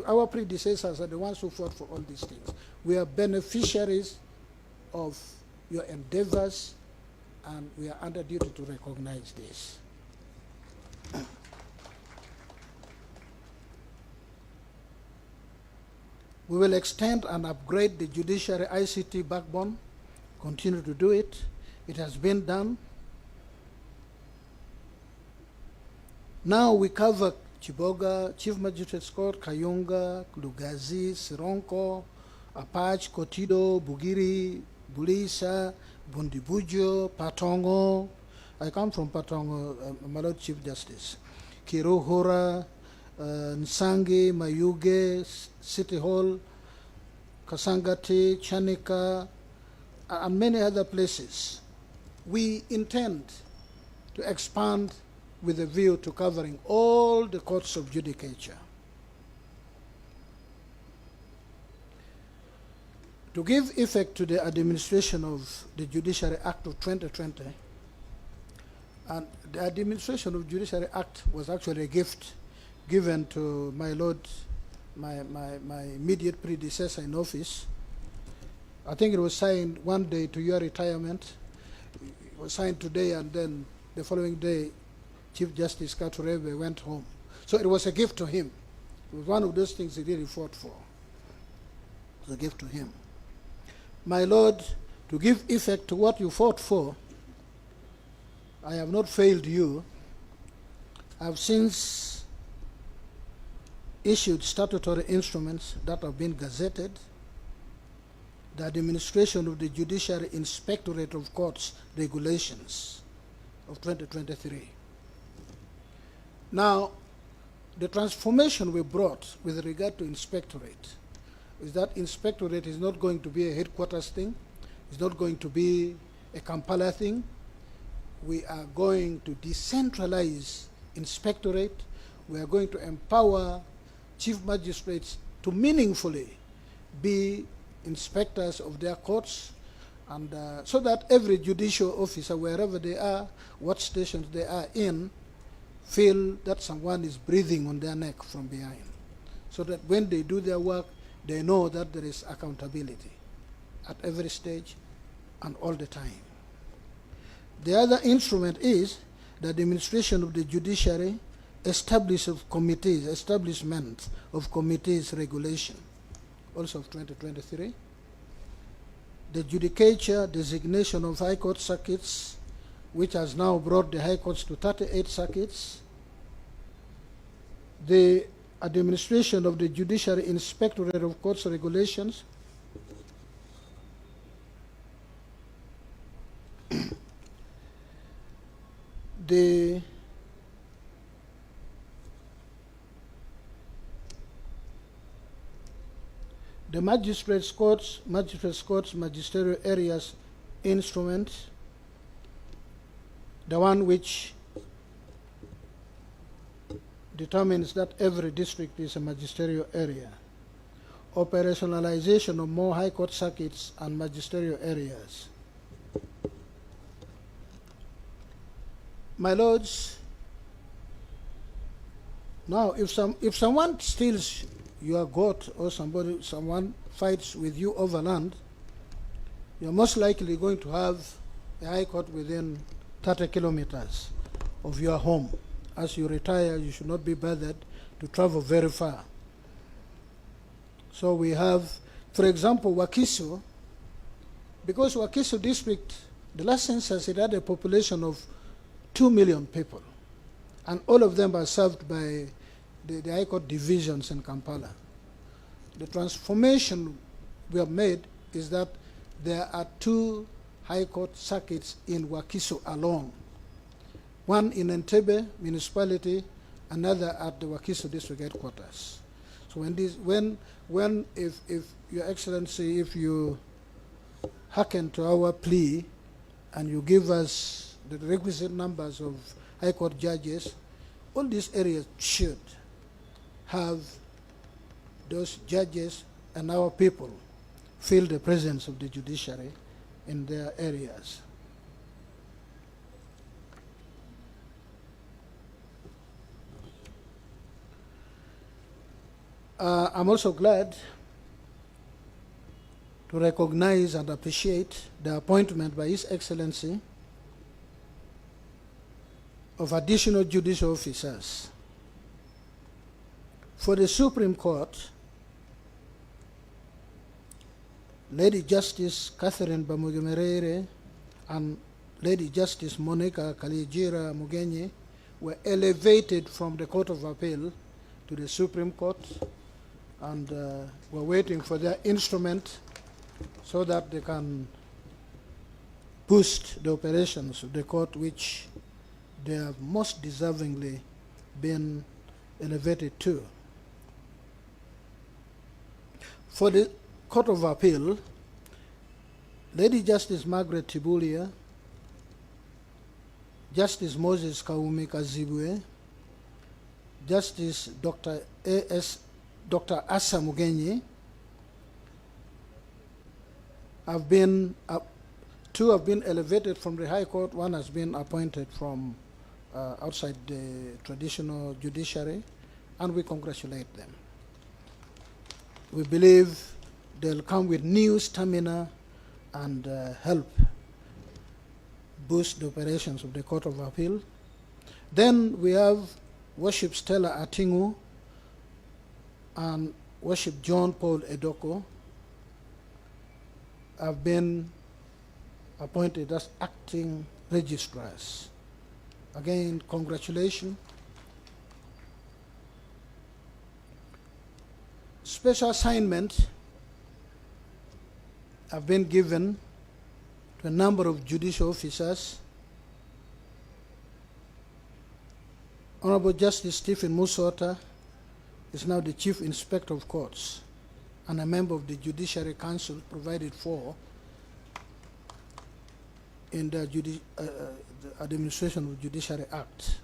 Our predecessors are the ones who fought for all these things. We are beneficiaries of your endeavors, and we are under duty to recognize this. We will extend and upgrade the judiciary ICT backbone, continue to do it. It has been done. Now we cover Chiboga, Chief Magistrate's Court, Kayunga, Lugazi, Sironko, Apach, Kotido, Bugiri, Bulisa, Bundibujo, Patongo. I come from Patongo, my Lord Chief Justice. Kirohora, Nsangi, Mayuge, City Hall, Kasangati, Chanika, and many other places. we intend to expand with a view to covering all the courts of judicature. To give effect to the administration of the Judiciary Act of 2020, and the administration of Judiciary Act was actually a gift given to my lord, my immediate predecessor in office. I think it was signed one day to your retirement. It was signed today, and then the following day, Chief Justice Katurebe went home. So it was a gift to him. It was one of those things he really fought for. It was a gift to him. My lord, to give effect to what you fought for, I have not failed you. I have since issued statutory instruments that have been gazetted. The administration of the Judiciary Inspectorate of Courts Regulations of 2023. Now, the transformation we brought with regard to inspectorate is that inspectorate is not going to be a headquarters thing. It's not going to be a Kampala thing. We are going to decentralize inspectorate. We are going to empower chief magistrates to meaningfully be inspectors of their courts, and so that every judicial officer, wherever they are, what stations they are in, feel that someone is breathing on their neck from behind, so that when they do their work, they know that there is accountability at every stage and all the time. The other instrument is the administration of the judiciary, establishment of committees regulation, also of 2023. The judicature designation of high court circuits, which has now brought the high courts to 38 circuits. The administration of the Judiciary Inspectorate of Courts Regulations. The magistrates' courts, magisterial areas instrument, the one which determines that every district is a magisterial area. Operationalization of more high court circuits and magisterial areas. My lords, now if someone steals your goat or someone fights with you over land, you're most likely going to have a high court within 30 kilometers of your home. As you retire, you should not be bothered to travel very far. So we have, for example, Wakiso, because Wakiso district, the last census, it had a population of 2 million people, and all of them are served by the High Court divisions in Kampala. The transformation we have made is that there are 2 High Court circuits in Wakiso alone. One in Entebbe municipality, another at the Wakiso district headquarters. So if Your Excellency, if you hearken to our plea and you give us the requisite numbers of High Court judges, all these areas should have those judges, and our people feel the presence of the judiciary in their areas. I'm also glad to recognize and appreciate the appointment by His Excellency of additional judicial officers. For the Supreme Court, Lady Justice Catherine Bamugemerere and Lady Justice Monica Kalijira Mugenyi were elevated from the Court of Appeal to the Supreme Court, and we're waiting for their instrument so that they can boost the operations of the court, which they have most deservingly been elevated to. For the Court of Appeal, Lady Justice Margaret Tibulia Justice Moses Kaumi Kazibwe, Justice Dr. Asa Mugenyi two have been elevated from the High Court, one has been appointed from outside the traditional judiciary, and we congratulate them. We believe they'll come with new stamina and help boost the operations of the Court of Appeal. Then we have Worship Stella Atingu and Worship John Paul Edoko have been appointed as acting registrars. Again, congratulations. Special assignment have been given to a number of judicial officers. Honorable Justice Stephen Musota is now the Chief Inspector of Courts and a member of the Judiciary Council provided for in the Administration of Judiciary Act.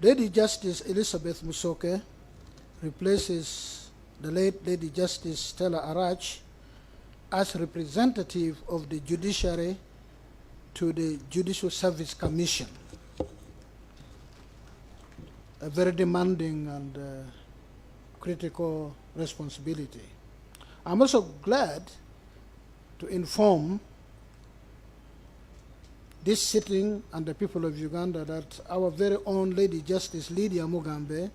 Lady Justice Elizabeth Musoke replaces the late Lady Justice Stella Arach as representative of the judiciary to the Judicial Service Commission. A very demanding and critical responsibility. I'm also glad to inform this sitting and the people of Uganda that our very own Lady Justice Lydia Mugambe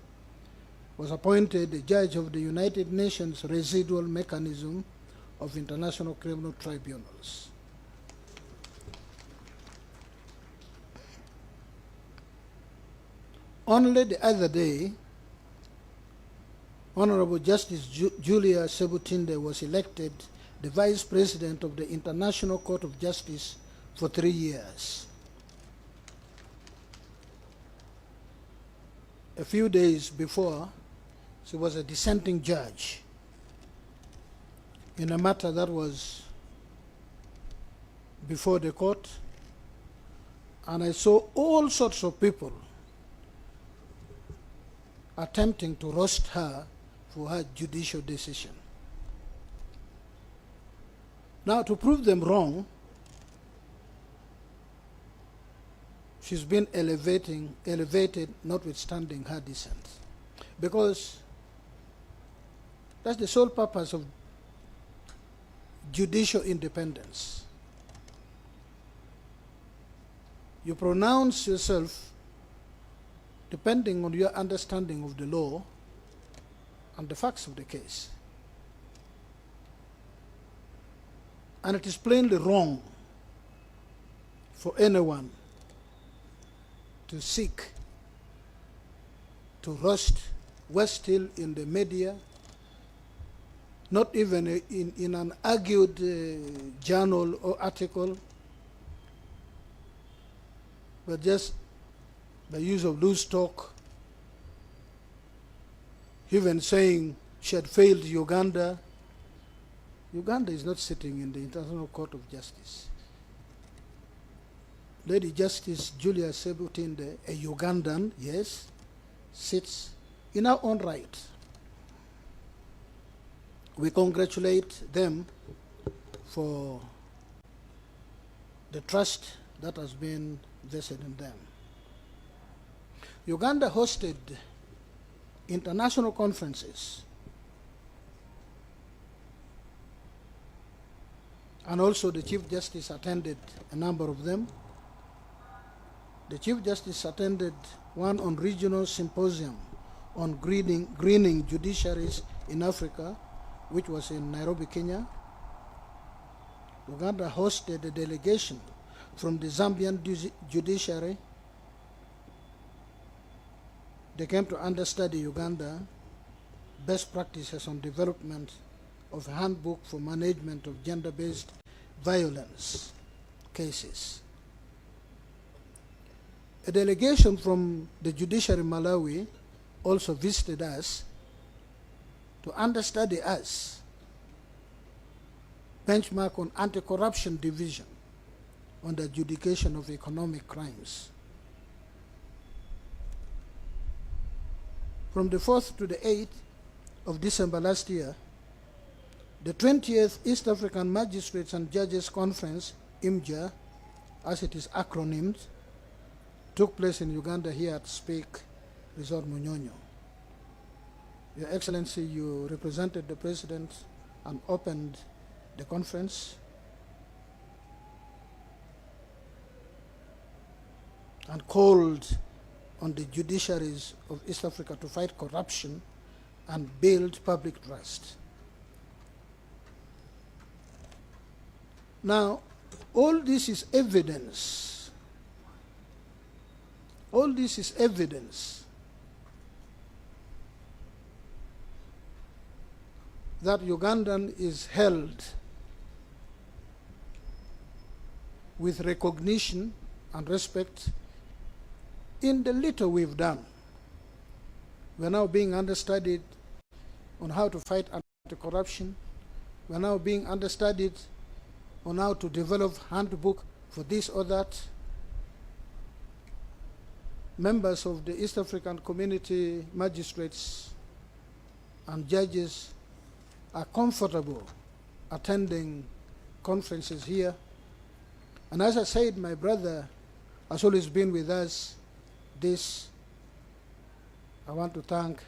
was appointed the judge of the United Nations Residual Mechanism of International Criminal Tribunals. Only the other day, Honorable Justice Julia Sebutinde was elected the Vice President of the International Court of Justice for 3 years. A few days before, she was a dissenting judge in a matter that was before the court, and I saw all sorts of people attempting to roast her for her judicial decision. Now, to prove them wrong, she's been elevated notwithstanding her dissent. Because that's the sole purpose of judicial independence. You pronounce yourself depending on your understanding of the law and the facts of the case. And it is plainly wrong for anyone to seek to roast, was still in the media, not even in an argued journal or article, but just the use of loose talk, even saying she had failed Uganda. Uganda is not sitting in the International Court of Justice. Lady Justice Julia Sebutinde, a Ugandan, yes, sits in our own right. We congratulate them for the trust that has been vested in them. Uganda hosted international conferences and also the Chief Justice attended a number of them. The Chief Justice attended one on regional symposium on greening judiciaries in Africa, which was in Nairobi, Kenya. Uganda hosted a delegation from the Zambian judiciary. They came to understudy Uganda best practices on development of a handbook for management of gender-based violence cases. A delegation from the Judiciary Malawi also visited us to understudy us benchmark on anti-corruption division on the adjudication of economic crimes. From the 4th to the 8th of December last year, the 20th East African Magistrates and Judges Conference, IMJA, as it is acronymed, took place in Uganda here at Speak Resort Munyonyo. Your Excellency, you represented the President and opened the conference. And called on the judiciaries of East Africa to fight corruption and build public trust. Now, all this is evidence. All this is evidence that Ugandan is held with recognition and respect in the little we've done. We're now being understudied on how to fight anti-corruption. We're now being understudied on how to develop handbook for this or that. Members of the East African Community magistrates and judges are comfortable attending conferences here. And as I said, my brother has always been with us. I want to thank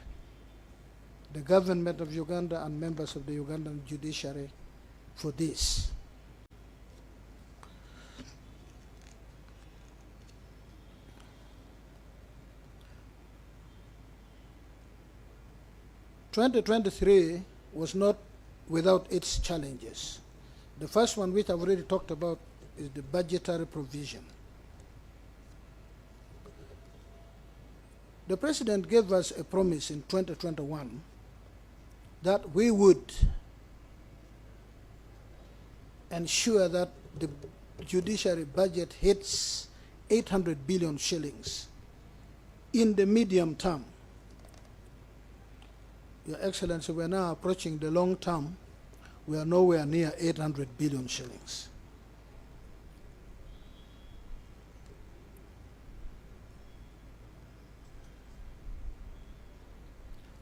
the government of Uganda and members of the Ugandan judiciary for this. (2023) was not without its challenges. The first one, which I've already talked about, is the budgetary provision. The President gave us a promise in 2021 that we would ensure that the judiciary budget hits 800 billion shillings in the medium term. Your Excellency, we are now approaching the long term. We are nowhere near 800 billion shillings.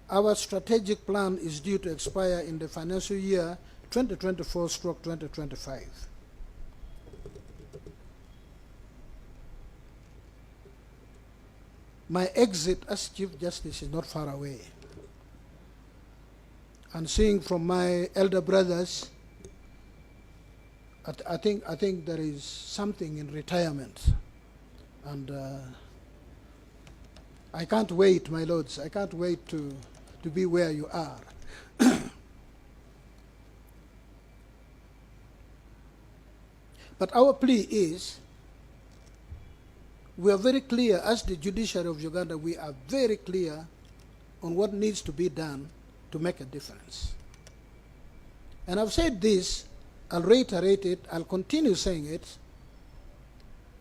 Our strategic plan is due to expire in the financial year 2024/2025. My exit as Chief Justice is not far away. And seeing from my elder brothers, I think there is something in retirement. And I can't wait, my lords, I can't wait to be where you are. But our plea is, we are very clear, as the judiciary of Uganda, we are very clear on what needs to be done to make a difference. And I've said this, I'll reiterate it, I'll continue saying it.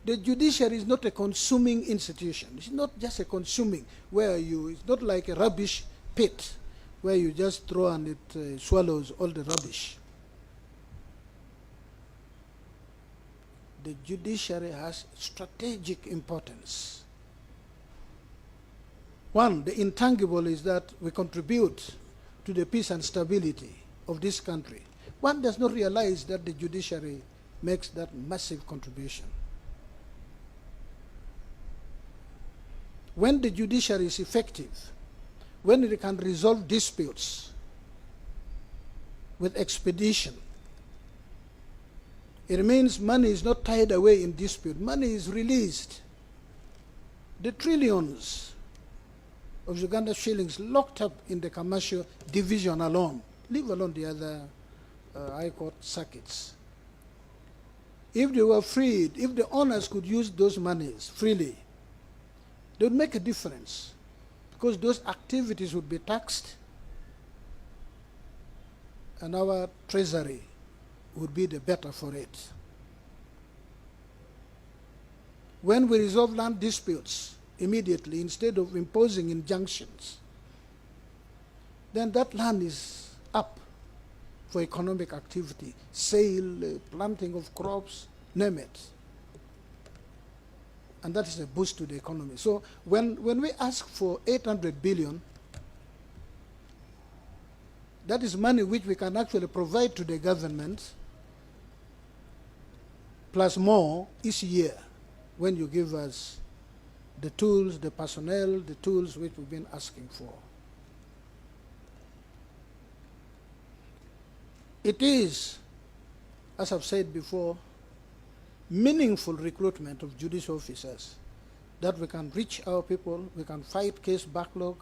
The judiciary is not a consuming institution. It's not just a consuming, it's not like a rubbish pit where you just throw and it swallows all the rubbish. The judiciary has strategic importance. One, the intangible is that we contribute to the peace and stability of this country. One does not realize that the judiciary makes that massive contribution. When the judiciary is effective, when it can resolve disputes with expedition, it means money is not tied away in dispute. Money is released. The trillions of Uganda shillings locked up in the commercial division alone, leave alone the other high court circuits. If they were freed, if the owners could use those monies freely, they would make a difference, because those activities would be taxed and our treasury would be the better for it. When we resolve land disputes immediately, instead of imposing injunctions, then that land is up for economic activity, sale, planting of crops, name it. and that is a boost to the economy. So when we ask for 800 billion, that is money which we can actually provide to the government, plus more each year when you give us the tools, the personnel, the tools which we've been asking for. It is, as I've said before, meaningful recruitment of judicial officers that we can reach our people, we can fight case backlog,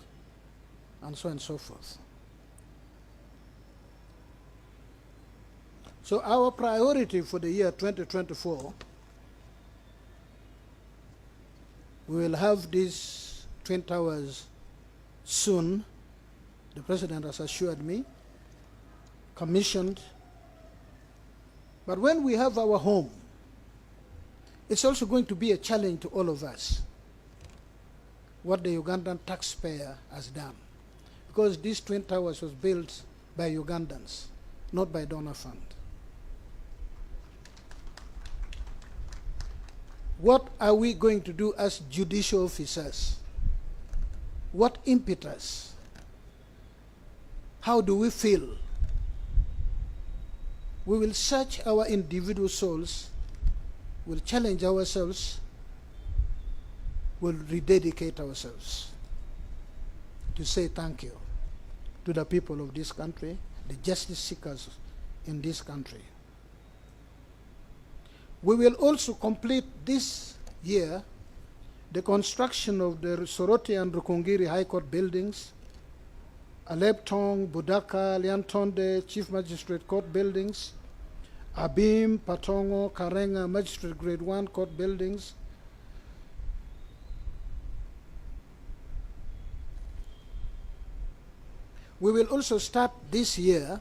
and so on and so forth. So our priority for the year 2024, we will have these Twin Towers soon, the President has assured me, commissioned. But when we have our home, it's also going to be a challenge to all of us, what the Ugandan taxpayer has done. Because this Twin Towers was built by Ugandans, not by donor fund. What are we going to do as judicial officers? What impetus? How do we feel? We will search our individual souls, we'll challenge ourselves, we'll rededicate ourselves to say thank you to the people of this country, the justice seekers in this country. We will also complete this year the construction of the Soroti and Rukungiri High Court buildings, Aleptong, Budaka, Liantonde Chief Magistrate Court buildings, Abim, Patongo, Karenga Magistrate Grade 1 Court buildings, we will also start this year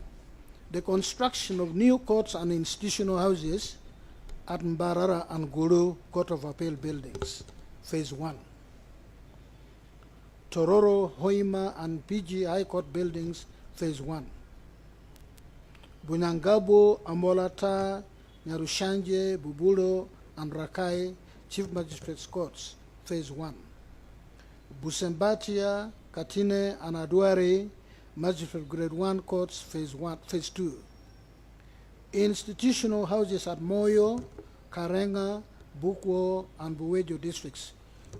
the construction of new courts and institutional houses at Mbarara and Guru Court of Appeal buildings, Phase 1. Tororo, Hoima, and PG High Court buildings, Phase 1. Bunyangabo, Amolata, Nyarushanje, Bubulo, and Rakai Chief Magistrates Courts, Phase 1. Busembatia, Katine, and Aduare Magistrate Grade 1 Courts, Phase 2. Institutional houses at Moyo, Karenga, Bukwo, and Buwejo districts.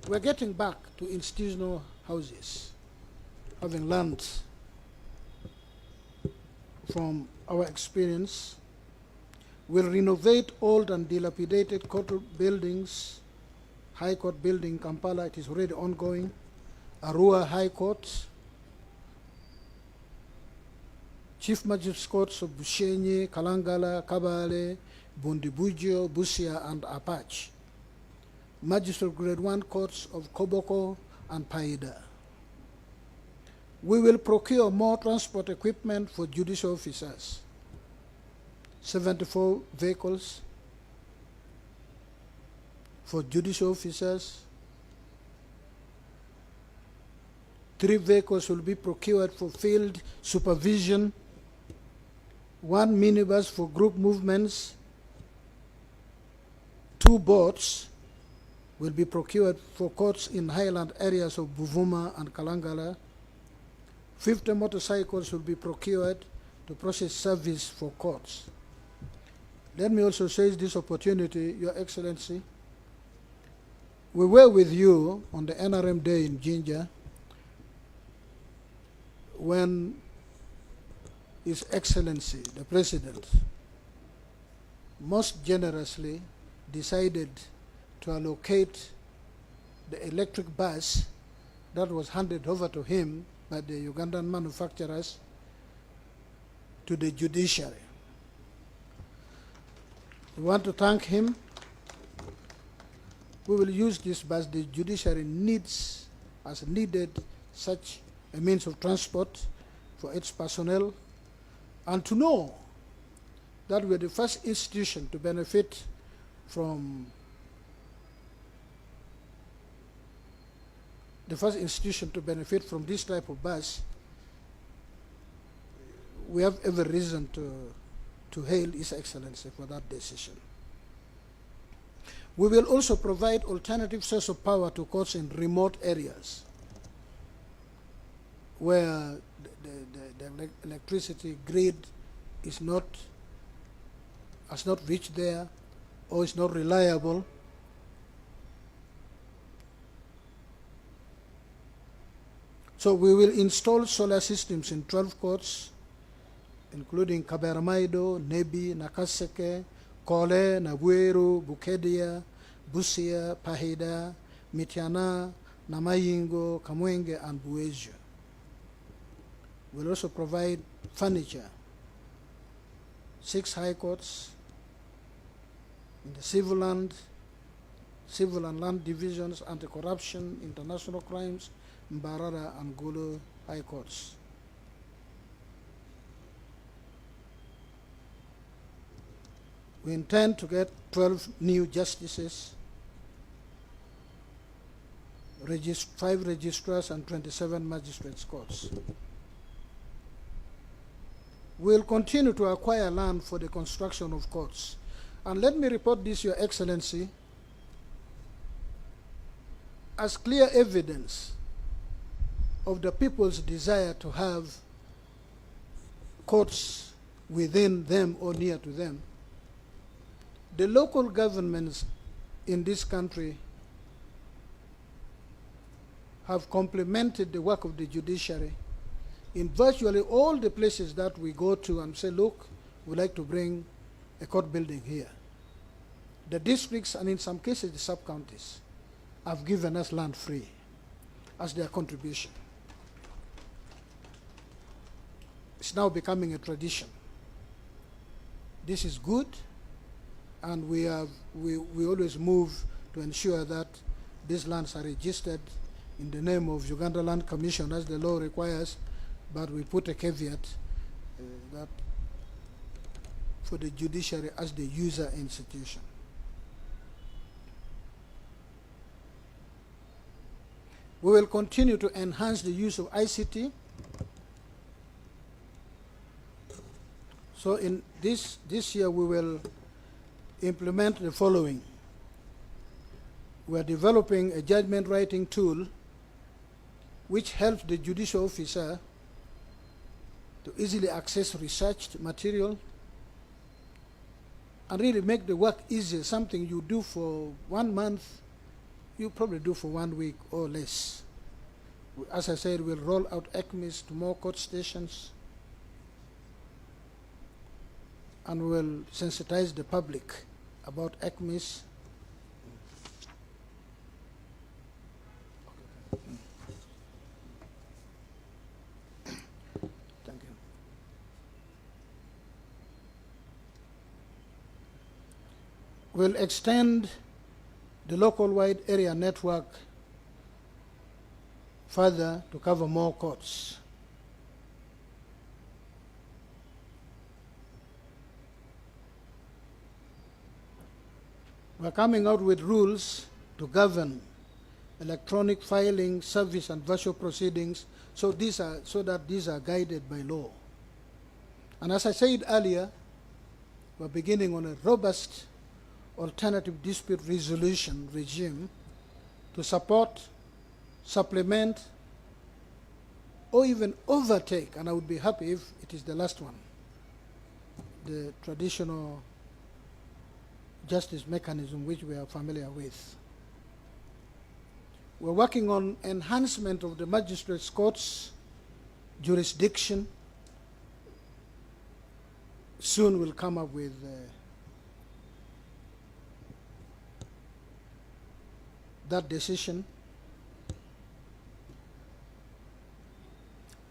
We're getting back to institutional houses, having learned from our experience. We'll renovate old and dilapidated court buildings. High Court building, Kampala, it is already ongoing. Arua High Court, Chief Magistrates Courts of Bushenyi, Kalangala, Kabale, Bundibujo, Busia, and Apache. Magistrate Grade 1 Courts of Koboko and Paida. We will procure more transport equipment for judicial officers. 74 vehicles for judicial officers. 3 vehicles will be procured for field supervision. 1 minibus for group movements. 2 boats will be procured for courts in highland areas of Buvuma and Kalangala. 50 motorcycles will be procured to process service for courts. Let me also seize this opportunity, Your Excellency. We were with you on the NRM Day in Jinja when His Excellency, the President, most generously decided to allocate the electric bus that was handed over to him by the Ugandan manufacturers to the judiciary. We want to thank him. We will use this bus. The judiciary needs, as needed, such a means of transport for its personnel, and to know that we're the first institution to benefit from this type of bus. We have every reason to hail His Excellency for that decision. We will also provide alternative source of power to courts in remote areas where the electricity grid has not reached there or is not reliable. So we will install solar systems in 12 courts, including Kaberamaido, Nebi, Nakaseke, Kole, Nabweru, Bukedia, Busia, Pahida, Mitiana, Namayingo, Kamwenge, and Bueja. We'll also provide furniture, 6 high courts in the civil and land divisions, anti-corruption, international crimes, Mbarara and Gulu high courts. We intend to get 12 new justices, 5 registrars, and 27 magistrates' courts. We'll continue to acquire land for the construction of courts. And let me report this, Your Excellency, as clear evidence of the people's desire to have courts within them or near to them. The local governments in this country have complemented the work of the judiciary in virtually all the places that we go to and say, look, we'd like to bring a court building here. The districts, and in some cases the sub-counties, have given us land free as their contribution. It's now becoming a tradition. This is good, and we always move to ensure that these lands are registered in the name of Uganda Land Commission as the law requires, but we put a caveat that for the judiciary as the user institution. We will continue to enhance the use of ICT. So in this year we will implement the following. We are developing a judgment writing tool which helps the judicial officer to easily access researched material and really make the work easier. Something you do for 1 month, you probably do for 1 week or less. As I said, we'll roll out ECMIS to more court stations, and we'll sensitize the public about ECMIS. Thank you. We'll extend the local-wide area network further to cover more courts. We're coming out with rules to govern electronic filing, service, and virtual proceedings, so that these are guided by law. And as I said earlier, we're beginning on a robust alternative dispute resolution regime to support, supplement, or even overtake, and I would be happy if it is the last one, the traditional justice mechanism which we are familiar with. We're working on enhancement of the magistrates' courts jurisdiction. Soon we'll come up with that decision.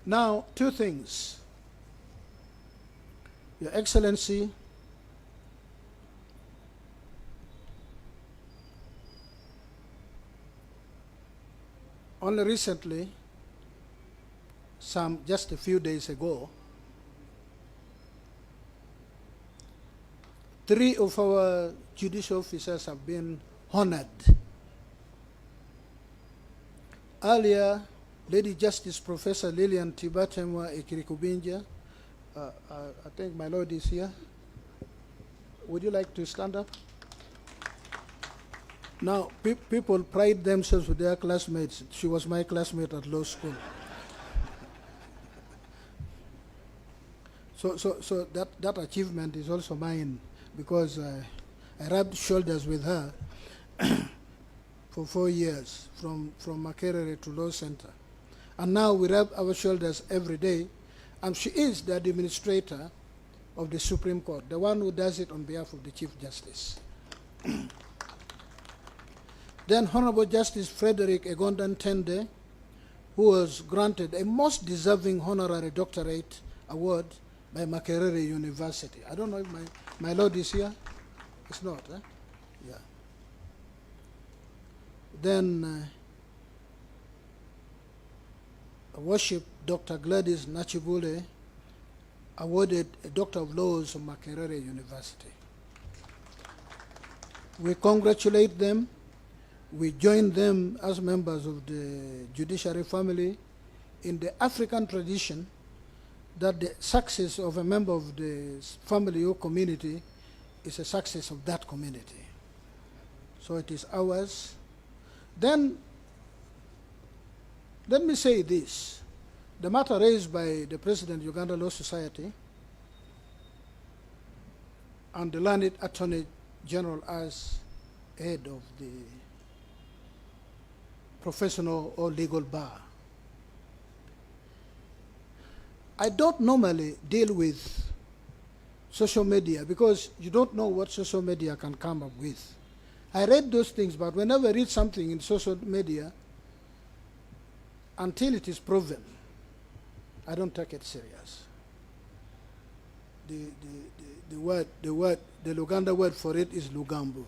Now, 2 things. Your Excellency, only recently, just a few days ago, 3 of our judicial officers have been honored. Earlier, Lady Justice Professor Lillian Tibatemwa Ekirikubinja, I think my Lord is here. Would you like to stand up? Now, people pride themselves with their classmates. She was my classmate at law school. So that achievement is also mine, because I rubbed shoulders with her for 4 years, from Makerere to Law Center. And now we rub our shoulders every day, and she is the administrator of the Supreme Court, the one who does it on behalf of the Chief Justice. Then Honorable Justice Frederick Egondan Tende, who was granted a most deserving honorary doctorate award by Makerere University. I don't know if my lord is here. It's not, eh? Yeah. Then worship Dr. Gladys Nachibule, awarded a Doctor of Laws from Makerere University. We congratulate them. We join them as members of the judiciary family in the African tradition that the success of a member of the family or community is a success of that community. So it is ours. Then, let me say this. The matter raised by the President of Uganda Law Society and the learned Attorney General as head of the professional or legal bar. I don't normally deal with social media because you don't know what social media can come up with. I read those things, but whenever I read something in social media, until it is proven, I don't take it serious. The Luganda word for it is Lugambo.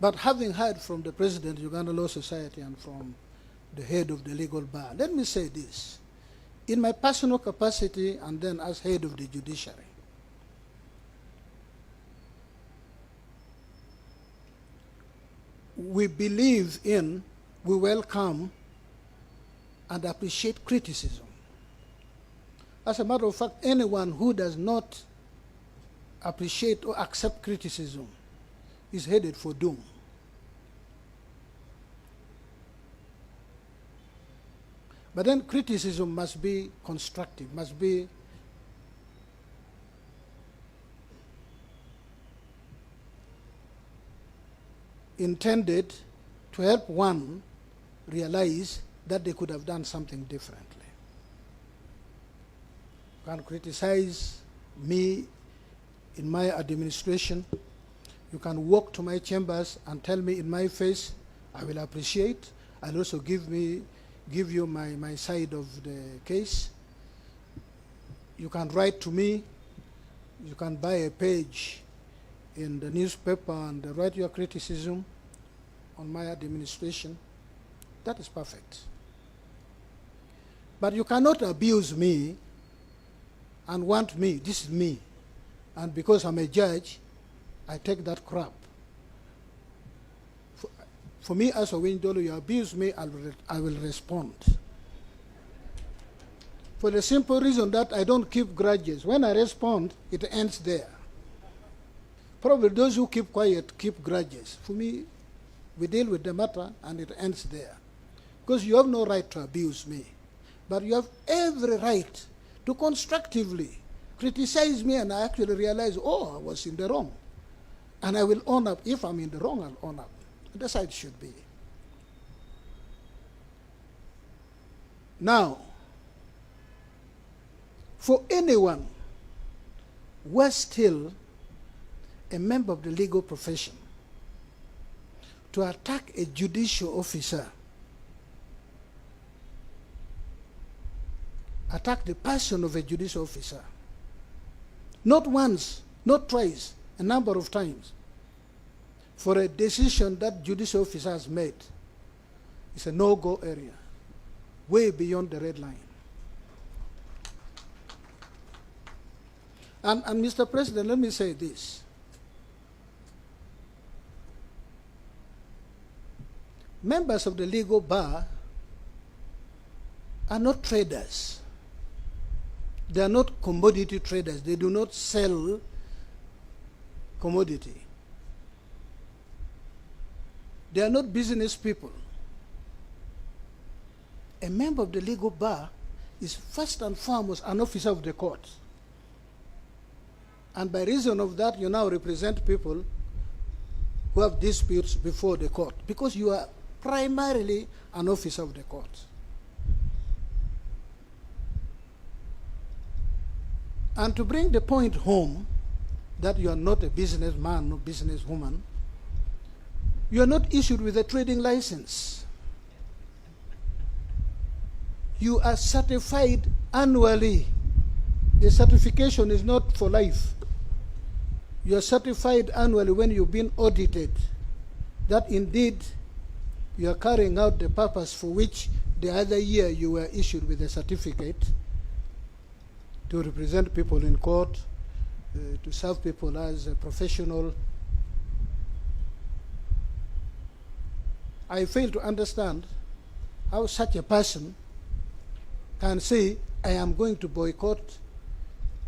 But having heard from the President of Uganda Law Society and from the head of the legal bar, let me say this. In my personal capacity and then as head of the judiciary, we believe in, we welcome and appreciate criticism. As a matter of fact, anyone who does not appreciate or accept criticism is headed for doom. But then criticism must be constructive, must be intended to help one realize that they could have done something differently. You can criticize me in my administration. You can walk to my chambers and tell me in my face. I will appreciate. I'll also give you my side of the case. You can write to me. You can buy a page in the newspaper and write your criticism on my administration. That is perfect. But you cannot abuse me and want me, this is me, and because I'm a judge, I take that crap. For me, as a Windolo, you abuse me, I will respond. For the simple reason that I don't keep grudges. When I respond, it ends there. Probably those who keep quiet keep grudges. For me, we deal with the matter and it ends there. Because you have no right to abuse me. But you have every right to constructively criticize me, and I actually realize, oh, I was in the wrong. And I will own up. If I'm in the wrong, I'll own up. That's how it should be. Now, for anyone who is still a member of the legal profession to attack a judicial officer, attack the person of a judicial officer, not once, not twice, a number of times, for a decision that judicial officer has made, it's a no-go area, way beyond the red line. And Mr. President, let me say this. Members of the legal bar are not traders. They are not commodity traders. They do not sell commodity. They are not business people. A member of the legal bar is first and foremost an officer of the court. And by reason of that, you now represent people who have disputes before the court, because you are primarily an officer of the court. And to bring the point home that you are not a businessman or businesswoman, you are not issued with a trading license. You are certified annually. The certification is not for life. You are certified annually when you've been audited, that indeed you are carrying out the purpose for which the other year you were issued with a certificate, to represent people in court, to serve people as a professional. I fail to understand how such a person can say, I am going to boycott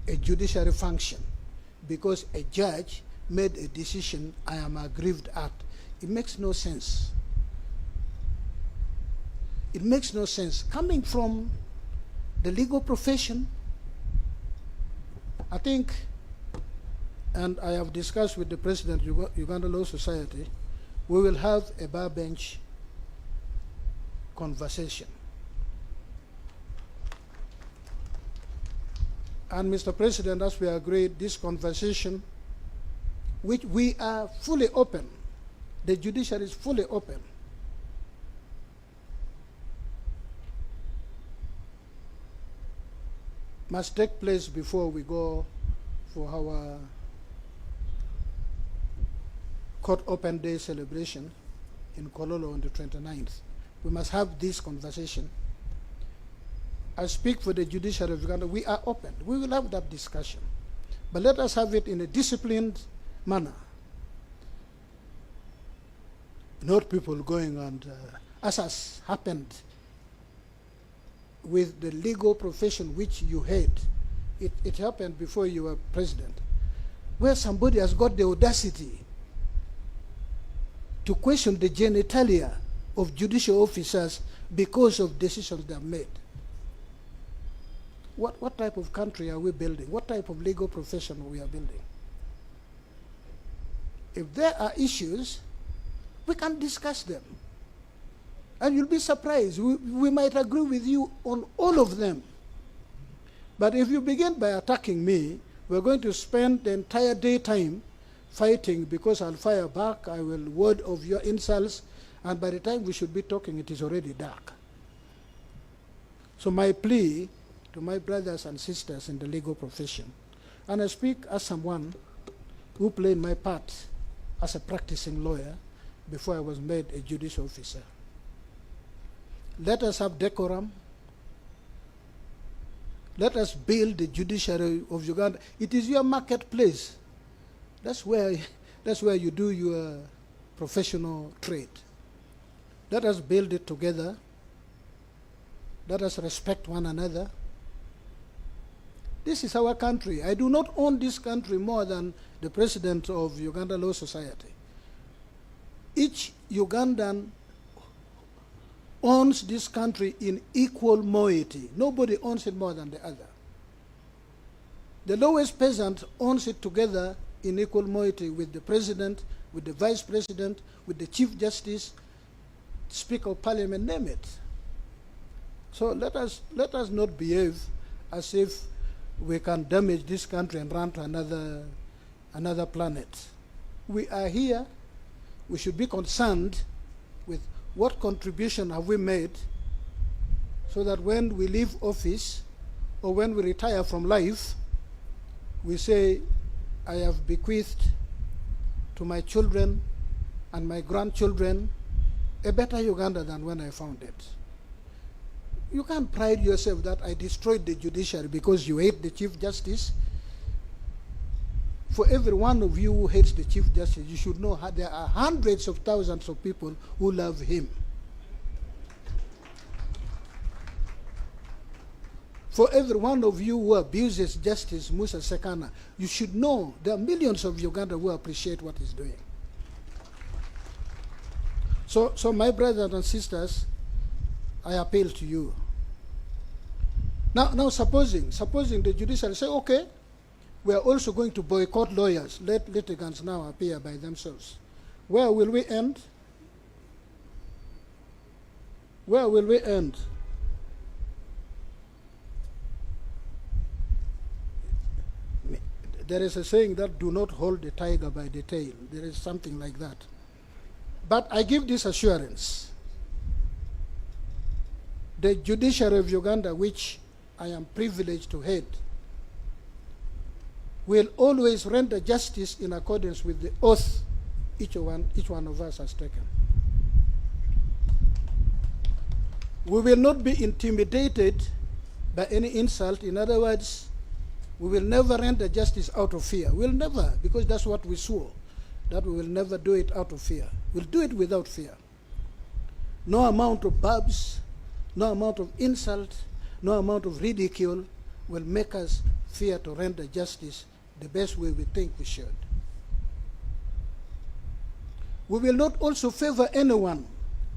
a judiciary function because a judge made a decision I am aggrieved at. It makes no sense. It makes no sense. Coming from the legal profession, I think, and I have discussed with the President of Uganda Law Society, we will have a bar bench conversation. And Mr. President, as we agreed, this conversation, which we are fully open, the judiciary is fully open, must take place before we go for our court open day celebration in Kololo on the 29th. We must have this conversation. I speak for the judiciary of Uganda. We are open. We will have that discussion. But let us have it in a disciplined manner. Not people going and, as has happened with the legal profession which you hate. It happened before you were president, where somebody has got the audacity to question the genitalia of judicial officers because of decisions they have made. What type of country are we building? What type of legal profession we are building? If there are issues, we can discuss them. And you'll be surprised. We might agree with you on all of them. But if you begin by attacking me, we're going to spend the entire daytime fighting, because I'll fire back, I will ward of your insults, and by the time we should be talking, it is already dark. So my plea to my brothers and sisters in the legal profession, and I speak as someone who played my part as a practicing lawyer before I was made a judicial officer. Let us have decorum. Let us build the judiciary of Uganda. It is your marketplace. That's where you do your professional trade. Let us build it together. Let us respect one another. This is our country. I do not own this country more than the president of Uganda Law Society. Each Ugandan owns this country in equal moiety. Nobody owns it more than the other. The lowest peasant owns it together in equal moiety with the president, with the vice president, with the chief justice, speaker of parliament, name it. So let us not behave as if we can damage this country and run to another planet. We are here. We should be concerned with what contribution have we made, so that when we leave office or when we retire from life, we say, I have bequeathed to my children and my grandchildren a better Uganda than when I found it. You can't pride yourself that I destroyed the judiciary because you hate the Chief Justice. For every one of you who hates the Chief Justice, you should know there are hundreds of thousands of people who love him. For every one of you who abuses Justice Musa Sekana, you should know there are millions of Uganda who appreciate what he's doing. So my brothers and sisters, I appeal to you. Now supposing the judiciary say, okay, we are also going to boycott lawyers. Let litigants now appear by themselves. Where will we end? Where will we end? There is a saying that do not hold the tiger by the tail. There is something like that. But I give this assurance. The judiciary of Uganda, which I am privileged to head, will always render justice in accordance with the oath each one of us has taken. We will not be intimidated by any insult. In other words, we will never render justice out of fear. We'll never, because that's what we swore, that we will never do it out of fear. We'll do it without fear. No amount of barbs, no amount of insult, no amount of ridicule will make us fear to render justice the best way we think we should. We will not also favor anyone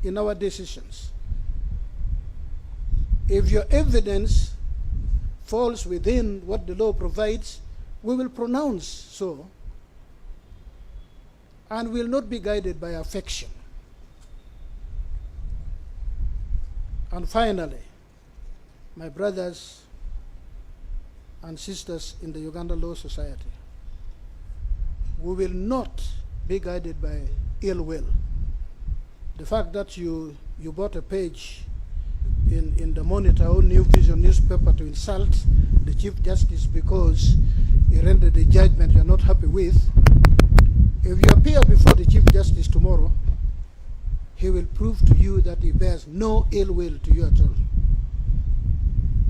in our decisions. If your evidence falls within what the law provides, we will pronounce so, and will not be guided by affection. And finally, my brothers and sisters in the Uganda Law Society, we will not be guided by ill will. The fact that you bought a page in the Monitor or New Vision newspaper to insult the Chief Justice because he rendered a judgment you're not happy with, if you appear before the Chief Justice tomorrow, he will prove to you that he bears no ill will to you at all.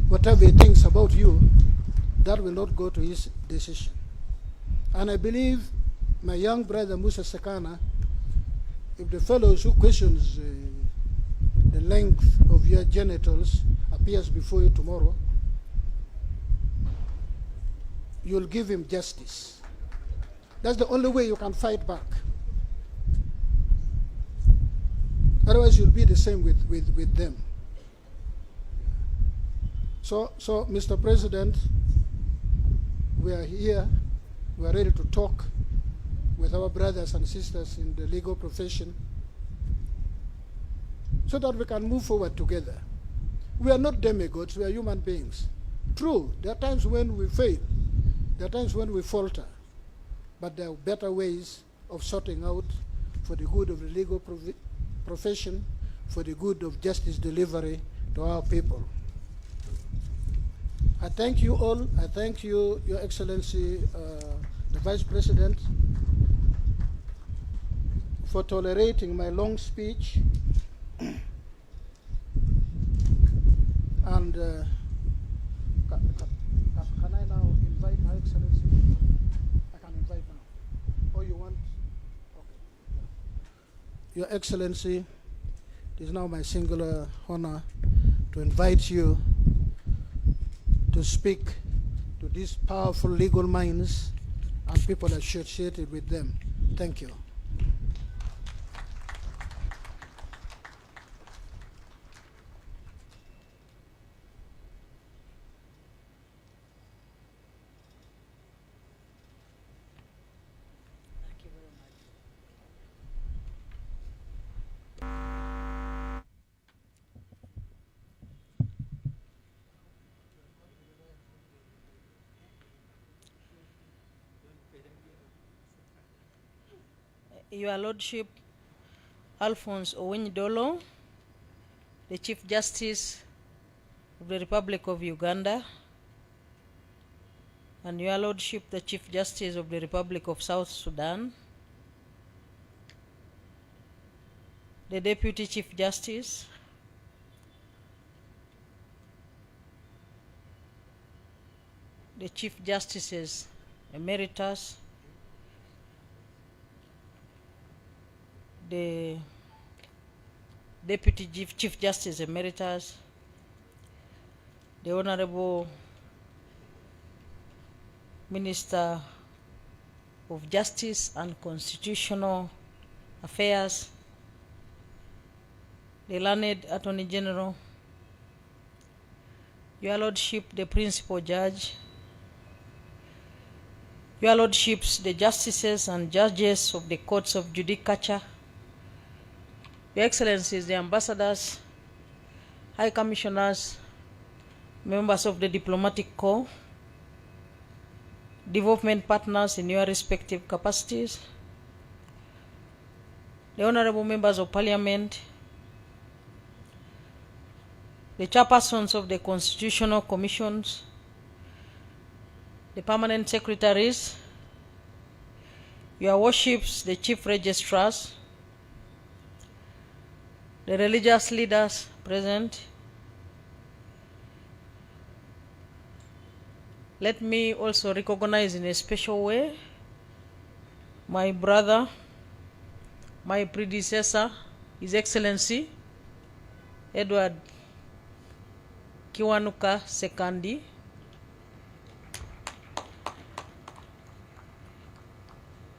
Whatever he thinks about you, that will not go to his decision. And I believe my young brother Musa Sekana, if the fellows who questions the length of your genitals appears before you tomorrow, you'll give him justice. That's the only way you can fight back. Otherwise, you'll be the same with them. So, Mr. President, we are here. We are ready to talk with our brothers and sisters in the legal profession so that we can move forward together. We are not demigods, we are human beings. True, there are times when we fail, there are times when we falter, but there are better ways of sorting out for the good of the legal profession, for the good of justice delivery to our people. I thank you all. I thank you, Your Excellency, the Vice President, for tolerating my long speech. And can I now invite Her Excellency? I can invite now. Oh, you want? Okay. Your Excellency, it is now my singular honor to invite you to speak to these powerful legal minds and people associated with them. Thank you. Your Lordship, Alphonse Owiny-Dollo, the Chief Justice of the Republic of Uganda, and Your Lordship, the Chief Justice of the Republic of South Sudan, the Deputy Chief Justice, the Chief Justices Emeritus, the Deputy Chief Justice Emeritus, the Honorable Minister of Justice and Constitutional Affairs, the learned Attorney General, Your Lordship, the Principal Judge, Your Lordships, the Justices and Judges of the Courts of Judicature, Your Excellencies, the Ambassadors, High Commissioners, members of the Diplomatic Corps, development partners in your respective capacities, the Honorable Members of Parliament, the chairpersons of the Constitutional Commissions, the permanent secretaries, Your Worships, the Chief Registrars, the religious leaders present. Let me also recognize in a special way my brother, my predecessor, His Excellency Edward Kiwanuka Sekandi.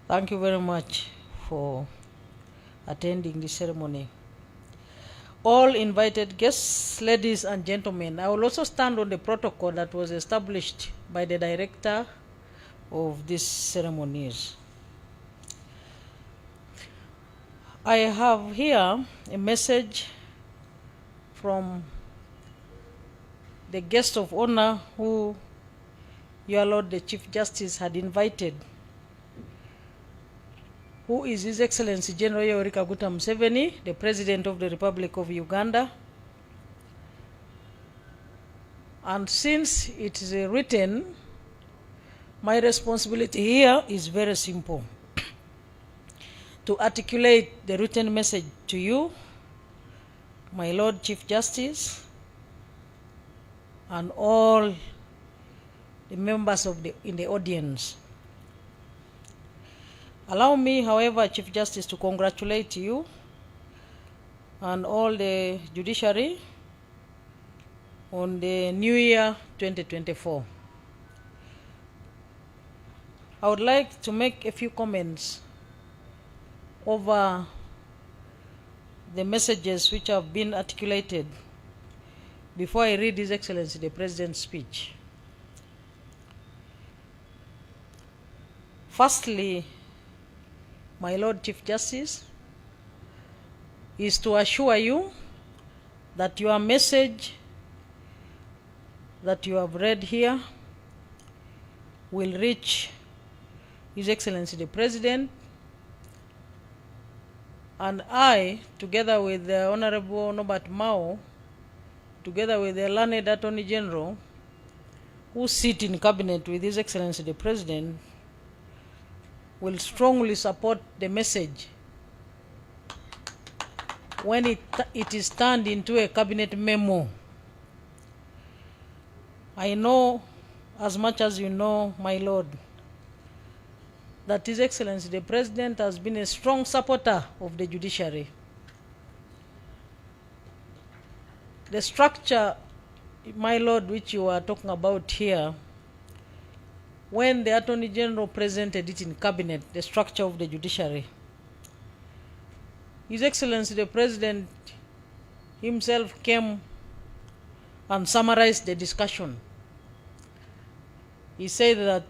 Thank you very much for attending the ceremony. All invited guests, ladies and gentlemen, I will also stand on the protocol that was established by the director of these ceremonies. I have here a message from the guest of honor who Your Lord the Chief Justice had invited, who is His Excellency General Yoweri Kaguta Museveni, the President of the Republic of Uganda. And since it is written, my responsibility here is very simple: to articulate the written message to you, my Lord Chief Justice, and all the members of in the audience. Allow me, however, Chief Justice, to congratulate you and all the judiciary on the new year 2024. I would like to make a few comments over the messages which have been articulated before I read His Excellency the President's speech. Firstly, my Lord Chief Justice, is to assure you that your message that you have read here will reach His Excellency the President, and I, together with the Honorable Norbert Mao, together with the learned Attorney General, who sit in cabinet with His Excellency the President, will strongly support the message when it is turned into a cabinet memo. I know, as much as you know, my Lord, that His Excellency the President has been a strong supporter of the judiciary. The structure, my Lord, which you are talking about here, when the Attorney General presented it in cabinet, the structure of the judiciary, His Excellency the President himself came and summarized the discussion. He said that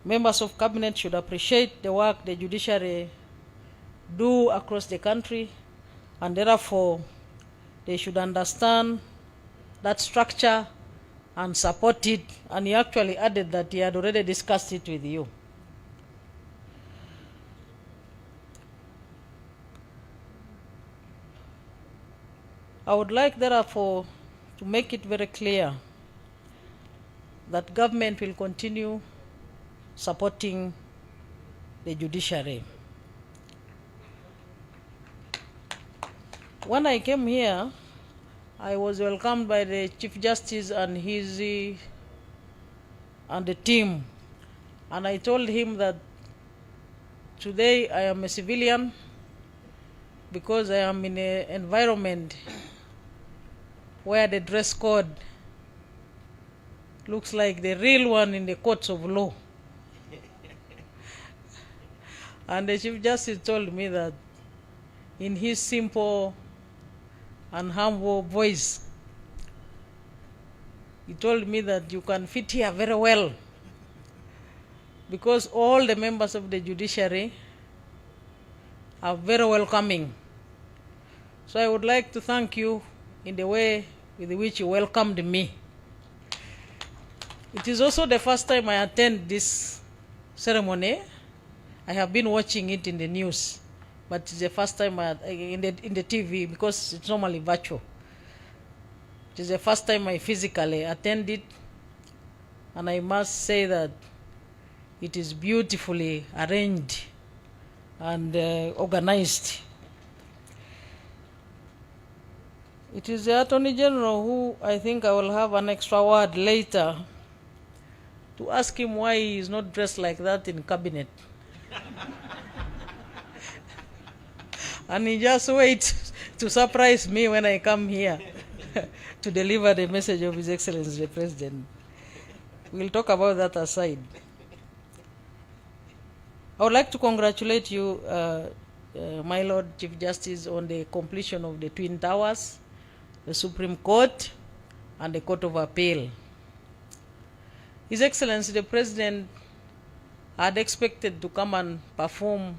members of cabinet should appreciate the work the judiciary do across the country, and therefore they should understand that structure and support it. And he actually added that he had already discussed it with you. I would like, therefore, to make it very clear that government will continue supporting the judiciary. When I came here, I was welcomed by the Chief Justice and and the team, and I told him that today I am a civilian because I am in an environment where the dress code looks like the real one in the courts of law. And the Chief Justice told me that in his simple and humble voice, he told me that you can fit here very well because all the members of the judiciary are very welcoming. So I would like to thank you in the way with which you welcomed me. It is also the first time I attend this ceremony. I have been watching it in the news, but it's the first time in the TV because it's normally virtual. It is the first time I physically attend it, and I must say that it is beautifully arranged and organized. It is the Attorney General who I think I will have an extra word later to ask him why he is not dressed like that in cabinet. And he just waits to surprise me when I come here to deliver the message of His Excellency the President. We'll talk about that aside. I would like to congratulate you, my Lord Chief Justice, on the completion of the Twin Towers, the Supreme Court, and the Court of Appeal. His Excellency the President had expected to come and perform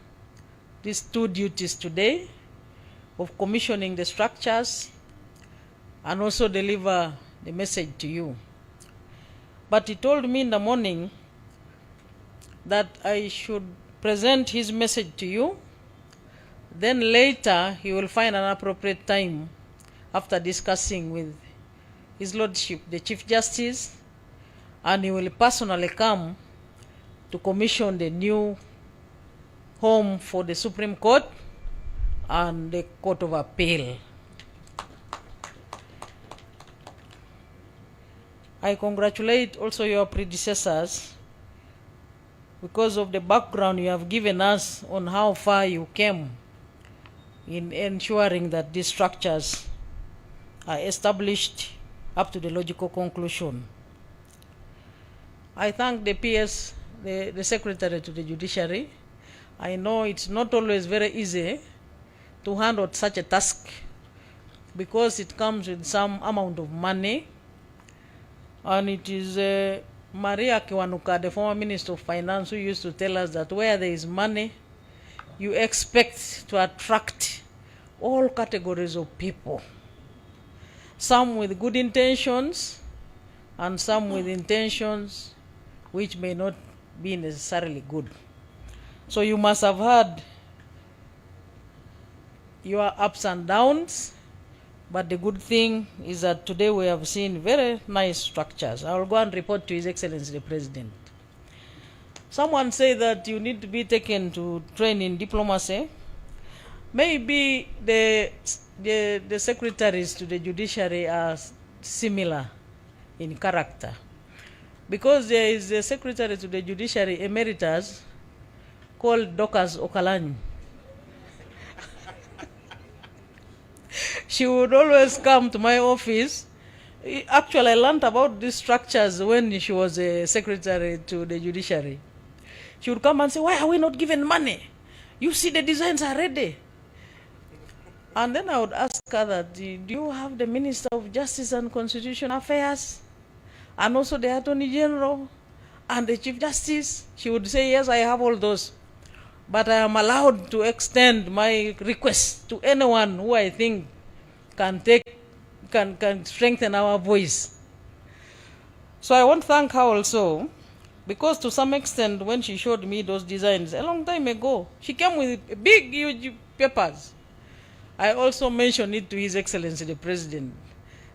these two duties today of commissioning the structures and also deliver the message to you. But he told me in the morning that I should present his message to you, then later he will find an appropriate time after discussing with His Lordship the Chief Justice, and he will personally come to commission the new home for the Supreme Court and the Court of Appeal. I congratulate also your predecessors because of the background you have given us on how far you came in ensuring that these structures are established up to the logical conclusion. I thank the PS, the Secretary to the Judiciary. I know it's not always very easy to handle such a task because it comes with some amount of money, and it is Maria Kiwanuka, the former Minister of Finance, who used to tell us that where there is money, you expect to attract all categories of people, some with good intentions and some with intentions which may not be necessarily good. So you must have had your ups and downs, but the good thing is that today we have seen very nice structures. I will go and report to His Excellency the President. Someone said that you need to be taken to train in diplomacy. Maybe the secretaries to the judiciary are similar in character, because there is a secretary to the judiciary emeritus called Dorcas Okalanyi. She would always come to my office. Actually, I learned about these structures when she was a secretary to the judiciary. She would come and say, why are we not given money? You see the designs are ready. And then I would ask her that, do you have the Minister of Justice and Constitutional Affairs? And also the Attorney General and the Chief Justice? She would say, yes, I have all those. But I am allowed to extend my request to anyone who I think can strengthen our voice. So I want to thank her also, because to some extent when she showed me those designs a long time ago, she came with big, huge papers. I also mentioned it to His Excellency the President,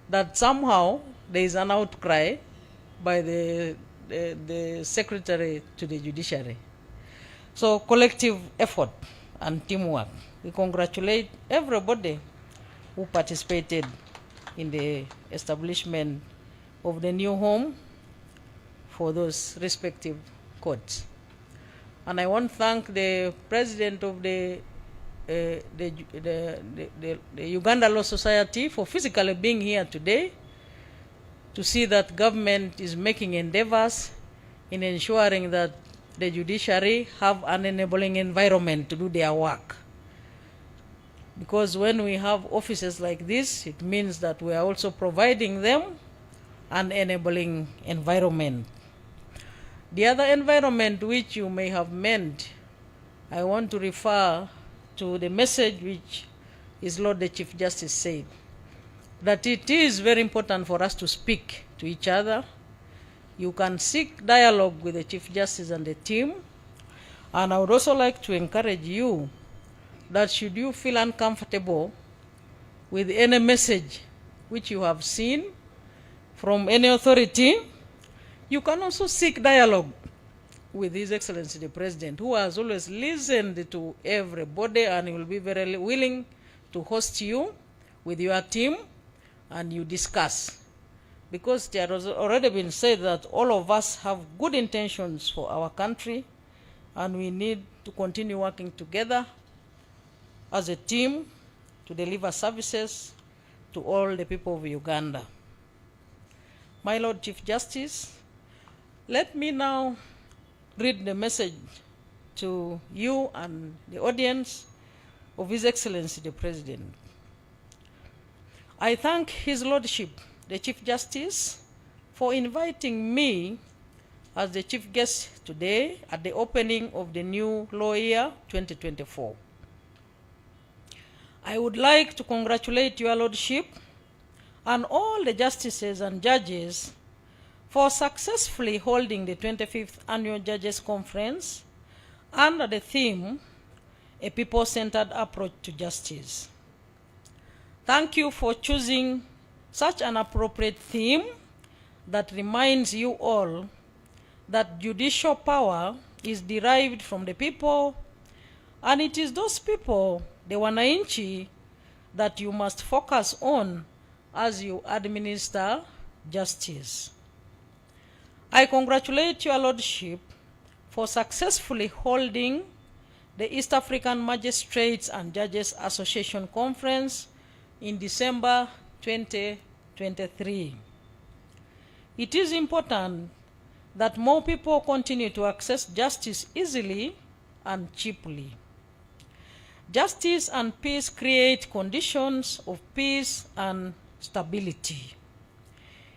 that somehow there is an outcry by the Secretary to the Judiciary. So collective effort and teamwork. We congratulate everybody who participated in the establishment of the new home for those respective courts. And I want to thank the President of the Uganda Law Society for physically being here today to see that government is making endeavors in ensuring that the judiciary have an enabling environment to do their work. Because when we have offices like this, it means that we are also providing them an enabling environment. The other environment which you may have meant, I want to refer to the message which His Lord the Chief Justice said, that it is very important for us to speak to each other. You can seek dialogue with the Chief Justice and the team. And I would also like to encourage you that should you feel uncomfortable with any message which you have seen from any authority, you can also seek dialogue with His Excellency the President, who has always listened to everybody and will be very willing to host you with your team and you discuss. Because there has already been said that all of us have good intentions for our country and we need to continue working together as a team to deliver services to all the people of Uganda. My Lord Chief Justice, let me now read the message to you and the audience of His Excellency the President. I thank His Lordship, the Chief Justice, for inviting me as the chief guest today at the opening of the new law year 2024. I would like to congratulate Your Lordship and all the justices and judges for successfully holding the 25th Annual Judges Conference under the theme, A People-Centered Approach to Justice. Thank you for choosing such an appropriate theme that reminds you all that judicial power is derived from the people, and it is those people, the wananchi, that you must focus on as you administer justice. I congratulate Your Lordship for successfully holding the East African Magistrates and Judges Association Conference in December 2023. It is important that more people continue to access justice easily and cheaply. Justice and peace create conditions of peace and stability.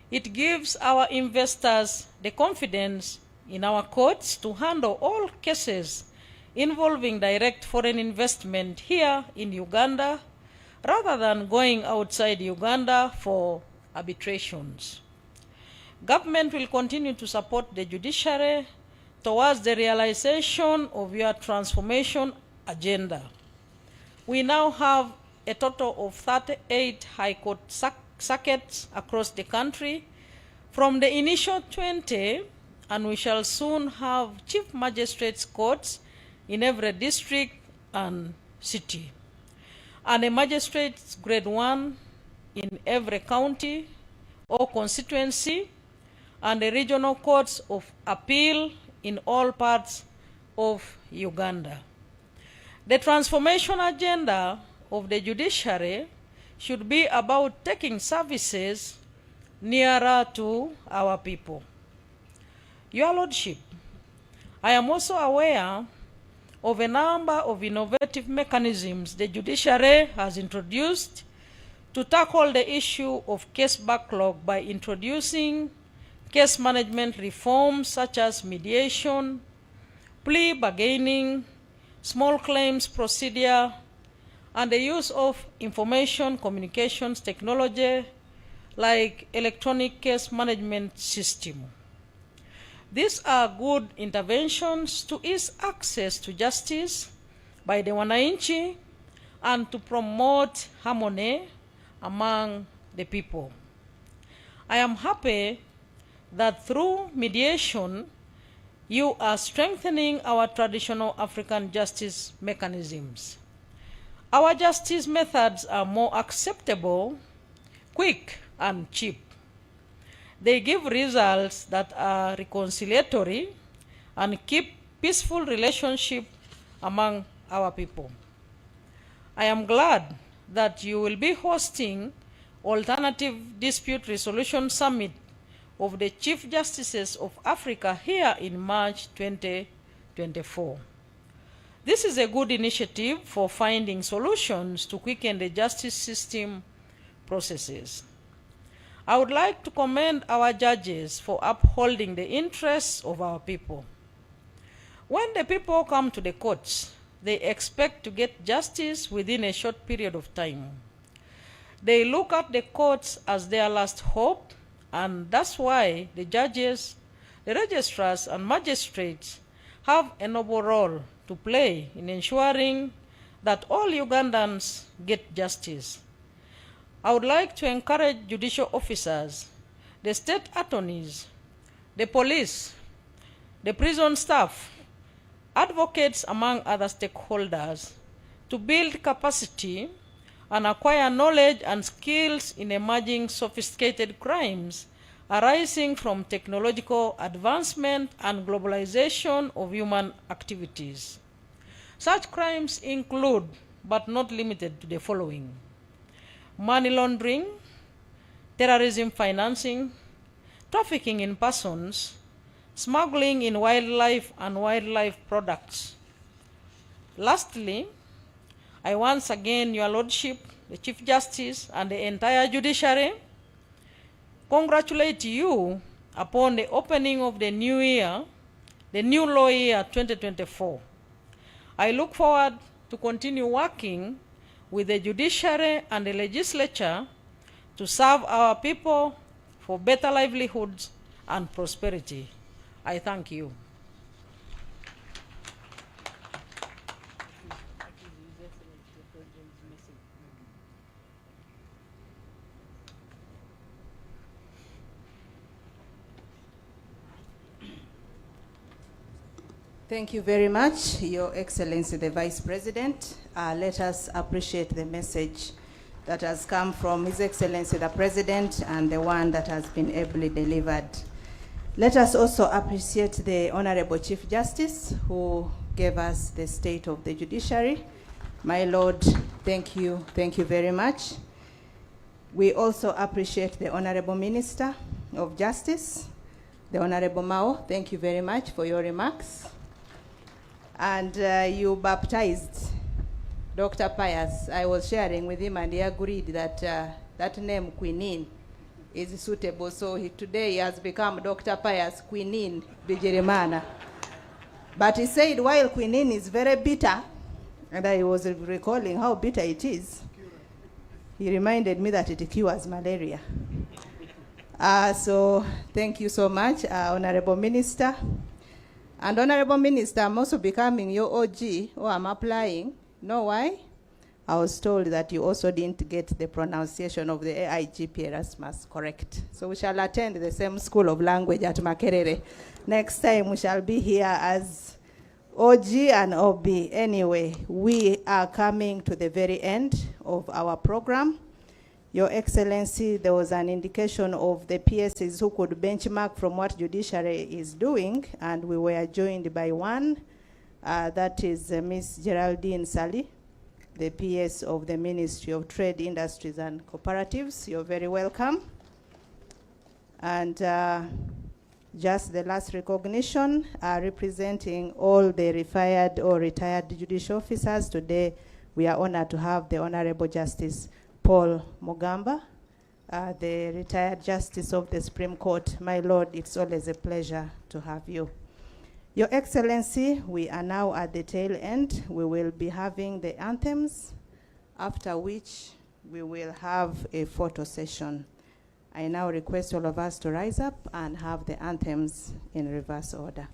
It gives our investors the confidence in our courts to handle all cases involving direct foreign investment here in Uganda, rather than going outside Uganda for arbitrations. Government will continue to support the judiciary towards the realization of your transformation agenda. We now have a total of 38 High Court circuits across the country from the initial 20, and we shall soon have Chief Magistrates Courts in every district and city, and a Magistrates Grade 1 in every county or constituency, and the regional courts of appeal in all parts of Uganda. The transformation agenda of the judiciary should be about taking services nearer to our people. Your Lordship, I am also aware of a number of innovative mechanisms the judiciary has introduced to tackle the issue of case backlog by introducing case management reforms such as mediation, plea bargaining, small claims procedure, and the use of information communications technology like electronic case management system. These are good interventions to ease access to justice by the wananchi and to promote harmony among the people. I am happy that through mediation, you are strengthening our traditional African justice mechanisms. Our justice methods are more acceptable, quick, and cheap. They give results that are reconciliatory and keep peaceful relationship among our people. I am glad that you will be hosting Alternative Dispute Resolution Summit of the Chief Justices of Africa here in March 2024. This is a good initiative for finding solutions to quicken the justice system processes. I would like to commend our judges for upholding the interests of our people. When the people come to the courts, they expect to get justice within a short period of time. They look at the courts as their last hope, and that's why the judges, the registrars, and magistrates have a noble role to play in ensuring that all Ugandans get justice. I would like to encourage judicial officers, the state attorneys, the police, the prison staff, advocates, among other stakeholders, to build capacity and acquire knowledge and skills in emerging sophisticated crimes arising from technological advancement and globalization of human activities. Such crimes include, but not limited to, the following: money laundering, terrorism financing, trafficking in persons, smuggling in wildlife and wildlife products. Lastly, I once again, Your Lordship, the Chief Justice, and the entire judiciary, congratulate you upon the opening of the new year, the new law year 2024. I look forward to continue working with the judiciary and the legislature to serve our people for better livelihoods and prosperity. I thank you. Thank you very much, Your Excellency, the Vice President. Let us appreciate the message that has come from His Excellency, the President, and the one that has been ably delivered. Let us also appreciate the Honorable Chief Justice who gave us the state of the judiciary. My Lord, thank you very much. We also appreciate the Honorable Minister of Justice, the Honorable Mao. Thank you very much for your remarks. And you baptized Dr. Pius. I was sharing with him and he agreed that that name, Quinine, is suitable. So today he has become Dr. Pius Quinine Bijirimana. But he said while quinine is very bitter, and I was recalling how bitter it is, he reminded me that it cures malaria. So thank you so much, Honorable Minister. And Honorable Minister, I'm also becoming your OG, or I'm applying. Know why? I was told that you also didn't get the pronunciation of the AIGP Erasmus correct. So we shall attend the same school of language at Makerere. Next time we shall be here as OG and OB. Anyway, we are coming to the very end of our program. Your Excellency, there was an indication of the PSs who could benchmark from what judiciary is doing, and we were joined by one, that is Ms. Geraldine Sally, the PS of the Ministry of Trade, Industries and Cooperatives. You're very welcome. And just the last recognition, representing all the retired or retired judicial officers. Today, we are honored to have the Honorable Justice Paul Mugamba, the retired Justice of the Supreme Court. My Lord, it's always a pleasure to have you. Your Excellency, we are now at the tail end. We will be having the anthems, after which we will have a photo session. I now request all of us to rise up and have the anthems in reverse order.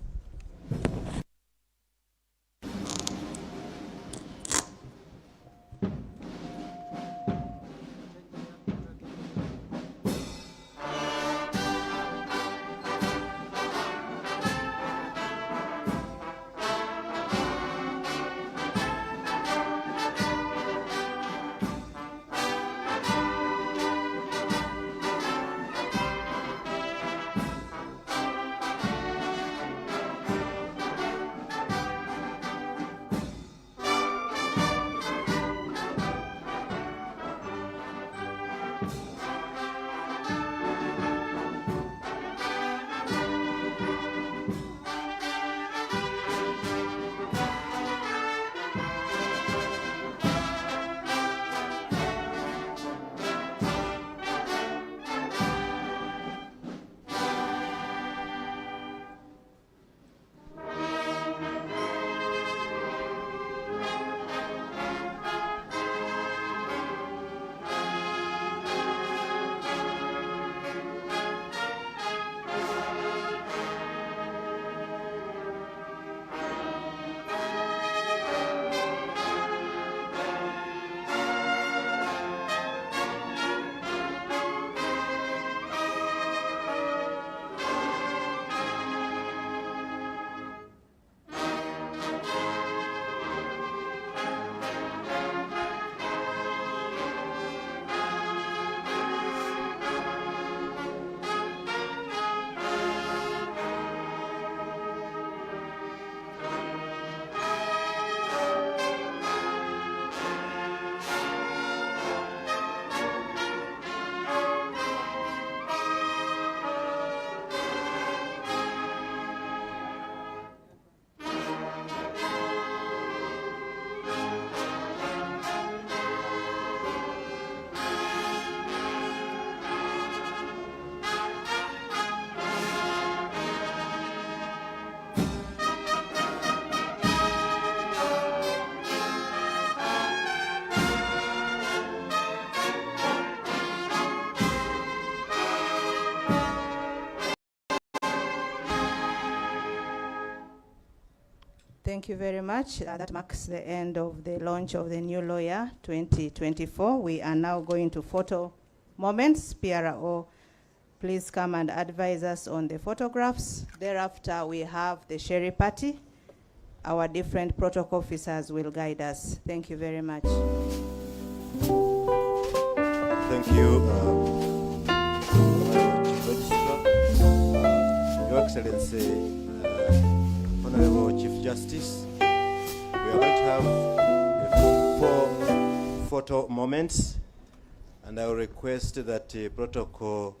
Thank you very much. That marks the end of the launch of the new lawyer 2024. We are now going to photo moments. PRO, please come and advise us on the photographs. Thereafter, we have the sherry party. Our different protocol officers will guide us. Thank you very much. Thank you, Chief Registrar, Your Excellency, Honorable Chief Justice. We are going to have 4 photo moments, and I will request that protocol